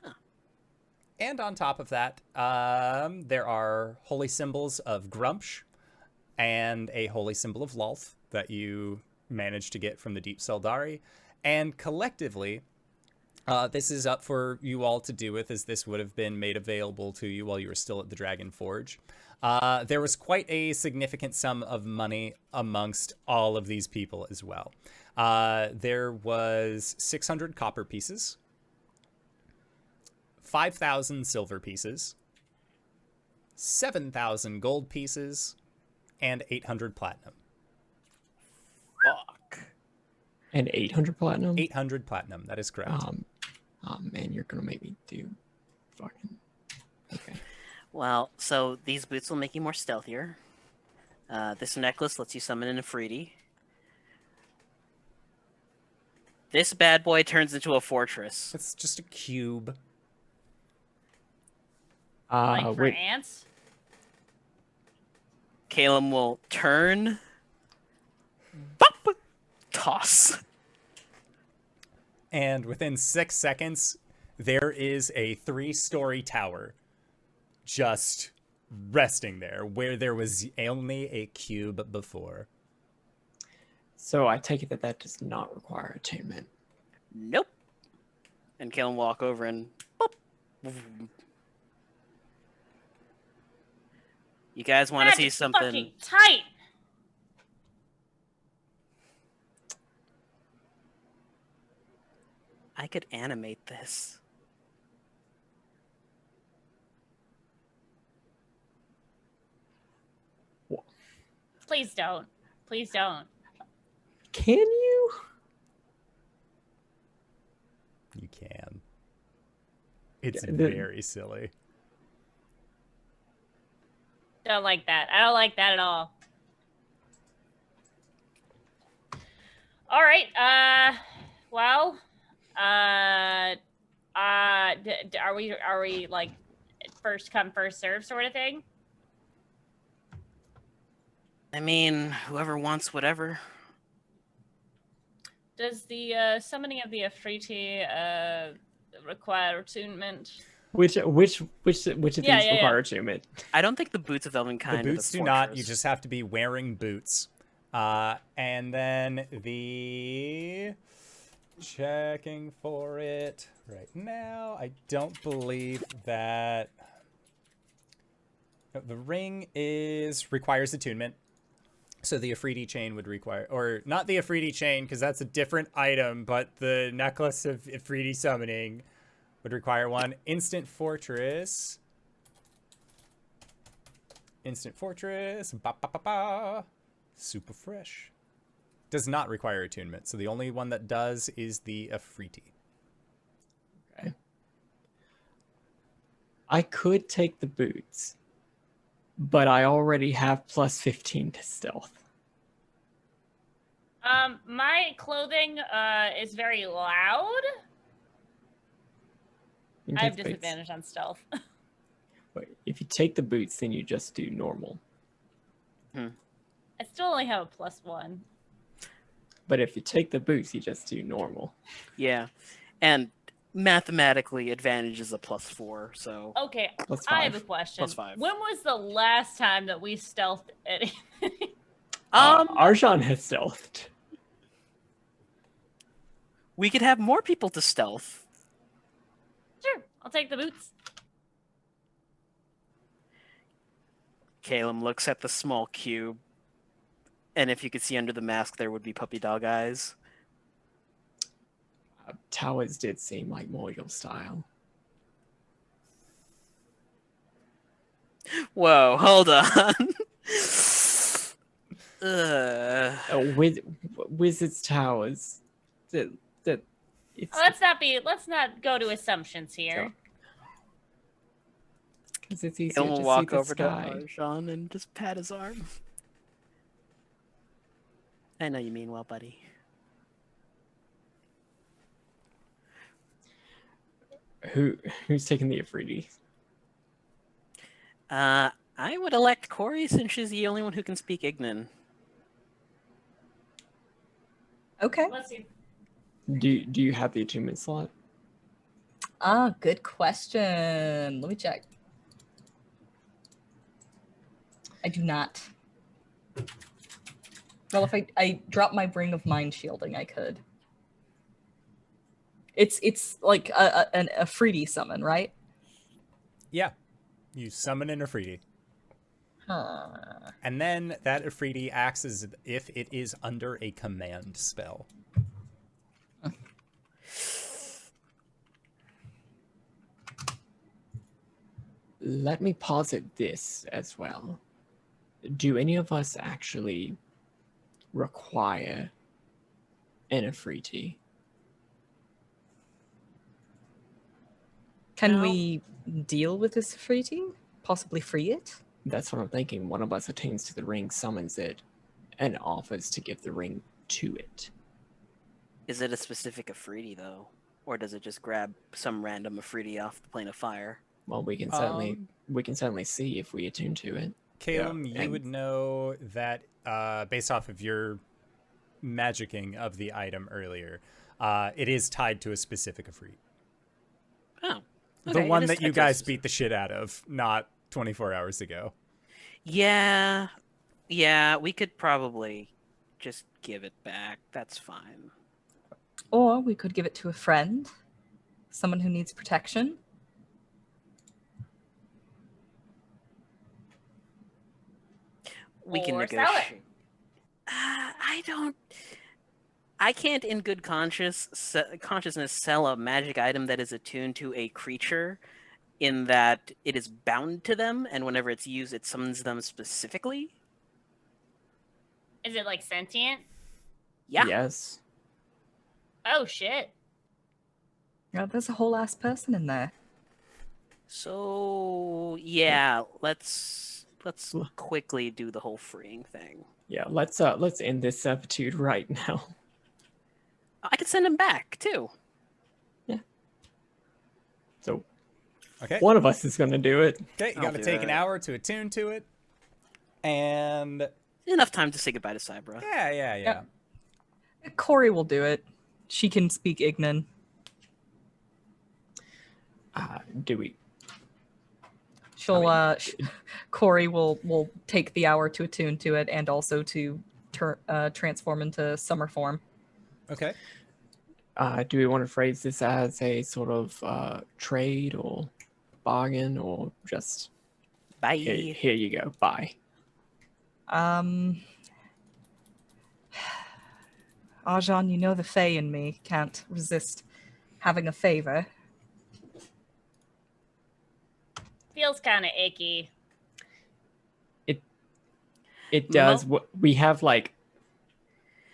Huh. And on top of that, there are holy symbols of Grumpsh and a holy symbol of Lolth that you managed to get from the Deep Seldari. And collectively, this is up for you all to do with, as this would have been made available to you while you were still at the Dragonforge. There was quite a significant sum of money amongst all of these people as well. There was 600 copper pieces, 5,000 silver pieces, 7,000 gold pieces, and 800 platinum. Fuck. And 800 platinum? 800 platinum, that is correct. Oh man, you're gonna make me do fucking... Okay. Well, so these boots will make you more stealthier. This necklace lets you summon an Ifriti. This bad boy turns into a fortress. It's just a cube. Like for wait, ants? Caelum will turn, bop, toss. And within 6 seconds, there is a 3-story tower just resting there, where there was only a cube before. so I take it that that does not require attunement. Nope. And Caelum walk over and bop. You guys want to see Magic's something? Fucking tight. I could animate this. Please don't. Please don't. Can you? You can. It's Yeah, the- very silly. Don't like that. I don't like that at all. All right. Well. Are we like first come first serve sort of thing? I mean, whoever wants whatever. Does the summoning of the Ifriti require attunement? Which of these require attunement? I don't think the boots of Elvenkind. The boots do not. You just have to be wearing boots. And then the... Checking for it right now. I don't believe that... The ring requires attunement. So the Ifriti chain would require... Or not the Ifriti chain, because that's a different item, but the necklace of Ifriti summoning would require one. Instant Fortress. Instant Fortress. Ba, ba, ba, ba. Super fresh. Does not require attunement. So the only one that does is the Ifriti. Okay. I could take the boots, but I already have plus 15 to stealth. My clothing is very loud. You can I have take the boots. disadvantage on stealth. Wait, if you take the boots, then you just do normal. I still only have a +1. But if you take the boots, you just do normal. Yeah, and mathematically, advantage is a +4. So Okay, Plus I have 5. a question. +5. When was the last time that we stealthed anything? Arjhan has stealthed. we could have more people to stealth. Sure, I'll take the boots. Caelum looks at the small cube, and if you could see under the mask, there would be puppy dog eyes. Towers did seem like more your style. Whoa, hold on. Wizard's Towers. It's, Let's not go to assumptions here. because it's easier Caelum will to walk see the over to sky. Arjhan and just pat his arm. I know you mean well, buddy. Who's taking the Afridi? I would elect Cori since she's the only one who can speak Ignan. Okay. Let's see. Do you have the attunement slot? Ah, good question. Let me check. I do not. Well, if I drop my Ring of Mind Shielding, I could. It's like a Freedy summon, right? Yeah. You summon an Afridi. Huh. And then that Afridi acts as if it is under a command spell. Let me posit this as well. Do any of us actually require an Afridi? Can No. we deal with this Freety? Possibly free it? That's what I'm thinking. One of us attains to the ring, summons it, and offers to give the ring to it. Is it a specific Afridi, though? Or does it just grab some random Afridi off the plane of fire? Well, we can certainly see if we attune to it. Caelum, Yeah, you and- would know that based off of your magicking of the item earlier, it is tied to a specific Afridi. Oh. The Okay, one it is that you tied to a guys specific- beat the shit out of, not 24 hours ago. Yeah. Yeah, we could probably just give it back. That's fine. Or we could give it to a friend, someone who needs protection. We can Or sell it. negotiate. I can't, in good consciousness, sell a magic item that is attuned to a creature, in that it is bound to them, and whenever it's used, it summons them specifically. Is it like sentient? Yeah. Yes. Oh shit. Yeah, there's a whole ass person in there. So yeah, let's quickly do the whole freeing thing. Yeah, let's end this servitude right now. I could send him back too. So Okay. one of us is gonna do it. Okay, you I'll got to do take an it. hour to attune to it. And Enough time to say goodbye to Cybra. yeah. Cori will do it. She can speak Ignan. Do we? She'll Cori will take the hour to attune to it and also to transform into summer form. Okay. Do we want to phrase this as a sort of trade or bargain, or just Bye. here you go, bye? Arjhan, you know the Fae in me can't resist having a favor. Feels kind of icky. It does. We have like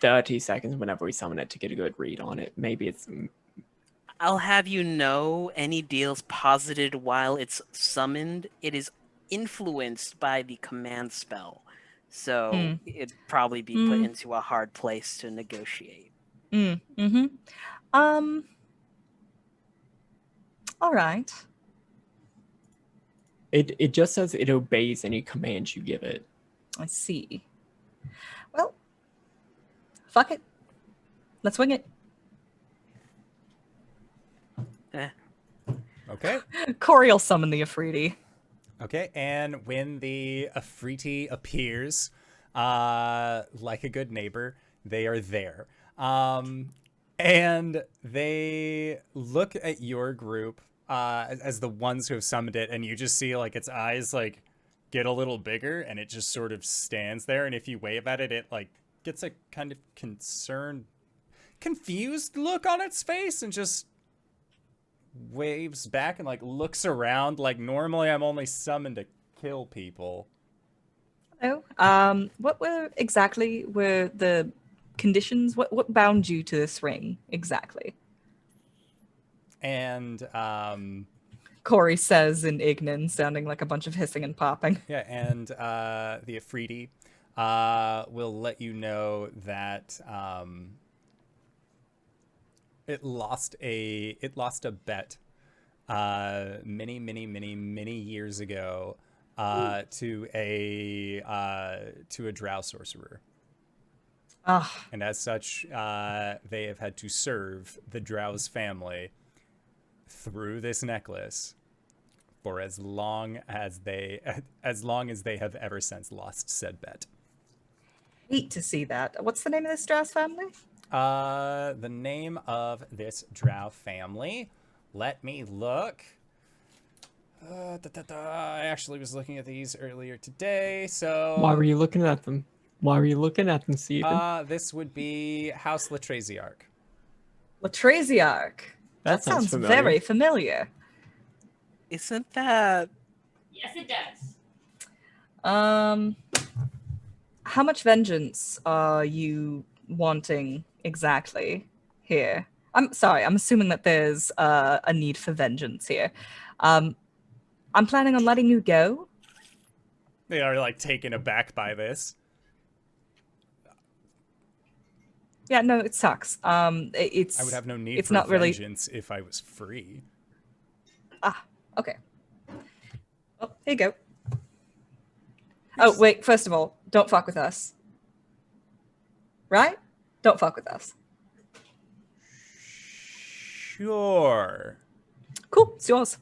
30 seconds whenever we summon it to get a good read on it. Maybe it's I'll have you know, any deals posited while it's summoned, it is influenced by the command spell. So it'd probably be put into a hard place to negotiate. Mm-hmm. All right. it just says it obeys any commands you give it. I see. Well, fuck it. Let's wing it. Okay. Cori will summon the Afridi. Okay, and when the Afriti appears, like a good neighbor, they are there. And they look at your group as the ones who have summoned it, and you just see like its eyes like get a little bigger, and it just sort of stands there. And if you wave at it, it like gets a kind of concerned, confused look on its face, and just waves back and like looks around like normally I'm only summoned to kill people. Oh, what were the conditions? What bound you to this ring exactly? And Cori says in Ignan, sounding like a bunch of hissing and popping. yeah, and the Afridi will let you know that it lost a bet many years ago to a drow sorcerer. Ah, And as such, they have had to serve the drow's family through this necklace for as long as they have ever since lost said bet. hate to see that. What's the name of this Strauss family? The name of this drow family, let me look. I actually was looking at these earlier today, so... Why were you looking at them? Why were you looking at them, Stephen? This would be House Latraziarch. Latraziarch. That sounds familiar. very familiar. Isn't that... Yes, it does. How much vengeance are you wanting exactly here? I'm sorry, I'm assuming that there's a need for vengeance here. I'm planning on letting you go. They are, like, taken aback by this. Yeah, no, it sucks. It's I would have no need it's for not really vengeance if I was free. okay. Oh, here you go. Oh, wait, first of all, don't fuck with us. Right? Don't fuck with us. Sure. Cool, it's yours.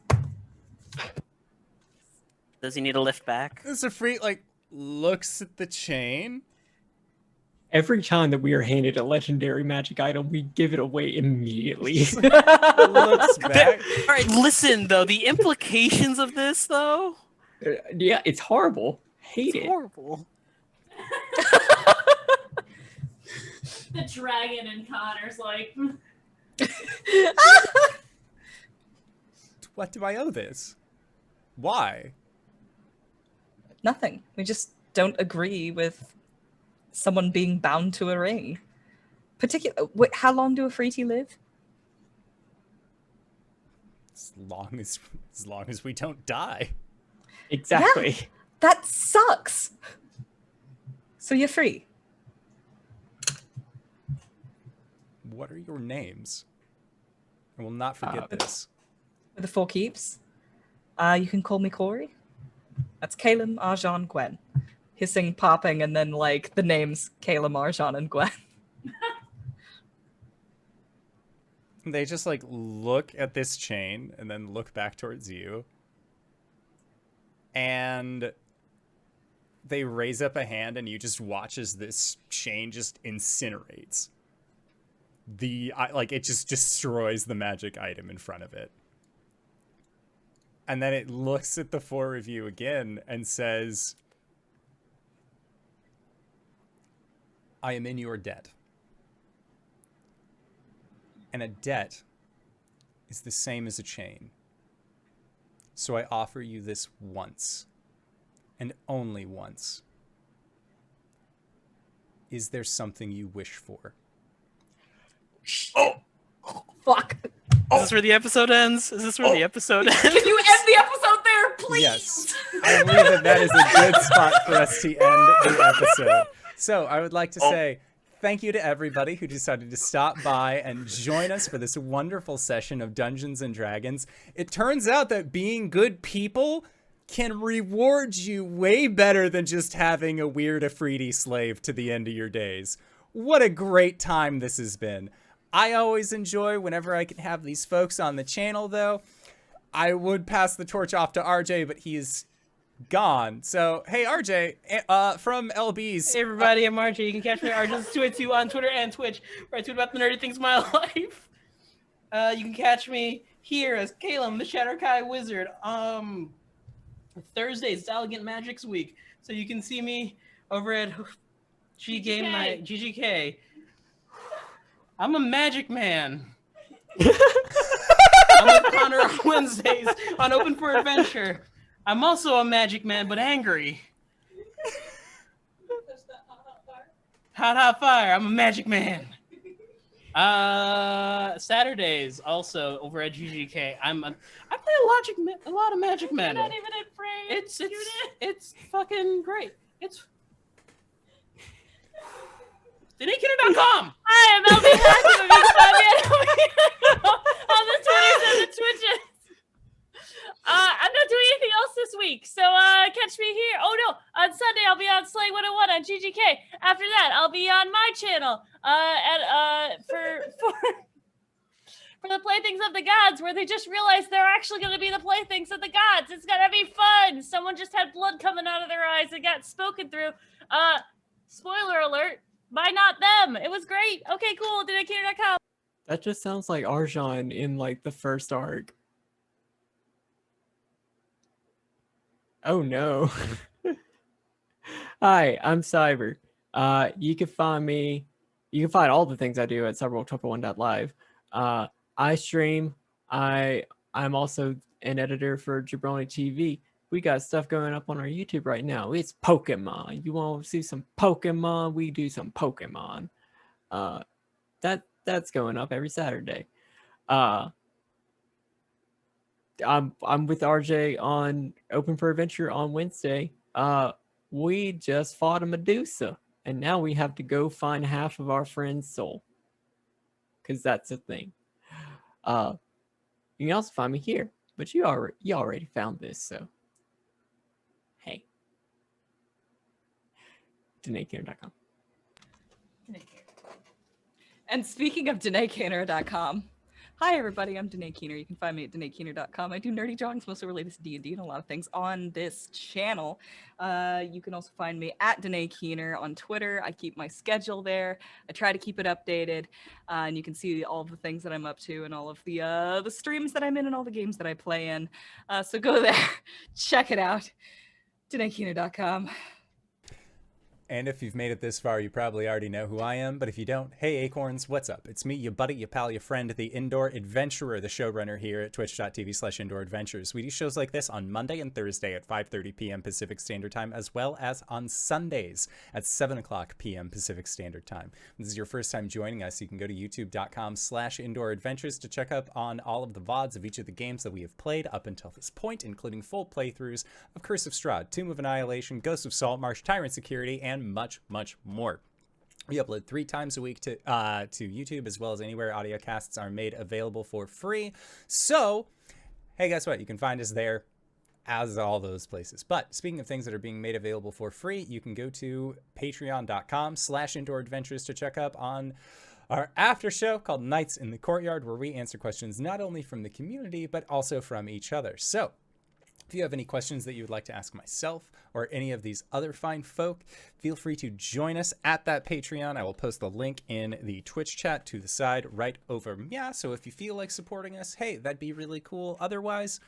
Does he need a lift back? Mr. Free, like, looks at the chain. Every time that we are handed a legendary magic item, we give it away immediately. Looks back. All right, listen, though. The implications of this, though... Yeah, it's horrible. Hate It's it. horrible. The dragon and Connor's like, What do I owe this? Why? Nothing. We just don't agree with someone being bound to a ring. Wait, how long do Afriti live? As long as we don't die. Exactly. That sucks. So you're free. What are your names? I will not forget this. With the 4 keeps. You can call me Cori. That's Caelum, Arjhan, Gwen. Hissing, popping, and then like the names Caelum, Arjhan, and Gwen. They just like look at this chain and then look back towards you. And they raise up a hand and you just watch as this chain just incinerates. It just destroys the magic item in front of it. And then it looks at the 4 of you again and says, I am in your debt. And a debt is the same as a chain. So I offer you this once, and only once. Is there something you wish for? Oh, fuck. Is this where the episode ends? Is this where the episode ends? Can you end the episode there, please? Yes. I believe that is a good spot for us to end the episode. So I would like to say thank you to everybody who decided to stop by and join us for this wonderful session of Dungeons and Dragons. It turns out that being good people can reward you way better than just having a weird Afriti slave to the end of your days. What a great time this has been. I always enjoy whenever I can have these folks on the channel, though. I would pass the torch off to RJ, but he is gone. So, hey, RJ, from LB's. Hey everybody, I'm RJ. You can catch me at RJustice282 on Twitter and Twitch, where I tweet about the nerdy things in my life. You can catch me here as Caelum, the Shatterkai Wizard. Thursdays, it's Elegant Magics Week, so you can see me over at G Game Night, GGK. I'm a magic man. I'm with Connor on Wednesdays on Open for Adventure. I'm also a magic man, but angry. Hot fire. I'm a magic man. Saturdays also over at GGK. I play a lot of Magic you're Man. not even in frame. It's fucking great. It's TheNakedKinner.com. I am LBHackEmUp. You can find me at on the Twitters and the Twitches. for the playthings of the gods, where they just realized they're actually going to be the playthings of the gods. It's going to be fun. Someone just had blood coming out of their eyes and got spoken through. Spoiler alert, by not them. It was great. Okay, cool. DNAKeener.com. That just sounds like Arjhan in like the first arc. Oh no. Hi, I'm Cyber. You can find me. You can find all the things I do at cyberwolf1.live. I stream. I'm also an editor for Jabroni TV. We got stuff going up on our YouTube right now. It's Pokemon. You want to see some Pokemon? We do some Pokemon. That's going up every Saturday. I'm with RJ on Open for Adventure on Wednesday. We just fought a Medusa, and now we have to go find half of our friend's soul, because that's a thing. You can also find me here, but you already found this, so hey. DanaeKeener.com. And speaking of DanaeKeener.com, hi everybody, I'm Danae Keener. You can find me at DanaeKeener.com. I do nerdy drawings, mostly related to D&D and a lot of things on this channel. You can also find me at Danae Keener on Twitter. I keep my schedule there. I try to keep it updated, and you can see all of the things that I'm up to and all of the streams that I'm in and all the games that I play in. So go there, check it out. DanaeKeener.com. And if you've made it this far, you probably already know who I am. But if you don't, hey Acorns, what's up? It's me, your buddy, your pal, your friend, the Indoor Adventurer, the showrunner here at twitch.tv/Indoor Adventures. We do shows like this on Monday and Thursday at 5:30 p.m. Pacific Standard Time, as well as on Sundays at 7 o'clock p.m. Pacific Standard Time. If this is your first time joining us, you can go to youtube.com/Indoor Adventures to check up on all of the VODs of each of the games that we have played up until this point, including full playthroughs of Curse of Strahd, Tomb of Annihilation, Ghost of Saltmarsh, Tyrant Security, and much more. We upload 3 times a week to YouTube, as well as anywhere audio casts are made available for free. So, hey, guess what? You can find us there as all those places. But speaking of things that are being made available for free, you can go to patreon.com/Indoor Adventures to check up on our after show called Nights in the Courtyard, where we answer questions not only from the community, but also from each other. So, if you have any questions that you would like to ask myself or any of these other fine folk, feel free to join us at that Patreon. I will post the link in the Twitch chat to the side right over. Yeah, so if you feel like supporting us, hey, that'd be really cool. Otherwise,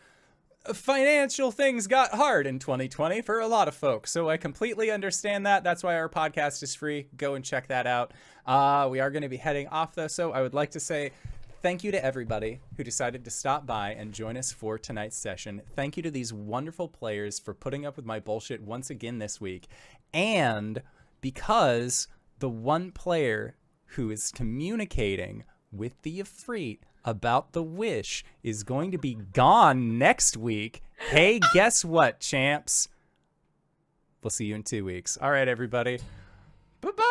financial things got hard in 2020 for a lot of folks, so I completely understand that. That's why our podcast is free. Go and check that out. We are going to be heading off, though, so I would like to say thank you to everybody who decided to stop by and join us for tonight's session. Thank you to these wonderful players for putting up with my bullshit once again this week. And because the one player who is communicating with the Ifrit about the wish is going to be gone next week, hey, guess what, champs? We'll see you in 2 weeks. All right, everybody. Bye-bye!